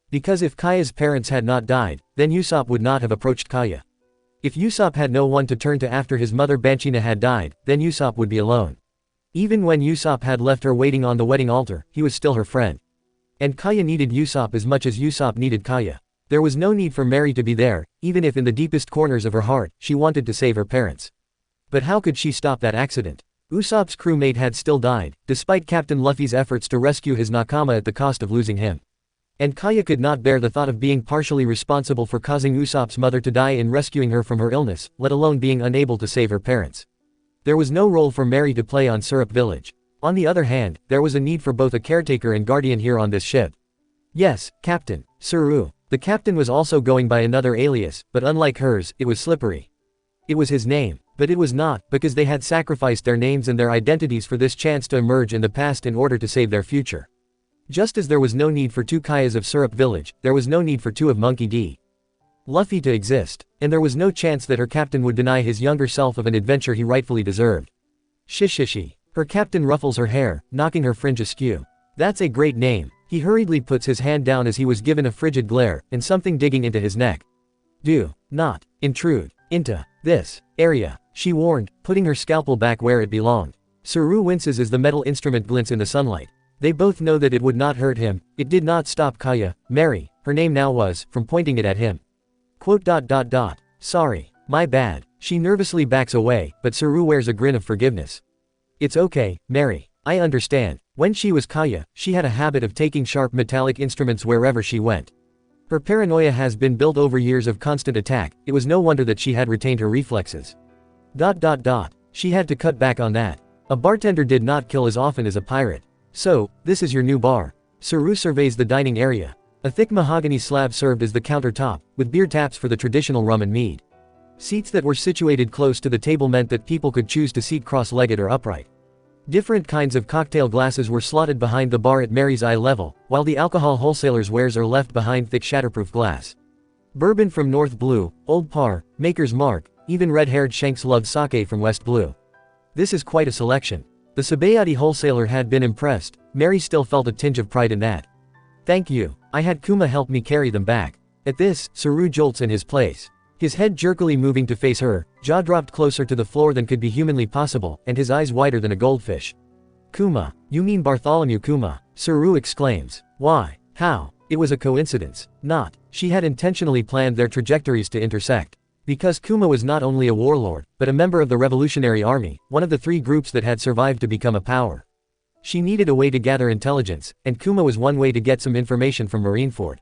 Because if Kaya's parents had not died, then Usopp would not have approached Kaya. If Usopp had no one to turn to after his mother Banchina had died, then Usopp would be alone. Even when Usopp had left her waiting on the wedding altar, he was still her friend. And Kaya needed Usopp as much as Usopp needed Kaya. There was no need for Mary to be there, even if in the deepest corners of her heart, she wanted to save her parents. But how could she stop that accident? Usopp's crewmate had still died, despite Captain Luffy's efforts to rescue his Nakama at the cost of losing him. And Kaya could not bear the thought of being partially responsible for causing Usopp's mother to die in rescuing her from her illness, let alone being unable to save her parents. There was no role for Mary to play on Syrup Village. On the other hand, there was a need for both a caretaker and guardian here on this ship. Yes, Captain, Suru. The captain was also going by another alias, but unlike hers, it was Slippery. It was his name, but it was not, because they had sacrificed their names and their identities for this chance to emerge in the past in order to save their future. Just as there was no need for two Kayas of Syrup Village, there was no need for two of Monkey D. Luffy to exist, and there was no chance that her captain would deny his younger self of an adventure he rightfully deserved. Shishishi. Her captain ruffles her hair, knocking her fringe askew. That's a great name, He hurriedly puts his hand down as he was given a frigid glare, and something digging into his neck. Do not intrude into this area, she warned, putting her scalpel back where it belonged. Saru winces as the metal instrument glints in the sunlight. They both know that it would not hurt him. It did not stop Kaya, Mary, her name now was, from pointing it at him. Quote. Sorry, my bad. She nervously backs away, but Saru wears a grin of forgiveness. It's okay, Mary. I understand. When she was Kaya, she had a habit of taking sharp metallic instruments wherever she went. Her paranoia has been built over years of constant attack. It was no wonder that she had retained her reflexes. She had to cut back on that. A bartender did not kill as often as a pirate. So, this is your new bar. Saru surveys the dining area. A thick mahogany slab served as the countertop, with beer taps for the traditional rum and mead. Seats that were situated close to the table meant that people could choose to seat cross-legged or upright. Different kinds of cocktail glasses were slotted behind the bar at Mary's eye level, while the alcohol wholesaler's wares are left behind thick shatterproof glass. Bourbon from North Blue, Old Par, Maker's Mark, even red-haired Shanks loved sake from West Blue. This is quite a selection. The Sabayati wholesaler had been impressed. Mary still felt a tinge of pride in that. Thank you. I had Kuma help me carry them back. At this, Saru jolts in his place. His head jerkily moving to face her, jaw dropped closer to the floor than could be humanly possible, and his eyes wider than a goldfish. Kuma, you mean Bartholomew Kuma? Saru exclaims. Why? How? It was a coincidence. Not. She had intentionally planned their trajectories to intersect. Because Kuma was not only a warlord, but a member of the Revolutionary Army, one of the three groups that had survived to become a power. She needed a way to gather intelligence, and Kuma was one way to get some information from Marineford.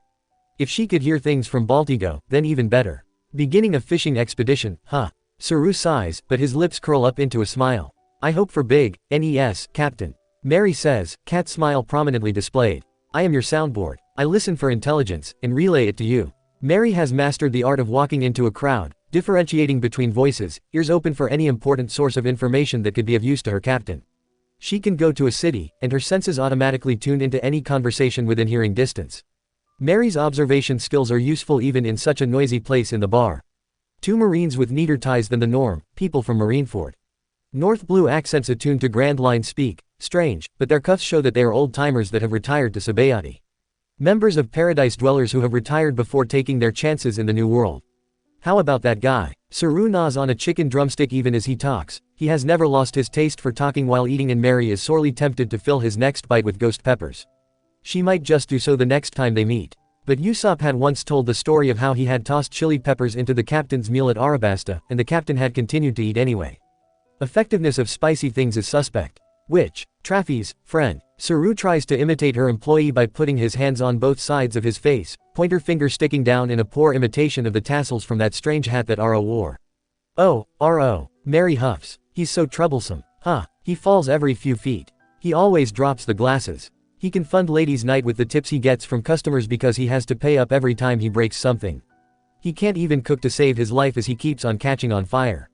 If she could hear things from Baltigo, then even better. Beginning a fishing expedition, huh? Saru sighs, but his lips curl up into a smile. I hope for big, NES, Captain. Mary says, cat smile prominently displayed. I am your soundboard. I listen for intelligence, and relay it to you. Mary has mastered the art of walking into a crowd, differentiating between voices, ears open for any important source of information that could be of use to her captain. She can go to a city, and her senses automatically tuned into any conversation within hearing distance. Mary's observation skills are useful even in such a noisy place in the bar. Two Marines with neater ties than the norm, people from Marineford. North Blue accents attuned to Grand Line speak, strange, but their cuffs show that they are old-timers that have retired to Sabayati. Members of Paradise Dwellers who have retired before taking their chances in the New World. How about that guy? Saru gnaws on a chicken drumstick even as he talks. He has never lost his taste for talking while eating, and Mary is sorely tempted to fill his next bite with ghost peppers. She might just do so the next time they meet. But Usopp had once told the story of how he had tossed chili peppers into the captain's meal at Arabasta, and the captain had continued to eat anyway. Effectiveness of spicy things is suspect. Which? Traffy's friend. Saru tries to imitate her employee by putting his hands on both sides of his face, pointer finger sticking down in a poor imitation of the tassels from that strange hat that Aro wore. Oh, Aro. Mary huffs. He's so troublesome. Huh. He falls every few feet. He always drops the glasses. He can fund ladies' night with the tips he gets from customers because he has to pay up every time he breaks something. He can't even cook to save his life as he keeps on catching on fire.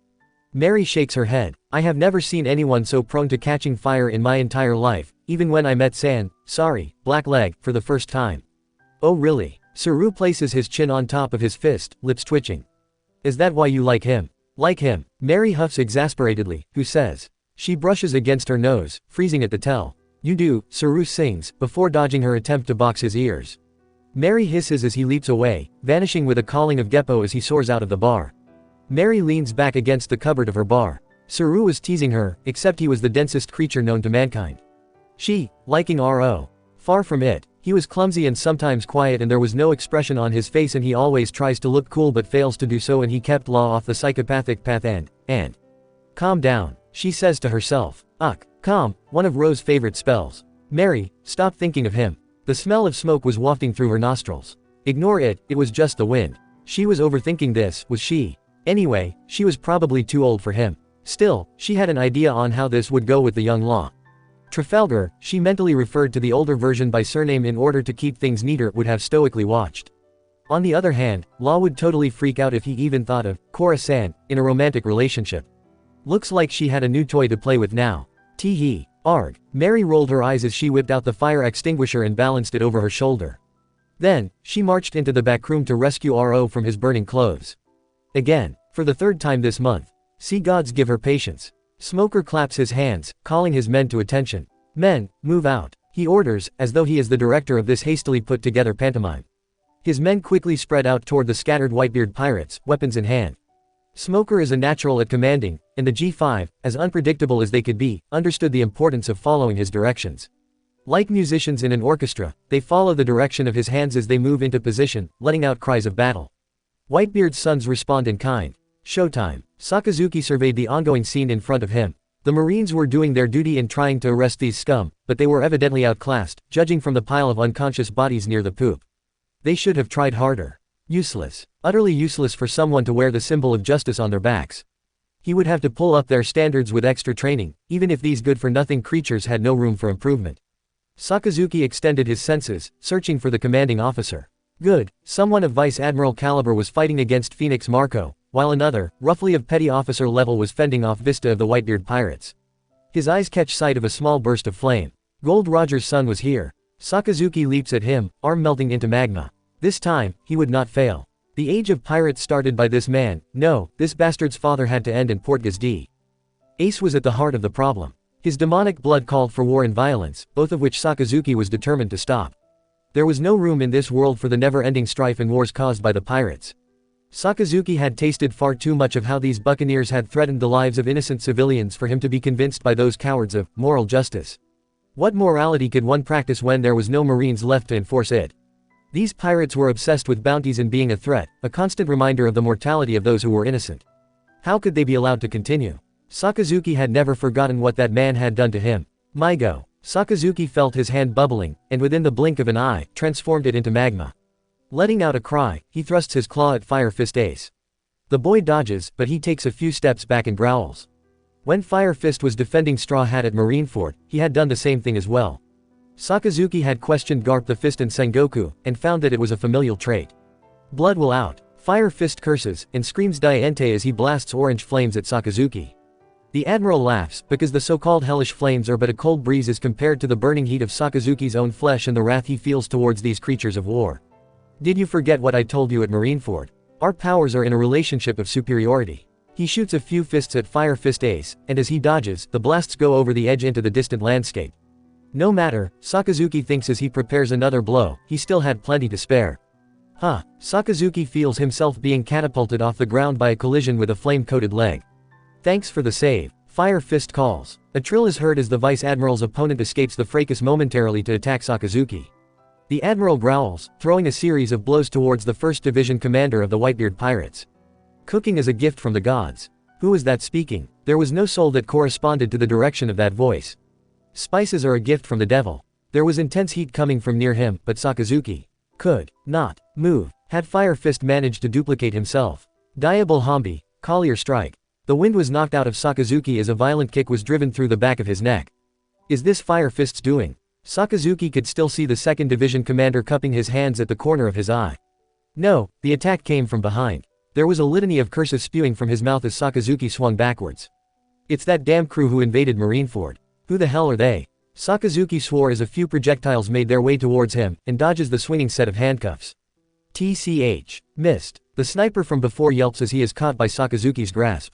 Mary shakes her head. I have never seen anyone so prone to catching fire in my entire life, even when I met Blackleg, for the first time. Oh really? Saru places his chin on top of his fist, lips twitching. Is that why you like him? Like him? Mary huffs exasperatedly, who says. She brushes against her nose, freezing at the tell. You do, Saru sings, before dodging her attempt to box his ears. Mary hisses as he leaps away, vanishing with a calling of Geppo as he soars out of the bar. Mary leans back against the cupboard of her bar. Saru was teasing her, except he was the densest creature known to mankind. She, liking R.O. Far from it. He was clumsy and sometimes quiet, and there was no expression on his face, and he always tries to look cool but fails to do so, and he kept Law off the psychopathic path and. Calm down, she says to herself. Calm, one of Ro's favorite spells. Mary, stop thinking of him. The smell of smoke was wafting through her nostrils. Ignore it, it was just the wind. She was overthinking this, was she? Anyway, she was probably too old for him. Still, she had an idea on how this would go with the young Law. Trafalgar, she mentally referred to the older version by surname in order to keep things neater, would have stoically watched. On the other hand, Law would totally freak out if he even thought of Cora-san in a romantic relationship. Looks like she had a new toy to play with now. Tee-hee. Arg. Mary rolled her eyes as she whipped out the fire extinguisher and balanced it over her shoulder. Then, she marched into the back room to rescue R.O. from his burning clothes. Again, for the third time this month. See gods give her patience. Smoker claps his hands, calling his men to attention. Men, move out. He orders, as though he is the director of this hastily put together pantomime. His men quickly spread out toward the scattered Whitebeard pirates, weapons in hand. Smoker is a natural at commanding, and the G5, as unpredictable as they could be, understood the importance of following his directions. Like musicians in an orchestra, they follow the direction of his hands as they move into position, letting out cries of battle. Whitebeard's sons respond in kind. Showtime. Sakazuki surveyed the ongoing scene in front of him. The Marines were doing their duty in trying to arrest these scum, but they were evidently outclassed, judging from the pile of unconscious bodies near the poop. They should have tried harder. Useless. Utterly useless for someone to wear the symbol of justice on their backs. He would have to pull up their standards with extra training, even if these good-for-nothing creatures had no room for improvement. Sakazuki extended his senses, searching for the commanding officer. Good, someone of Vice Admiral caliber was fighting against Phoenix Marco, while another, roughly of petty officer level, was fending off Vista of the Whitebeard pirates. His eyes catch sight of a small burst of flame. Gold Roger's son was here. Sakazuki leaps at him, arm melting into magma. This time, he would not fail. The age of pirates started by this man. No, this bastard's father had to end in Port Gazdi. Ace was at the heart of the problem. His demonic blood called for war and violence, both of which Sakazuki was determined to stop. There was no room in this world for the never-ending strife and wars caused by the pirates. Sakazuki had tasted far too much of how these buccaneers had threatened the lives of innocent civilians for him to be convinced by those cowards of moral justice. What morality could one practice when there was no Marines left to enforce it? These pirates were obsessed with bounties and being a threat, a constant reminder of the mortality of those who were innocent. How could they be allowed to continue? Sakazuki had never forgotten what that man had done to him. Maigo. Sakazuki felt his hand bubbling, and within the blink of an eye, transformed it into magma. Letting out a cry, he thrusts his claw at Fire Fist Ace. The boy dodges, but he takes a few steps back and growls. When Fire Fist was defending Straw Hat at Marineford, he had done the same thing as well. Sakazuki had questioned Garp the Fist and Sengoku, and found that it was a familial trait. Blood will out. Fire Fist curses, and screams Diente as he blasts orange flames at Sakazuki. The Admiral laughs, because the so-called hellish flames are but a cold breeze as compared to the burning heat of Sakazuki's own flesh and the wrath he feels towards these creatures of war. Did you forget what I told you at Marineford? Our powers are in a relationship of superiority. He shoots a few fists at Fire Fist Ace, and as he dodges, the blasts go over the edge into the distant landscape. No matter, Sakazuki thinks as he prepares another blow, he still had plenty to spare. Sakazuki feels himself being catapulted off the ground by a collision with a flame-coated leg. Thanks for the save. Fire Fist calls. A trill is heard as the Vice Admiral's opponent escapes the fracas momentarily to attack Sakazuki. The Admiral growls, throwing a series of blows towards the 1st Division commander of the Whitebeard pirates. Cooking is a gift from the gods. Who was that speaking? There was no soul that corresponded to the direction of that voice. Spices are a gift from the devil. There was intense heat coming from near him, but Sakazuki could not move. Had Fire Fist managed to duplicate himself? Diable Hambi, Collier Strike. The wind was knocked out of Sakazuki as a violent kick was driven through the back of his neck. Is this Fire Fist's doing? Sakazuki could still see the 2nd Division commander cupping his hands at the corner of his eye. No, the attack came from behind. There was a litany of curses spewing from his mouth as Sakazuki swung backwards. It's that damn crew who invaded Marineford. Who the hell are they? Sakazuki swore as a few projectiles made their way towards him, and dodges the swinging set of handcuffs. TCH. Missed. The sniper from before yelps as he is caught by Sakazuki's grasp.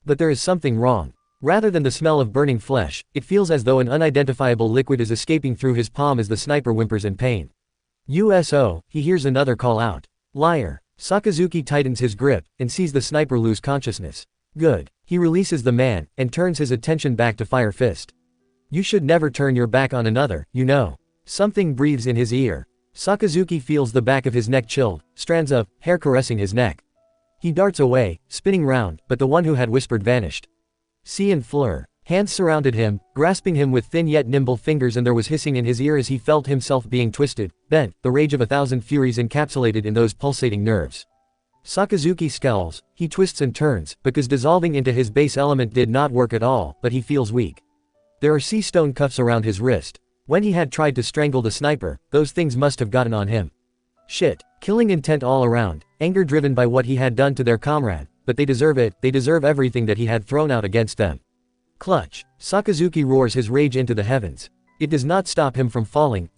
But there is something wrong. Rather than the smell of burning flesh, it feels as though an unidentifiable liquid is escaping through his palm as the sniper whimpers in pain. USO, he hears another call out. Liar. Sakazuki tightens his grip, and sees the sniper lose consciousness. Good. He releases the man, and turns his attention back to Fire Fist. You should never turn your back on another, you know. Something breathes in his ear. Sakazuki feels the back of his neck chilled, strands of hair caressing his neck. He darts away, spinning round, but the one who had whispered vanished. See and Fleur. Hands surrounded him, grasping him with thin yet nimble fingers, and there was hissing in his ear as he felt himself being twisted, bent, the rage of 1,000 furies encapsulated in those pulsating nerves. Sakazuki scowls, he twists and turns, because dissolving into his base element did not work at all, but he feels weak. There are sea stone cuffs around his wrist. When he had tried to strangle the sniper, those things must have gotten on him. Shit. Killing intent all around, anger driven by what he had done to their comrade, but they deserve it, they deserve everything that he had thrown out against them. Clutch. Sakazuki roars his rage into the heavens. It does not stop him from falling.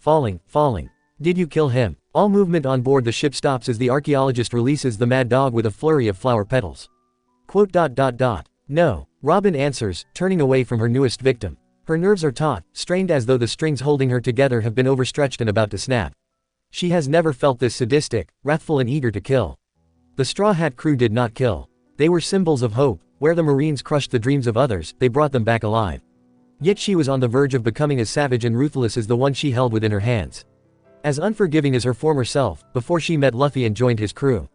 Did you kill him? All movement on board the ship stops as the archaeologist releases the mad dog with a flurry of flower petals. ... No. Robin answers, turning away from her newest victim. Her nerves are taut, strained as though the strings holding her together have been overstretched and about to snap. She has never felt this sadistic, wrathful and eager to kill. The Straw Hat crew did not kill. They were symbols of hope. Where the Marines crushed the dreams of others, they brought them back alive. Yet she was on the verge of becoming as savage and ruthless as the one she held within her hands. As unforgiving as her former self, before she met Luffy and joined his crew.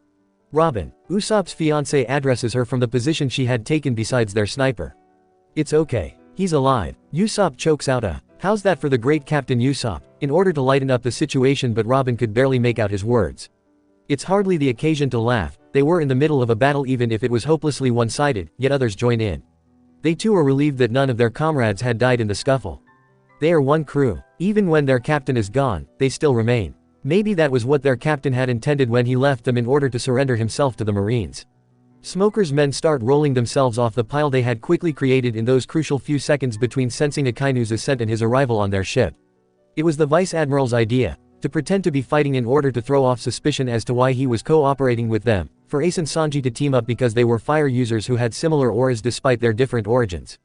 Robin, Usopp's fiancé, addresses her from the position she had taken besides their sniper. It's okay. He's alive. Usopp chokes out a, "How's that for the great Captain Usopp?" in order to lighten up the situation, but Robin could barely make out his words. It's hardly the occasion to laugh. They were in the middle of a battle, even if it was hopelessly one-sided, yet others join in. They too are relieved that none of their comrades had died in the scuffle. They are one crew. Even when their captain is gone, they still remain. Maybe that was what their captain had intended when he left them in order to surrender himself to the Marines. Smoker's men start rolling themselves off the pile they had quickly created in those crucial few seconds between sensing Akainu's ascent and his arrival on their ship. It was the Vice Admiral's idea, to pretend to be fighting in order to throw off suspicion as to why he was cooperating with them, for Ace and Sanji to team up because they were fire users who had similar auras despite their different origins.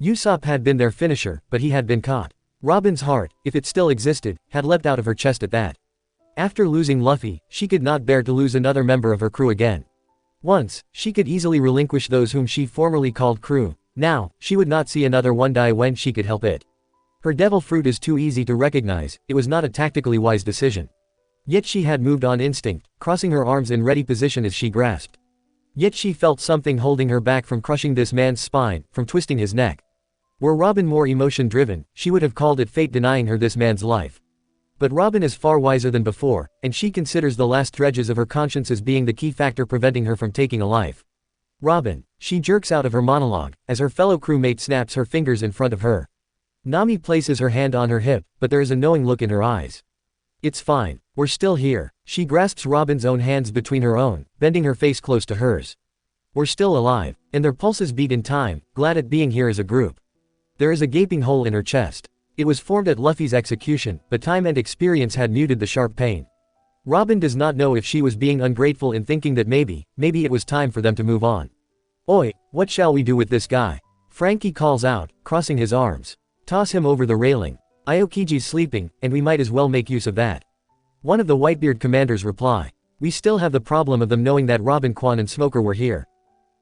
Usopp had been their finisher, but he had been caught. Robin's heart, if it still existed, had leapt out of her chest at that. After losing Luffy, she could not bear to lose another member of her crew again. Once, she could easily relinquish those whom she formerly called crew. Now, she would not see another one die when she could help it. Her devil fruit is too easy to recognize. It was not a tactically wise decision. Yet she had moved on instinct, crossing her arms in ready position as she grasped. Yet she felt something holding her back from crushing this man's spine, from twisting his neck. Were Robin more emotion-driven, she would have called it fate denying her this man's life. But Robin is far wiser than before, and she considers the last dredges of her conscience as being the key factor preventing her from taking a life. Robin, she jerks out of her monologue, as her fellow crewmate snaps her fingers in front of her. Nami places her hand on her hip, but there is a knowing look in her eyes. It's fine, we're still here. She grasps Robin's own hands between her own, bending her face close to hers. We're still alive, and their pulses beat in time, glad at being here as a group. There is a gaping hole in her chest. It was formed at Luffy's execution, but time and experience had muted the sharp pain. Robin does not know if she was being ungrateful in thinking that maybe it was time for them to move on. Oi, what shall we do with this guy? Frankie calls out, crossing his arms. Toss him over the railing. Aokiji's sleeping, and we might as well make use of that. One of the Whitebeard commanders reply. We still have the problem of them knowing that Robin, Quan and Smoker were here.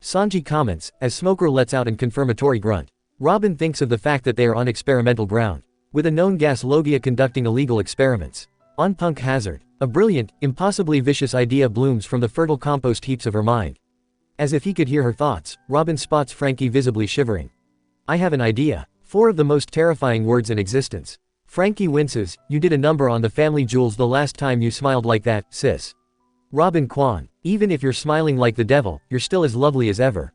Sanji comments, as Smoker lets out an confirmatory grunt. Robin thinks of the fact that they are on experimental ground, with a known gas Logia conducting illegal experiments. On Punk Hazard, a brilliant, impossibly vicious idea blooms from the fertile compost heaps of her mind. As if he could hear her thoughts, Robin spots Frankie visibly shivering. I have an idea. 4 of the most terrifying words in existence. Frankie winces, you did a number on the family jewels the last time you smiled like that, sis. Robin, Quan, even if you're smiling like the devil, you're still as lovely as ever.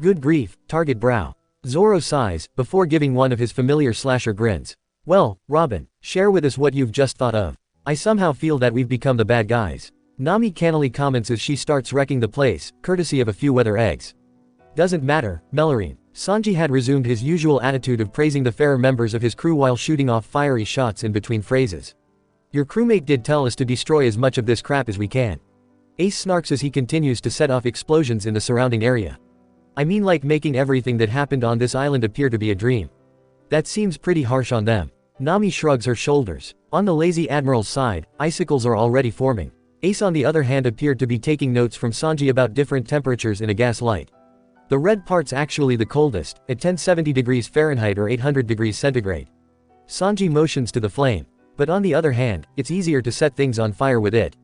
Good grief, target brow. Zoro sighs, before giving one of his familiar slasher grins. Well, Robin, share with us what you've just thought of. I somehow feel that we've become the bad guys. Nami cannily comments as she starts wrecking the place, courtesy of a few weather eggs. Doesn't matter, Melorine. Sanji had resumed his usual attitude of praising the fairer members of his crew while shooting off fiery shots in between phrases. Your crewmate did tell us to destroy as much of this crap as we can. Ace snarks as he continues to set off explosions in the surrounding area. I mean, like making everything that happened on this island appear to be a dream. That seems pretty harsh on them. Nami shrugs her shoulders. On the lazy admiral's side, icicles are already forming. Ace on the other hand appeared to be taking notes from Sanji about different temperatures in a gas light. The red part's actually the coldest, at 1070 degrees Fahrenheit or 800 degrees centigrade. Sanji motions to the flame. But on the other hand, it's easier to set things on fire with it.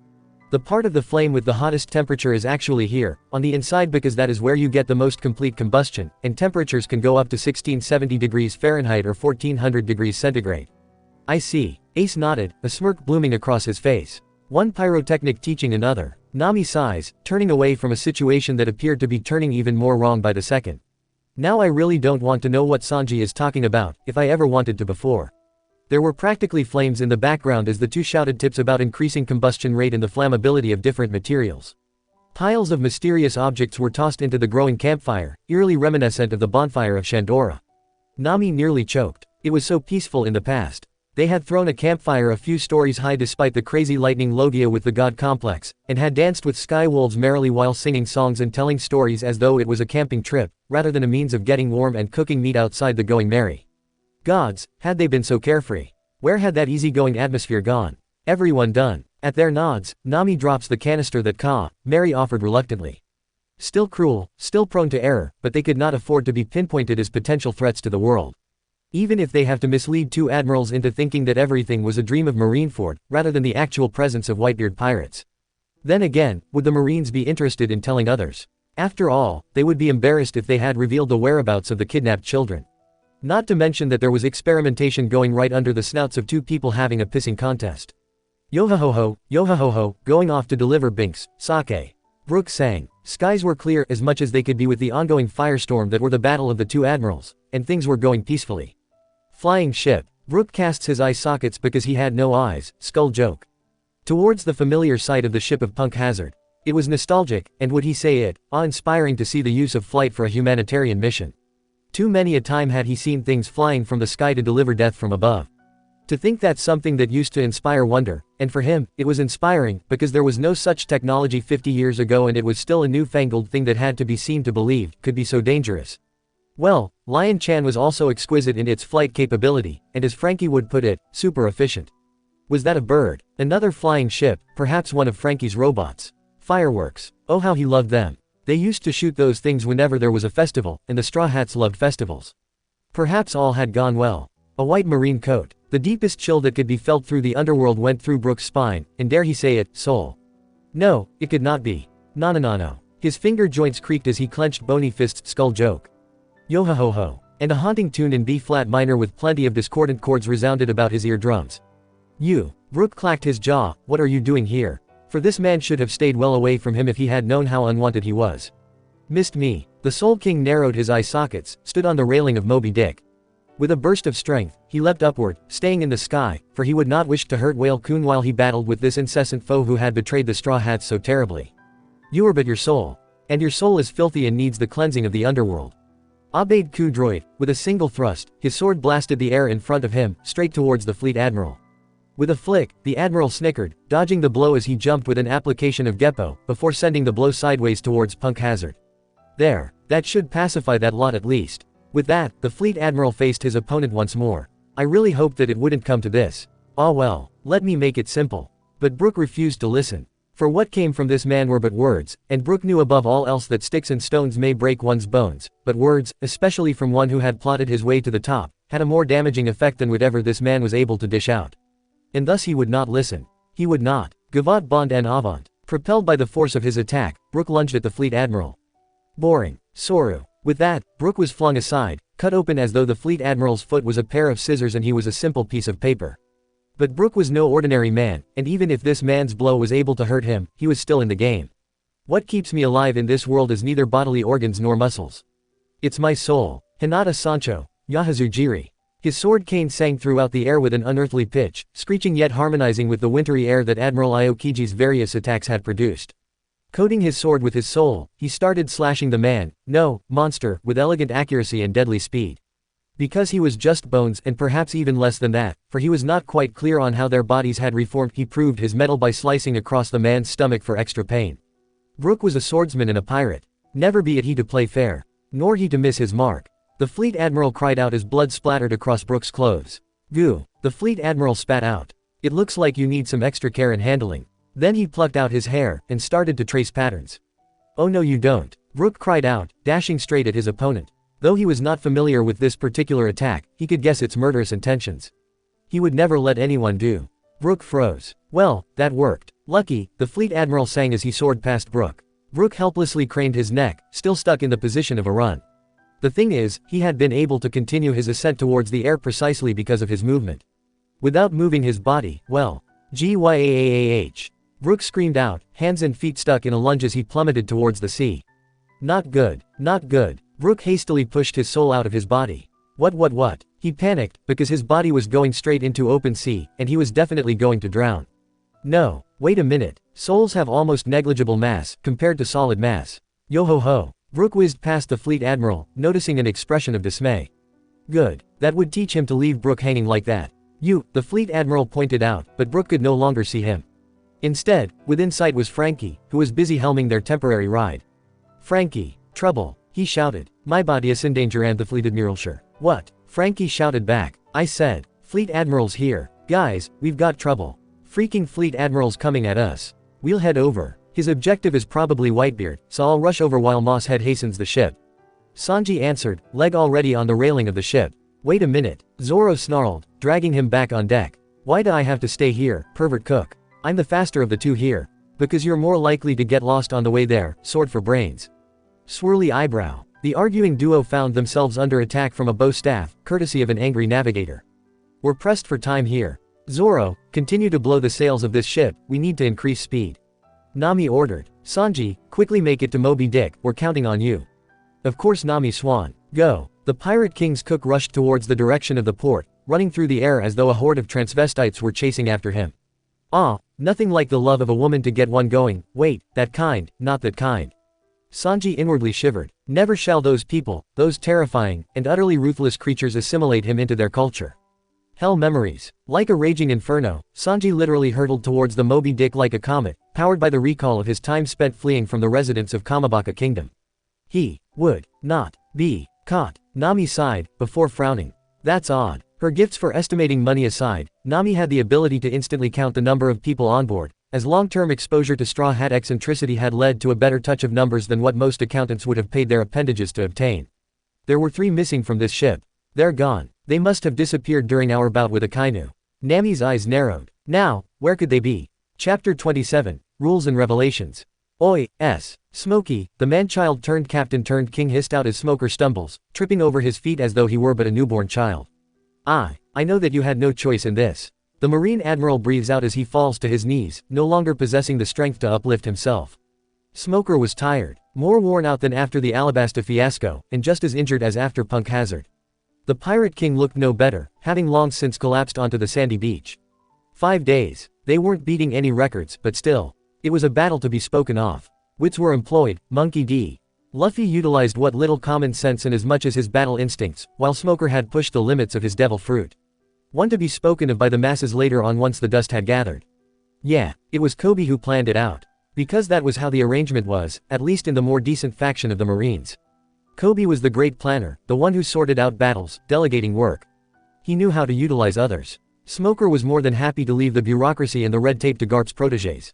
The part of the flame with the hottest temperature is actually here, on the inside, because that is where you get the most complete combustion, and temperatures can go up to 1670 degrees Fahrenheit or 1400 degrees centigrade. I see. Ace nodded, a smirk blooming across his face. One pyrotechnic teaching another. Nami sighs, turning away from a situation that appeared to be turning even more wrong by the second. Now I really don't want to know what Sanji is talking about, if I ever wanted to before. There were practically flames in the background as the two shouted tips about increasing combustion rate and the flammability of different materials. Piles of mysterious objects were tossed into the growing campfire, eerily reminiscent of the bonfire of Shandora. Nami nearly choked. It was so peaceful in the past. They had thrown a campfire a few stories high despite the crazy lightning Logia with the god complex, and had danced with sky wolves merrily while singing songs and telling stories as though it was a camping trip, rather than a means of getting warm and cooking meat outside the going merry. Gods, had they been so carefree? Where had that easygoing atmosphere gone? Everyone done. At their nods, Nami drops the canister that Mary offered reluctantly. Still cruel, still prone to error, but they could not afford to be pinpointed as potential threats to the world. Even if they have to mislead two admirals into thinking that everything was a dream of Marineford, rather than the actual presence of Whitebeard pirates. Then again, would the Marines be interested in telling others? After all, they would be embarrassed if they had revealed the whereabouts of the kidnapped children. Not to mention that there was experimentation going right under the snouts of two people having a pissing contest. Yo-ha-ho-ho, going off to deliver Binks, sake. Brook sang. Skies were clear as much as they could be with the ongoing firestorm that were the battle of the two admirals, and things were going peacefully. Flying ship. Brook casts his eye sockets because he had no eyes, skull joke. Towards the familiar sight of the ship of Punk Hazard. It was nostalgic, and would he say it, awe-inspiring to see the use of flight for a humanitarian mission. Too many a time had he seen things flying from the sky to deliver death from above. To think that something that used to inspire wonder, and for him, it was inspiring, because there was no such technology 50 years ago and it was still a newfangled thing that had to be seen to believe, could be so dangerous. Well, Lion Chan was also exquisite in its flight capability, and as Frankie would put it, super efficient. Was that a bird? Another flying ship, perhaps one of Frankie's robots. Fireworks. Oh how he loved them. They used to shoot those things whenever there was a festival, and the Straw Hats loved festivals. Perhaps all had gone well. A white marine coat. The deepest chill that could be felt through the underworld went through Brook's spine, and dare he say it, soul. No, it could not be. No. His finger joints creaked as he clenched bony fists, skull joke. Yo-ho-ho-ho. And a haunting tune in B-flat minor with plenty of discordant chords resounded about his eardrums. Brook clacked his jaw, what are you doing here? For this man should have stayed well away from him if he had known how unwanted he was. Missed me. The Soul King narrowed his eye sockets, stood on the railing of Moby Dick. With a burst of strength, he leapt upward, staying in the sky, for he would not wish to hurt Whale Coon while he battled with this incessant foe who had betrayed the Straw Hats so terribly. You are but your soul. And your soul is filthy and needs the cleansing of the underworld. Obeyed Ku Droid, with a single thrust, his sword blasted the air in front of him, straight towards the fleet admiral. With a flick, the admiral snickered, dodging the blow as he jumped with an application of Geppo, before sending the blow sideways towards Punk Hazard. There. That should pacify that lot at least. With that, the fleet admiral faced his opponent once more. I really hoped that it wouldn't come to this. Ah well, let me make it simple. But Brook refused to listen. For what came from this man were but words, and Brook knew above all else that sticks and stones may break one's bones, but words, especially from one who had plotted his way to the top, had a more damaging effect than whatever this man was able to dish out. And thus he would not listen. He would not. Gavotte bond en avant. Propelled by the force of his attack, Brook lunged at the fleet admiral. Boring. Soru. With that, Brook was flung aside, cut open as though the fleet admiral's foot was a pair of scissors and he was a simple piece of paper. But Brook was no ordinary man, and even if this man's blow was able to hurt him, he was still in the game. What keeps me alive in this world is neither bodily organs nor muscles. It's my soul. Hinata Sancho. Yahazujiri. His sword cane sang throughout the air with an unearthly pitch, screeching yet harmonizing with the wintry air that Admiral Aokiji's various attacks had produced. Coating his sword with his soul, he started slashing the man, no, monster, with elegant accuracy and deadly speed. Because he was just bones and perhaps even less than that, for he was not quite clear on how their bodies had reformed, he proved his mettle by slicing across the man's stomach for extra pain. Brook was a swordsman and a pirate. Never be it he to play fair. Nor he to miss his mark. The fleet admiral cried out as blood splattered across Brook's clothes. Goo. The fleet admiral spat out. It looks like you need some extra care in handling. Then he plucked out his hair, and started to trace patterns. Oh no you don't. Brook cried out, dashing straight at his opponent. Though he was not familiar with this particular attack, he could guess its murderous intentions. He would never let anyone do. Brook froze. Well, that worked. Lucky, the fleet admiral sang as he soared past Brook. Brook helplessly craned his neck, still stuck in the position of a run. The thing is, he had been able to continue his ascent towards the air precisely because of his movement. Without moving his body, well, Gyaah. Brook screamed out, hands and feet stuck in a lunge as he plummeted towards the sea. Not good, not good. Brook hastily pushed his soul out of his body. What? He panicked, because his body was going straight into open sea, and he was definitely going to drown. No, wait a minute. Souls have almost negligible mass, compared to solid mass. Yo-ho-ho. Brook whizzed past the fleet admiral, noticing an expression of dismay. Good. That would teach him to leave Brook hanging like that. The fleet admiral pointed out, but Brook could no longer see him. Instead, within sight was Frankie, who was busy helming their temporary ride. Frankie. Trouble. He shouted. My body is in danger and the fleet admiralshire. What? Frankie shouted back. I said, Fleet Admiral's here. Guys, we've got trouble. Freaking Fleet Admiral's coming at us. We'll head over. His objective is probably Whitebeard, so I'll rush over while Mosshead hastens the ship. Sanji answered, leg already on the railing of the ship. Wait a minute, Zoro snarled, dragging him back on deck. Why do I have to stay here, pervert cook? I'm the faster of the two here. Because you're more likely to get lost on the way there, sword for brains. Swirly eyebrow. The arguing duo found themselves under attack from a bow staff, courtesy of an angry navigator. We're pressed for time here. Zoro, continue to blow the sails of this ship, we need to increase speed. Nami ordered. Sanji, quickly make it to Moby Dick, we're counting on you. Of course Nami Swan. Go. The Pirate King's cook rushed towards the direction of the port, running through the air as though a horde of transvestites were chasing after him. Ah, nothing like the love of a woman to get one going, wait, that kind, not that kind. Sanji inwardly shivered. Never shall those people, those terrifying, and utterly ruthless creatures assimilate him into their culture. Hell memories. Like a raging inferno, Sanji literally hurtled towards the Moby Dick like a comet, powered by the recall of his time spent fleeing from the residents of Kamabaka Kingdom. He would not be caught. Nami sighed, before frowning. That's odd. Her gifts for estimating money aside, Nami had the ability to instantly count the number of people on board, as long-term exposure to Straw Hat eccentricity had led to a better touch of numbers than what most accountants would have paid their appendages to obtain. There were 3 missing from this ship. They're gone. They must have disappeared during our bout with Akainu. Nami's eyes narrowed. Now, where could they be? Chapter 27, Rules and Revelations. Oi, Smokey, the man-child turned captain turned king hissed out as Smoker stumbles, tripping over his feet as though he were but a newborn child. I know that you had no choice in this. The Marine Admiral breathes out as he falls to his knees, no longer possessing the strength to uplift himself. Smoker was tired, more worn out than after the Alabasta fiasco, and just as injured as after Punk Hazard. The Pirate King looked no better, having long since collapsed onto the sandy beach. 5 days. They weren't beating any records, but still. It was a battle to be spoken of. Wits were employed, Monkey D. Luffy utilized what little common sense and as much as his battle instincts, while Smoker had pushed the limits of his devil fruit. One to be spoken of by the masses later on once the dust had gathered. Yeah, it was Kobe who planned it out. Because that was how the arrangement was, at least in the more decent faction of the Marines. Kobe was the great planner, the one who sorted out battles, delegating work. He knew how to utilize others. Smoker was more than happy to leave the bureaucracy and the red tape to Garp's protégés.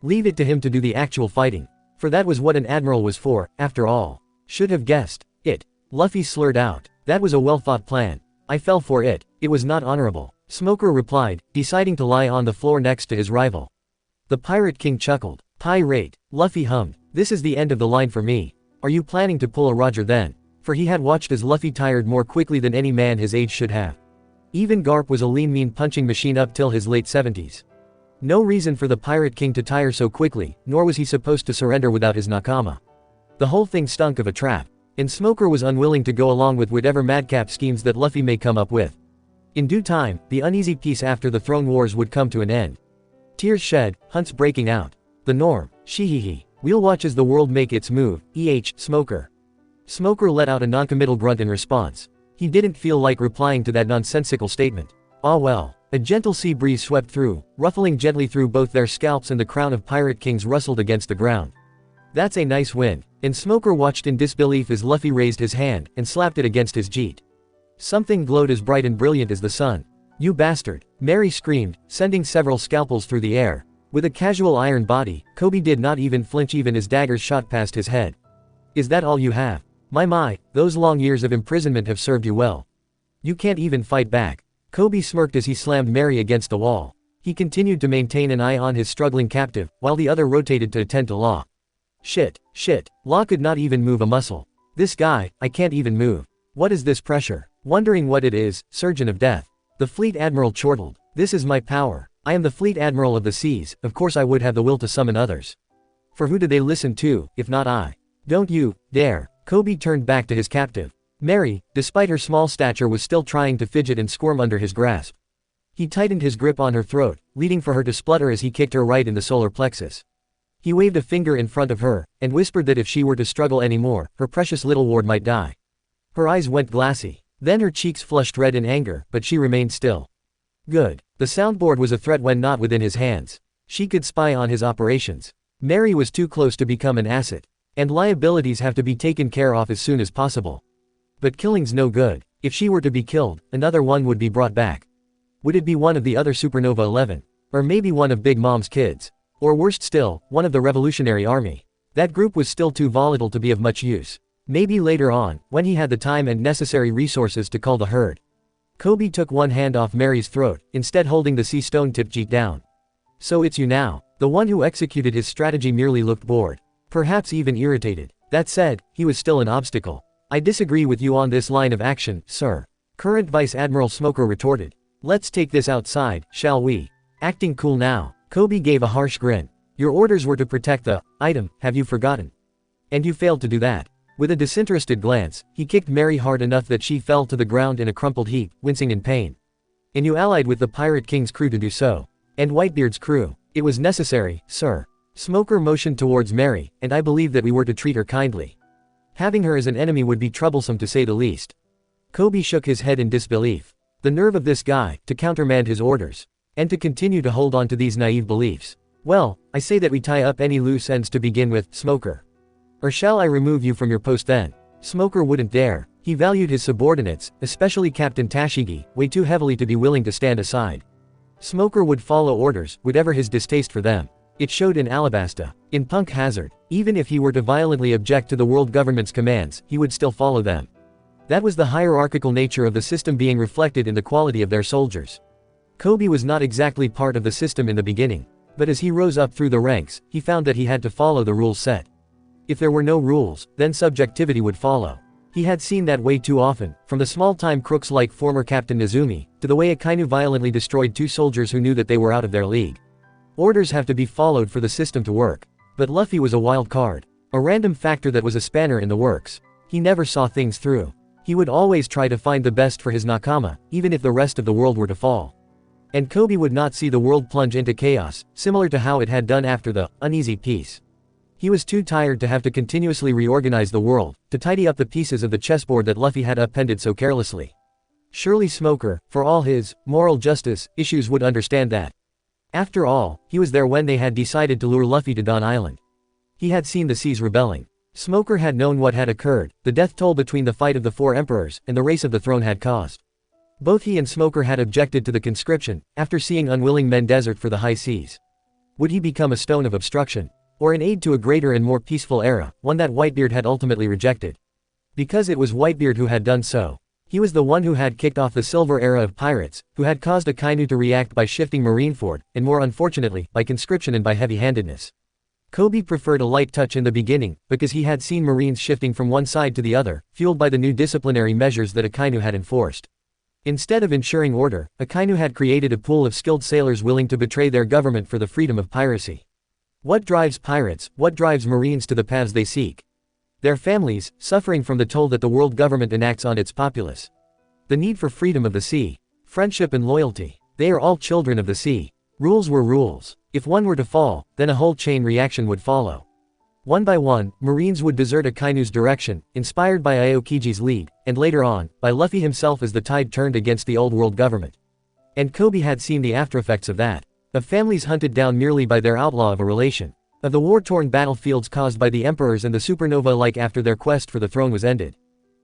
Leave it to him to do the actual fighting. For that was what an admiral was for, after all. Should have guessed it. Luffy slurred out. That was a well-thought plan. I fell for it. It was not honorable. Smoker replied, deciding to lie on the floor next to his rival. The Pirate King chuckled. Pirate. Luffy hummed. This is the end of the line for me. Are you planning to pull a Roger then? For he had watched as Luffy tired more quickly than any man his age should have. Even Garp was a lean mean punching machine up till his late 70s. No reason for the Pirate King to tire so quickly, nor was he supposed to surrender without his nakama. The whole thing stunk of a trap. And Smoker was unwilling to go along with whatever madcap schemes that Luffy may come up with. In due time, the uneasy peace after the throne wars would come to an end. Tears shed, hunts breaking out. The norm. Shihihi. We'll watch as the world make its move. Smoker. Smoker let out a noncommittal grunt in response. He didn't feel like replying to that nonsensical statement. Ah well. A gentle sea breeze swept through, ruffling gently through both their scalps and the crown of Pirate Kings rustled against the ground. That's a nice wind. And Smoker watched in disbelief as Luffy raised his hand and slapped it against his jeet. Something glowed as bright and brilliant as the sun. You bastard. Mary screamed, sending several scalpels through the air. With a casual iron body, Kobe did not even flinch even as daggers shot past his head. Is that all you have? My, those long years of imprisonment have served you well. You can't even fight back. Kobe smirked as he slammed Mary against the wall. He continued to maintain an eye on his struggling captive, while the other rotated to attend to Law. Shit. Law could not even move a muscle. This guy, I can't even move. What is this pressure? Wondering what it is, Surgeon of Death. The Fleet Admiral chortled. This is my power. I am the Fleet Admiral of the seas, of course I would have the will to summon others. For who do they listen to, if not I? Don't you dare. Kobe turned back to his captive. Mary, despite her small stature, was still trying to fidget and squirm under his grasp. He tightened his grip on her throat, leading for her to splutter as he kicked her right in the solar plexus. He waved a finger in front of her, and whispered that if she were to struggle anymore, her precious little ward might die. Her eyes went glassy. Then her cheeks flushed red in anger, but she remained still. Good. The soundboard was a threat when not within his hands. She could spy on his operations. Mary was too close to become an asset. And liabilities have to be taken care of as soon as possible. But killing's no good. If she were to be killed, another one would be brought back. Would it be one of the other Supernova 11? Or maybe one of Big Mom's kids? Or worst still, one of the Revolutionary Army? That group was still too volatile to be of much use. Maybe later on, when he had the time and necessary resources to cull the herd. Kobe took one hand off Mary's throat, instead holding the sea stone-tipped jeet down. So it's you now. The one who executed his strategy merely looked bored. Perhaps even irritated. That said, he was still an obstacle. I disagree with you on this line of action, sir. Current Vice Admiral Smoker retorted. Let's take this outside, shall we? Acting cool now. Kobe gave a harsh grin. Your orders were to protect the item, have you forgotten? And you failed to do that. With a disinterested glance, he kicked Mary hard enough that she fell to the ground in a crumpled heap, wincing in pain. And you allied with the Pirate King's crew to do so. And Whitebeard's crew. It was necessary, sir. Smoker motioned towards Mary, and I believe that we were to treat her kindly. Having her as an enemy would be troublesome to say the least. Kobe shook his head in disbelief. The nerve of this guy, to countermand his orders. And to continue to hold on to these naive beliefs. Well, I say that we tie up any loose ends to begin with, Smoker. Or shall I remove you from your post then? Smoker wouldn't dare. He valued his subordinates, especially Captain Tashigi, way too heavily to be willing to stand aside. Smoker would follow orders, whatever his distaste for them. It showed in Alabasta. In Punk Hazard, even if he were to violently object to the world government's commands, he would still follow them. That was the hierarchical nature of the system being reflected in the quality of their soldiers. Kobe was not exactly part of the system in the beginning, but as he rose up through the ranks, he found that he had to follow the rules set. If there were no rules, then subjectivity would follow. He had seen that way too often, from the small-time crooks like former Captain Nezumi, to the way Akainu violently destroyed two soldiers who knew that they were out of their league. Orders have to be followed for the system to work. But Luffy was a wild card. A random factor that was a spanner in the works. He never saw things through. He would always try to find the best for his nakama, even if the rest of the world were to fall. And Kobe would not see the world plunge into chaos, similar to how it had done after the uneasy peace. He was too tired to have to continuously reorganize the world, to tidy up the pieces of the chessboard that Luffy had upended so carelessly. Surely Smoker, for all his moral justice issues, would understand that. After all, he was there when they had decided to lure Luffy to Dawn Island. He had seen the seas rebelling. Smoker had known what had occurred, the death toll between the fight of the four emperors and the race of the throne had caused. Both he and Smoker had objected to the conscription, after seeing unwilling men desert for the high seas. Would he become a stone of obstruction? Or an aid to a greater and more peaceful era, one that Whitebeard had ultimately rejected? Because it was Whitebeard who had done so. He was the one who had kicked off the silver era of pirates, who had caused Akainu to react by shifting Marineford, and more unfortunately, by conscription and by heavy-handedness. Kobe preferred a light touch in the beginning, because he had seen Marines shifting from one side to the other, fueled by the new disciplinary measures that Akainu had enforced. Instead of ensuring order, Akainu had created a pool of skilled sailors willing to betray their government for the freedom of piracy. What drives pirates, what drives Marines to the paths they seek? Their families, suffering from the toll that the world government enacts on its populace. The need for freedom of the sea. Friendship and loyalty. They are all children of the sea. Rules were rules. If one were to fall, then a whole chain reaction would follow. One by one, Marines would desert Akainu's direction, inspired by Aokiji's lead, and later on, by Luffy himself as the tide turned against the old world government. And Kobe had seen the aftereffects of that. Of families hunted down merely by their outlaw of a relation. Of the war-torn battlefields caused by the emperors and the supernova alike after their quest for the throne was ended.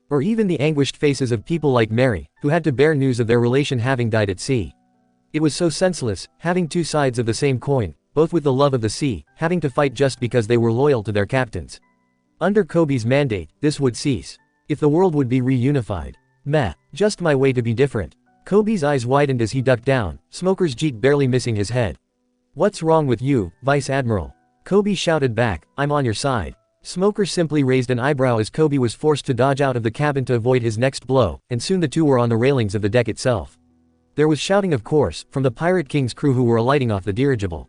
Or even the anguished faces of people like Mary, who had to bear news of their relation having died at sea. It was so senseless, having two sides of the same coin, both with the love of the sea, having to fight just because they were loyal to their captains. Under Kobe's mandate, this would cease. If the world would be reunified. Meh, just my way to be different. Kobe's eyes widened as he ducked down, Smoker's jeet barely missing his head. What's wrong with you, Vice Admiral? Kobe shouted back, I'm on your side. Smoker simply raised an eyebrow as Kobe was forced to dodge out of the cabin to avoid his next blow, and soon the two were on the railings of the deck itself. There was shouting of course, from the Pirate King's crew who were alighting off the dirigible.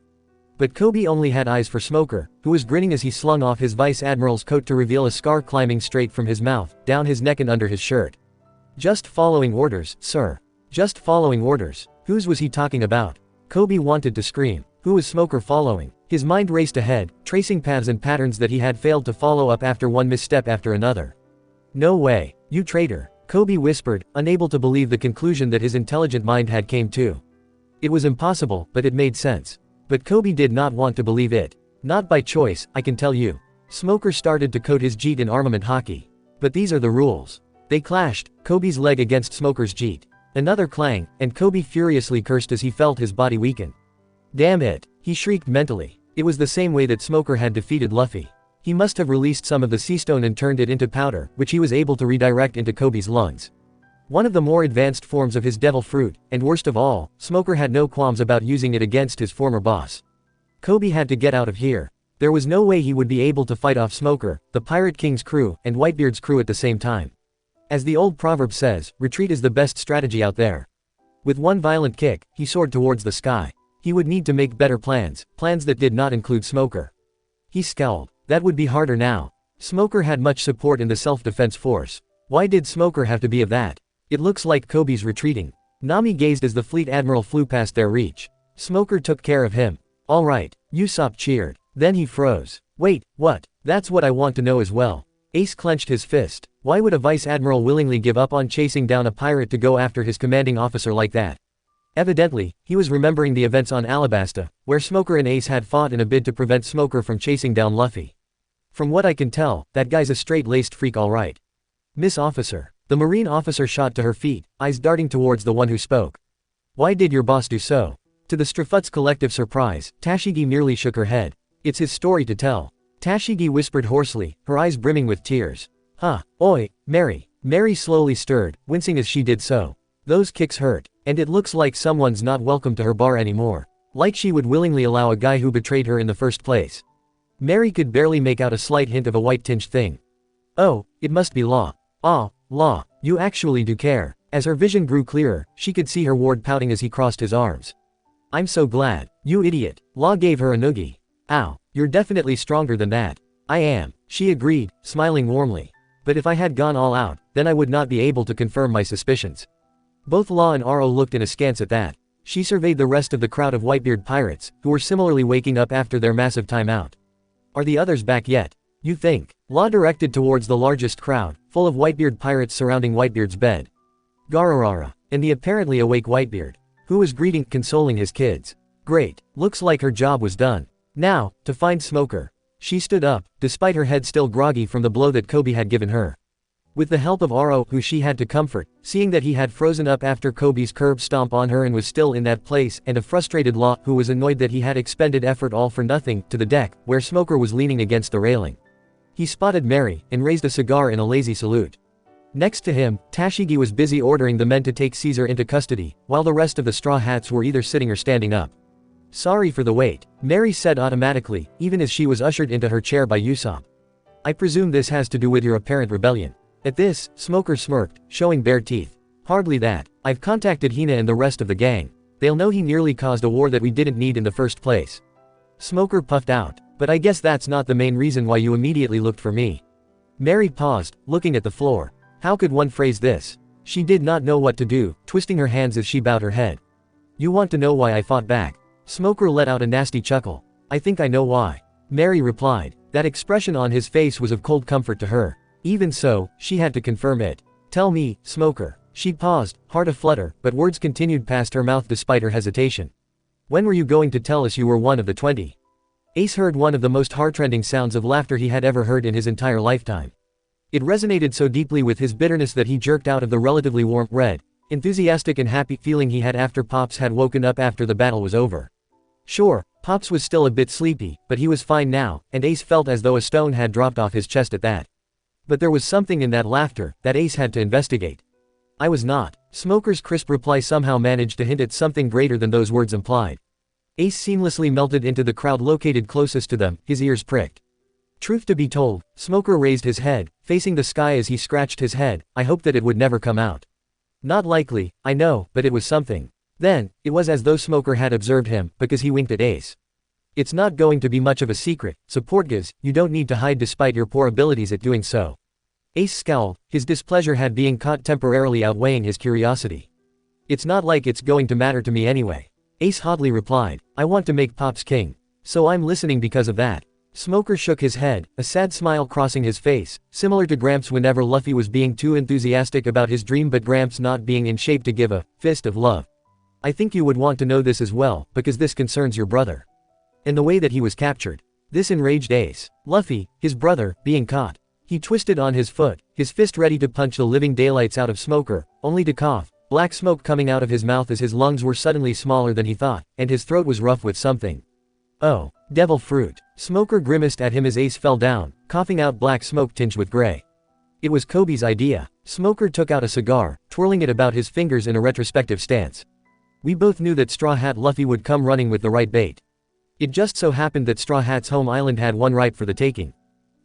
But Kobe only had eyes for Smoker, who was grinning as he slung off his Vice Admiral's coat to reveal a scar climbing straight from his mouth, down his neck and under his shirt. Just following orders, sir. Just following orders. Whose was he talking about? Kobe wanted to scream. Who was Smoker following? His mind raced ahead, tracing paths and patterns that he had failed to follow up after one misstep after another. No way, you traitor, Kobe whispered, unable to believe the conclusion that his intelligent mind had came to. It was impossible, but it made sense. But Kobe did not want to believe it. Not by choice, I can tell you. Smoker started to coat his jeet in armament hockey. But these are the rules. They clashed, Kobe's leg against Smoker's jeet. Another clang, and Kobe furiously cursed as he felt his body weaken. Damn it, he shrieked mentally. It was the same way that Smoker had defeated Luffy. He must have released some of the sea stone and turned it into powder, which he was able to redirect into Kobe's lungs. One of the more advanced forms of his devil fruit, and worst of all, Smoker had no qualms about using it against his former boss. Kobe had to get out of here. There was no way he would be able to fight off Smoker, the Pirate King's crew, and Whitebeard's crew at the same time. As the old proverb says, retreat is the best strategy out there. With one violent kick, he soared towards the sky. He would need to make better plans that did not include Smoker. He scowled. That would be harder now. Smoker had much support in the self-defense force. Why did Smoker have to be of that? It looks like Kobe's retreating. Nami gazed as the fleet admiral flew past their reach. Smoker took care of him. Alright, Usopp cheered. Then he froze. Wait, what? That's what I want to know as well. Ace clenched his fist. Why would a vice admiral willingly give up on chasing down a pirate to go after his commanding officer like that? Evidently, he was remembering the events on Alabasta, where Smoker and Ace had fought in a bid to prevent Smoker from chasing down Luffy. From what I can tell, that guy's a straight-laced freak alright. Miss Officer. The Marine officer shot to her feet, eyes darting towards the one who spoke. Why did your boss do so? To the Strafut's collective surprise, Tashigi merely shook her head. It's his story to tell. Tashigi whispered hoarsely, her eyes brimming with tears. Huh, oi, Mary. Mary slowly stirred, wincing as she did so. Those kicks hurt, and it looks like someone's not welcome to her bar anymore. Like she would willingly allow a guy who betrayed her in the first place. Mary could barely make out a slight hint of a white-tinged thing. Oh, it must be Law. Ah, Law, you actually do care. As her vision grew clearer, she could see her ward pouting as he crossed his arms. I'm so glad. You idiot. Law gave her a noogie. Ow, you're definitely stronger than that. I am, she agreed, smiling warmly. But if I had gone all out, then I would not be able to confirm my suspicions. Both Law and Aro looked in askance at that. She surveyed the rest of the crowd of Whitebeard pirates, who were similarly waking up after their massive timeout. Are the others back yet? You think? Law directed towards the largest crowd, full of Whitebeard pirates surrounding Whitebeard's bed. Garurara, and the apparently awake Whitebeard, who was consoling his kids. Great, looks like her job was done. Now, to find Smoker. She stood up, despite her head still groggy from the blow that Kobe had given her. With the help of Aro, who she had to comfort, seeing that he had frozen up after Kobe's curb stomp on her and was still in that place, and a frustrated Law, who was annoyed that he had expended effort all for nothing, to the deck, where Smoker was leaning against the railing. He spotted Mary, and raised a cigar in a lazy salute. Next to him, Tashigi was busy ordering the men to take Caesar into custody, while the rest of the Straw Hats were either sitting or standing up. Sorry for the wait, Mary said automatically, even as she was ushered into her chair by Usopp. I presume this has to do with your apparent rebellion. At this, Smoker smirked, showing bare teeth. Hardly that. I've contacted Hina and the rest of the gang. They'll know he nearly caused a war that we didn't need in the first place. Smoker puffed out. But I guess that's not the main reason why you immediately looked for me. Mary paused, looking at the floor. How could one phrase this? She did not know what to do, twisting her hands as she bowed her head. You want to know why I fought back? Smoker let out a nasty chuckle. I think I know why. Mary replied. That expression on his face was of cold comfort to her. Even so, she had to confirm it. Tell me, Smoker. She paused, heart aflutter, but words continued past her mouth despite her hesitation. When were you going to tell us you were one of the 20? Ace heard one of the most heart-rending sounds of laughter he had ever heard in his entire lifetime. It resonated so deeply with his bitterness that he jerked out of the relatively warm, red, enthusiastic and happy feeling he had after Pops had woken up after the battle was over. Sure, Pops was still a bit sleepy, but he was fine now, and Ace felt as though a stone had dropped off his chest at that. But there was something in that laughter that Ace had to investigate. I was not. Smoker's crisp reply somehow managed to hint at something greater than those words implied. Ace seamlessly melted into the crowd located closest to them, his ears pricked. Truth to be told, Smoker raised his head, facing the sky as he scratched his head. I hoped that it would never come out. Not likely, I know, but it was something. Then, it was as though Smoker had observed him, because he winked at Ace. It's not going to be much of a secret, so Portgas, you don't need to hide despite your poor abilities at doing so. Ace scowled, his displeasure at being caught temporarily outweighing his curiosity. It's not like it's going to matter to me anyway. Ace hotly replied, I want to make Pops king. So I'm listening because of that. Smoker shook his head, a sad smile crossing his face, similar to Gramps whenever Luffy was being too enthusiastic about his dream but Gramps not being in shape to give a fist of love. I think you would want to know this as well, because this concerns your brother. And the way that he was captured. This enraged Ace. Luffy, his brother, being caught. He twisted on his foot, his fist ready to punch the living daylights out of Smoker, only to cough, black smoke coming out of his mouth as his lungs were suddenly smaller than he thought, and his throat was rough with something. Oh, devil fruit. Smoker grimaced at him as Ace fell down, coughing out black smoke tinged with gray. It was Kobe's idea. Smoker took out a cigar, twirling it about his fingers in a retrospective stance. We both knew that Straw Hat Luffy would come running with the right bait. It just so happened that Straw Hat's home island had one ripe for the taking.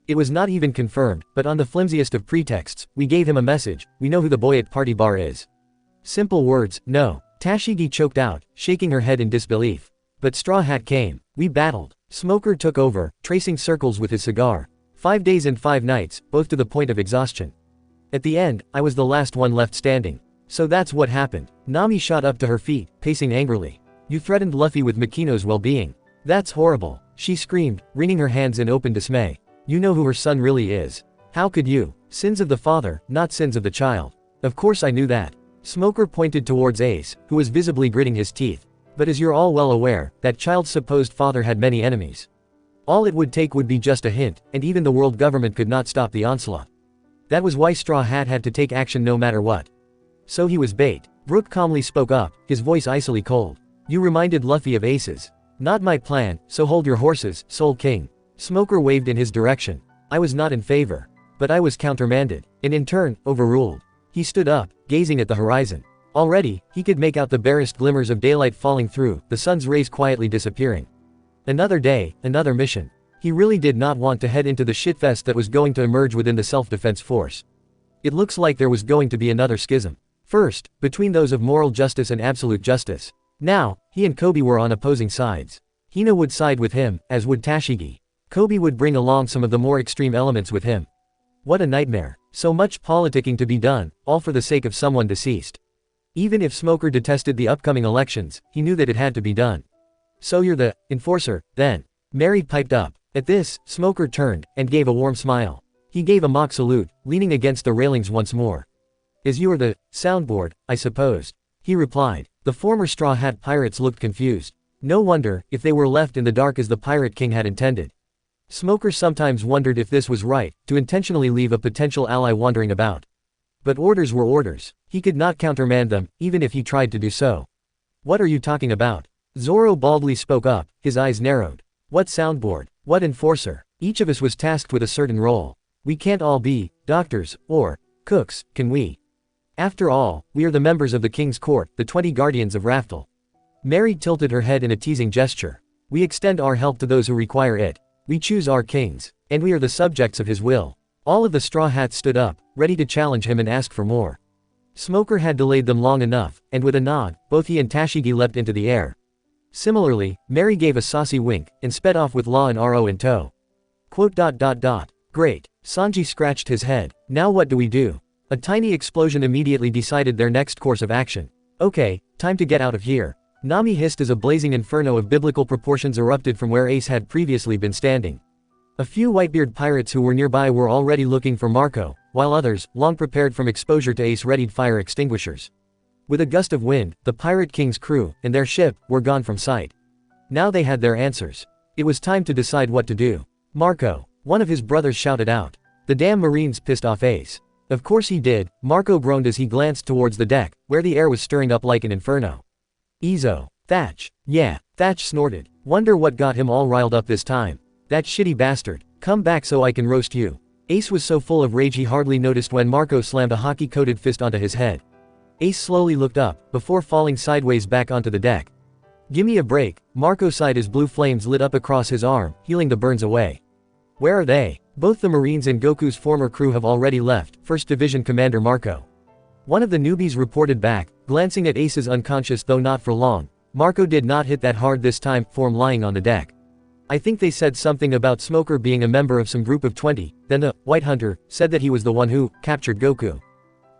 It was not even confirmed, but on the flimsiest of pretexts, we gave him a message: we know who the boy at Party Bar is. Simple words, no. Tashigi choked out, shaking her head in disbelief. But Straw Hat came. We battled. Smoker took over, tracing circles with his cigar. 5 days and 5 nights, both to the point of exhaustion. At the end, I was the last one left standing. So that's what happened. Nami shot up to her feet, pacing angrily. You threatened Luffy with Makino's well-being. That's horrible, she screamed, wringing her hands in open dismay. You know who her son really is. How could you? Sins of the father, not sins of the child. Of course I knew that. Smoker pointed towards Ace, who was visibly gritting his teeth. But as you're all well aware, that child's supposed father had many enemies. All it would take would be just a hint, and even the world government could not stop the onslaught. That was why Straw Hat had to take action no matter what. So he was bait. Brook calmly spoke up, his voice icily cold. You reminded Luffy of Ace's. Not my plan, so hold your horses, Soul King. Smoker waved in his direction. I was not in favor. But I was countermanded, and in turn, overruled. He stood up, gazing at the horizon. Already, he could make out the barest glimmers of daylight falling through, the sun's rays quietly disappearing. Another day, another mission. He really did not want to head into the shitfest that was going to emerge within the self-defense force. It looks like there was going to be another schism. First, between those of moral justice and absolute justice. Now, he and Kobe were on opposing sides. Hino would side with him, as would Tashigi. Kobe would bring along some of the more extreme elements with him. What a nightmare. So much politicking to be done, all for the sake of someone deceased. Even if Smoker detested the upcoming elections, he knew that it had to be done. So you're the enforcer, then. Mary piped up. At this, Smoker turned, and gave a warm smile. He gave a mock salute, leaning against the railings once more. As you are the soundboard, I suppose. He replied. The former Straw Hat pirates looked confused. No wonder, if they were left in the dark as the Pirate King had intended. Smoker sometimes wondered if this was right, to intentionally leave a potential ally wandering about. But orders were orders. He could not countermand them, even if he tried to do so. What are you talking about? Zoro baldly spoke up, his eyes narrowed. What soundboard? What enforcer? Each of us was tasked with a certain role. We can't all be doctors, or cooks, can we? After all, we are the members of the King's Court, the 20 Guardians of Raftel. Mary tilted her head in a teasing gesture. We extend our help to those who require it. We choose our kings, and we are the subjects of his will. All of the Straw Hats stood up, ready to challenge him and ask for more. Smoker had delayed them long enough, and with a nod, both he and Tashigi leapt into the air. Similarly, Mary gave a saucy wink, and sped off with Law and Ro in tow. Great. Sanji scratched his head. Now what do we do? A tiny explosion immediately decided their next course of action. Okay, time to get out of here. Nami hissed as a blazing inferno of biblical proportions erupted from where Ace had previously been standing. A few Whitebeard pirates who were nearby were already looking for Marco, while others, long prepared from exposure to Ace, readied fire extinguishers. With a gust of wind, the Pirate King's crew, and their ship, were gone from sight. Now they had their answers. It was time to decide what to do. Marco, one of his brothers shouted out. The damn Marines pissed off Ace. Of course he did, Marco groaned as he glanced towards the deck, where the air was stirring up like an inferno. Ezo. Thatch. Yeah, Thatch snorted. Wonder what got him all riled up this time. That shitty bastard. Come back so I can roast you. Ace was so full of rage he hardly noticed when Marco slammed a hockey-coated fist onto his head. Ace slowly looked up, before falling sideways back onto the deck. Gimme a break, Marco sighed as blue flames lit up across his arm, healing the burns away. Where are they? Both the Marines and Goku's former crew have already left, 1st Division Commander Marco. One of the newbies reported back, glancing at Ace's unconscious though not for long. Marco did not hit that hard this time, form lying on the deck. I think they said something about Smoker being a member of some group of 20, then the White Hunter said that he was the one who captured Goku.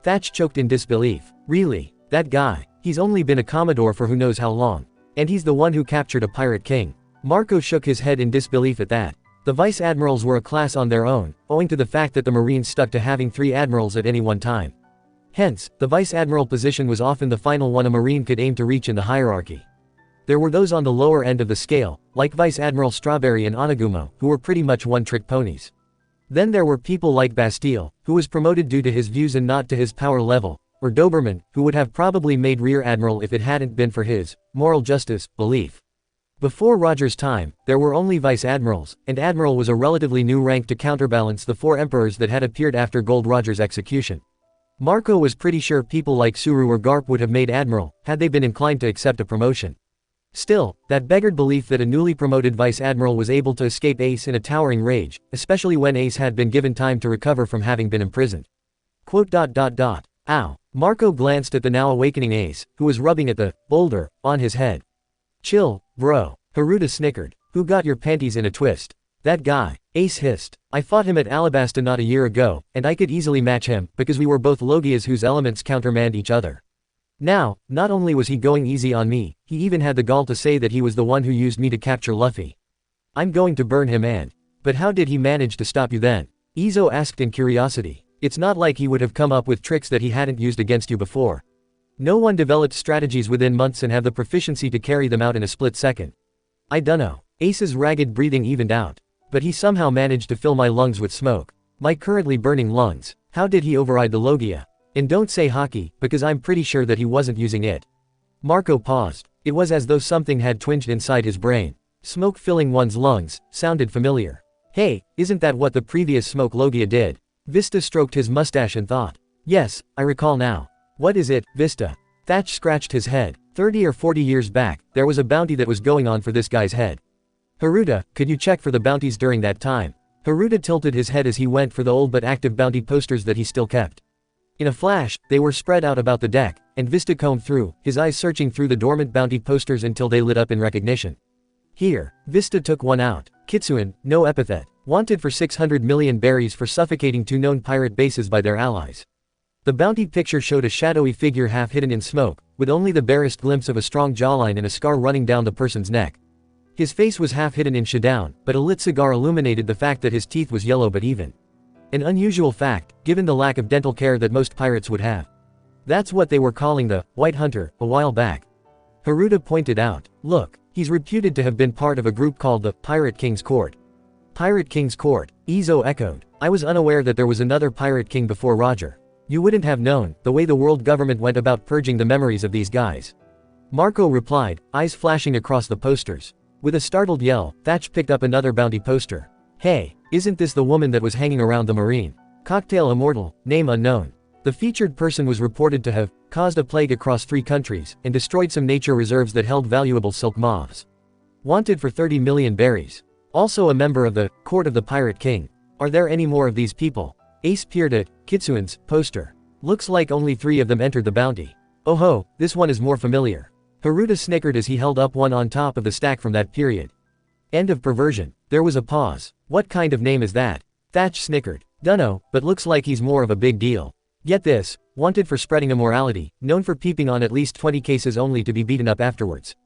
Thatch choked in disbelief. Really? That guy? He's only been a Commodore for who knows how long. And he's the one who captured a Pirate King. Marco shook his head in disbelief at that. The Vice Admirals were a class on their own, owing to the fact that the Marines stuck to having 3 admirals at any one time. Hence, the Vice Admiral position was often the final one a Marine could aim to reach in the hierarchy. There were those on the lower end of the scale, like Vice Admiral Strawberry and Onagumo, who were pretty much one-trick ponies. Then there were people like Bastille, who was promoted due to his views and not to his power level, or Doberman, who would have probably made Rear Admiral if it hadn't been for his moral justice belief. Before Roger's time, there were only Vice Admirals, and Admiral was a relatively new rank to counterbalance the 4 emperors that had appeared after Gold Roger's execution. Marco was pretty sure people like Suru or Garp would have made Admiral, had they been inclined to accept a promotion. Still, that beggared belief that a newly promoted Vice Admiral was able to escape Ace in a towering rage, especially when Ace had been given time to recover from having been imprisoned. Ow. Marco glanced at the now awakening Ace, who was rubbing at the boulder on his head. Chill, bro. Haruta snickered. Who got your panties in a twist? That guy. Ace hissed. I fought him at Alabasta not a year ago, and I could easily match him, because we were both Logias whose elements countermand each other. Now, not only was he going easy on me, he even had the gall to say that he was the one who used me to capture Luffy. I'm going to burn him and. But how did he manage to stop you then? Izo asked in curiosity. It's not like he would have come up with tricks that he hadn't used against you before. No one developed strategies within months and have the proficiency to carry them out in a split second. I dunno. Ace's ragged breathing evened out. But he somehow managed to fill my lungs with smoke. My currently burning lungs. How did he override the Logia? And don't say hockey, because I'm pretty sure that he wasn't using it. Marco paused. It was as though something had twinged inside his brain. Smoke filling one's lungs sounded familiar. Hey, isn't that what the previous smoke Logia did? Vista stroked his mustache and thought. Yes, I recall now. What is it, Vista? Thatch scratched his head. 30 or 40 years back, there was a bounty that was going on for this guy's head. Haruta, could you check for the bounties during that time? Haruta tilted his head as he went for the old but active bounty posters that he still kept. In a flash, they were spread out about the deck, and Vista combed through, his eyes searching through the dormant bounty posters until they lit up in recognition. Here, Vista took one out. Kitsuan, no epithet. Wanted for 600 million berries for suffocating 2 known pirate bases by their allies. The bounty picture showed a shadowy figure half hidden in smoke, with only the barest glimpse of a strong jawline and a scar running down the person's neck. His face was half hidden in shadow, but a lit cigar illuminated the fact that his teeth was yellow but even. An unusual fact, given the lack of dental care that most pirates would have. That's what they were calling the White Hunter a while back. Haruta pointed out. Look, he's reputed to have been part of a group called the Pirate King's Court. Pirate King's Court, Izo echoed. I was unaware that there was another Pirate King before Roger. You wouldn't have known, the way the world government went about purging the memories of these guys. Marco replied, eyes flashing across the posters. With a startled yell, Thatch picked up another bounty poster. Hey, isn't this the woman that was hanging around the marine? Cocktail Immortal, name unknown. The featured person was reported to have caused a plague across 3 countries and destroyed some nature reserves that held valuable silk moths. Wanted for 30 million berries. Also a member of the Court of the Pirate King. Are there any more of these people? Ace peered at Kitsuan's poster. Looks like only 3 of them entered the bounty. Oh ho, this one is more familiar. Haruta snickered as he held up one on top of the stack from that period. End of perversion. There was a pause. What kind of name is that? Thatch snickered. Dunno, but looks like he's more of a big deal. Get this, wanted for spreading immorality, known for peeping on at least 20 cases only to be beaten up afterwards.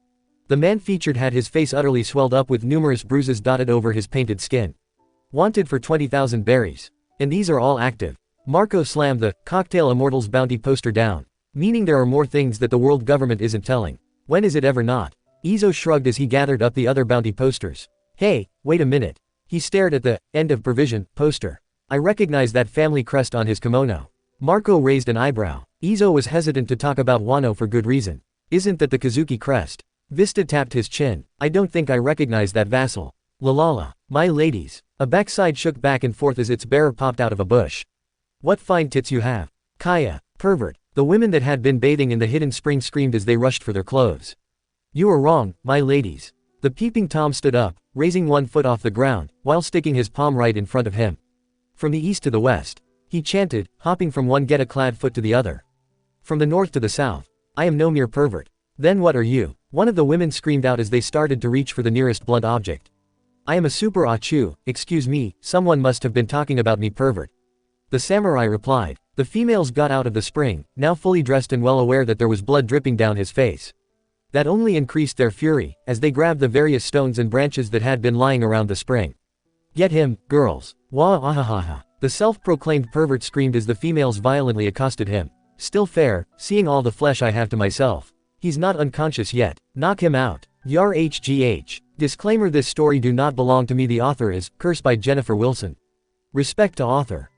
The man featured had his face utterly swelled up with numerous bruises dotted over his painted skin. Wanted for 20,000 berries. And these are all active. Marco slammed the Cocktail Immortals bounty poster down. Meaning there are more things that the world government isn't telling. When is it ever not? Izo shrugged as he gathered up the other bounty posters. Hey, wait a minute. He stared at the End of Provision poster. I recognize that family crest on his kimono. Marco raised an eyebrow. Izo was hesitant to talk about Wano for good reason. Isn't that the Kazuki crest? Vista tapped his chin. I don't think I recognize that vassal. Lalala. My ladies. A backside shook back and forth as its bearer popped out of a bush. What fine tits you have. Kaya. Pervert. The women that had been bathing in the hidden spring screamed as they rushed for their clothes. You are wrong, my ladies. The peeping Tom stood up, raising one foot off the ground, while sticking his palm right in front of him. From the east to the west. He chanted, hopping from one geta-clad foot to the other. From the north to the south. I am no mere pervert. Then what are you? One of the women screamed out as they started to reach for the nearest blunt object. I am a super achu, excuse me, someone must have been talking about me pervert. The samurai replied. The females got out of the spring, now fully dressed and well aware that there was blood dripping down his face. That only increased their fury, as they grabbed the various stones and branches that had been lying around the spring. Get him, girls. Wah ahahaha. The self-proclaimed pervert screamed as the females violently accosted him. Still fair, seeing all the flesh I have to myself. He's not unconscious yet. Knock him out. Yar HGH. Disclaimer: this story do not belong to me. The author is cursed by Jennifer Wilson. Respect to author.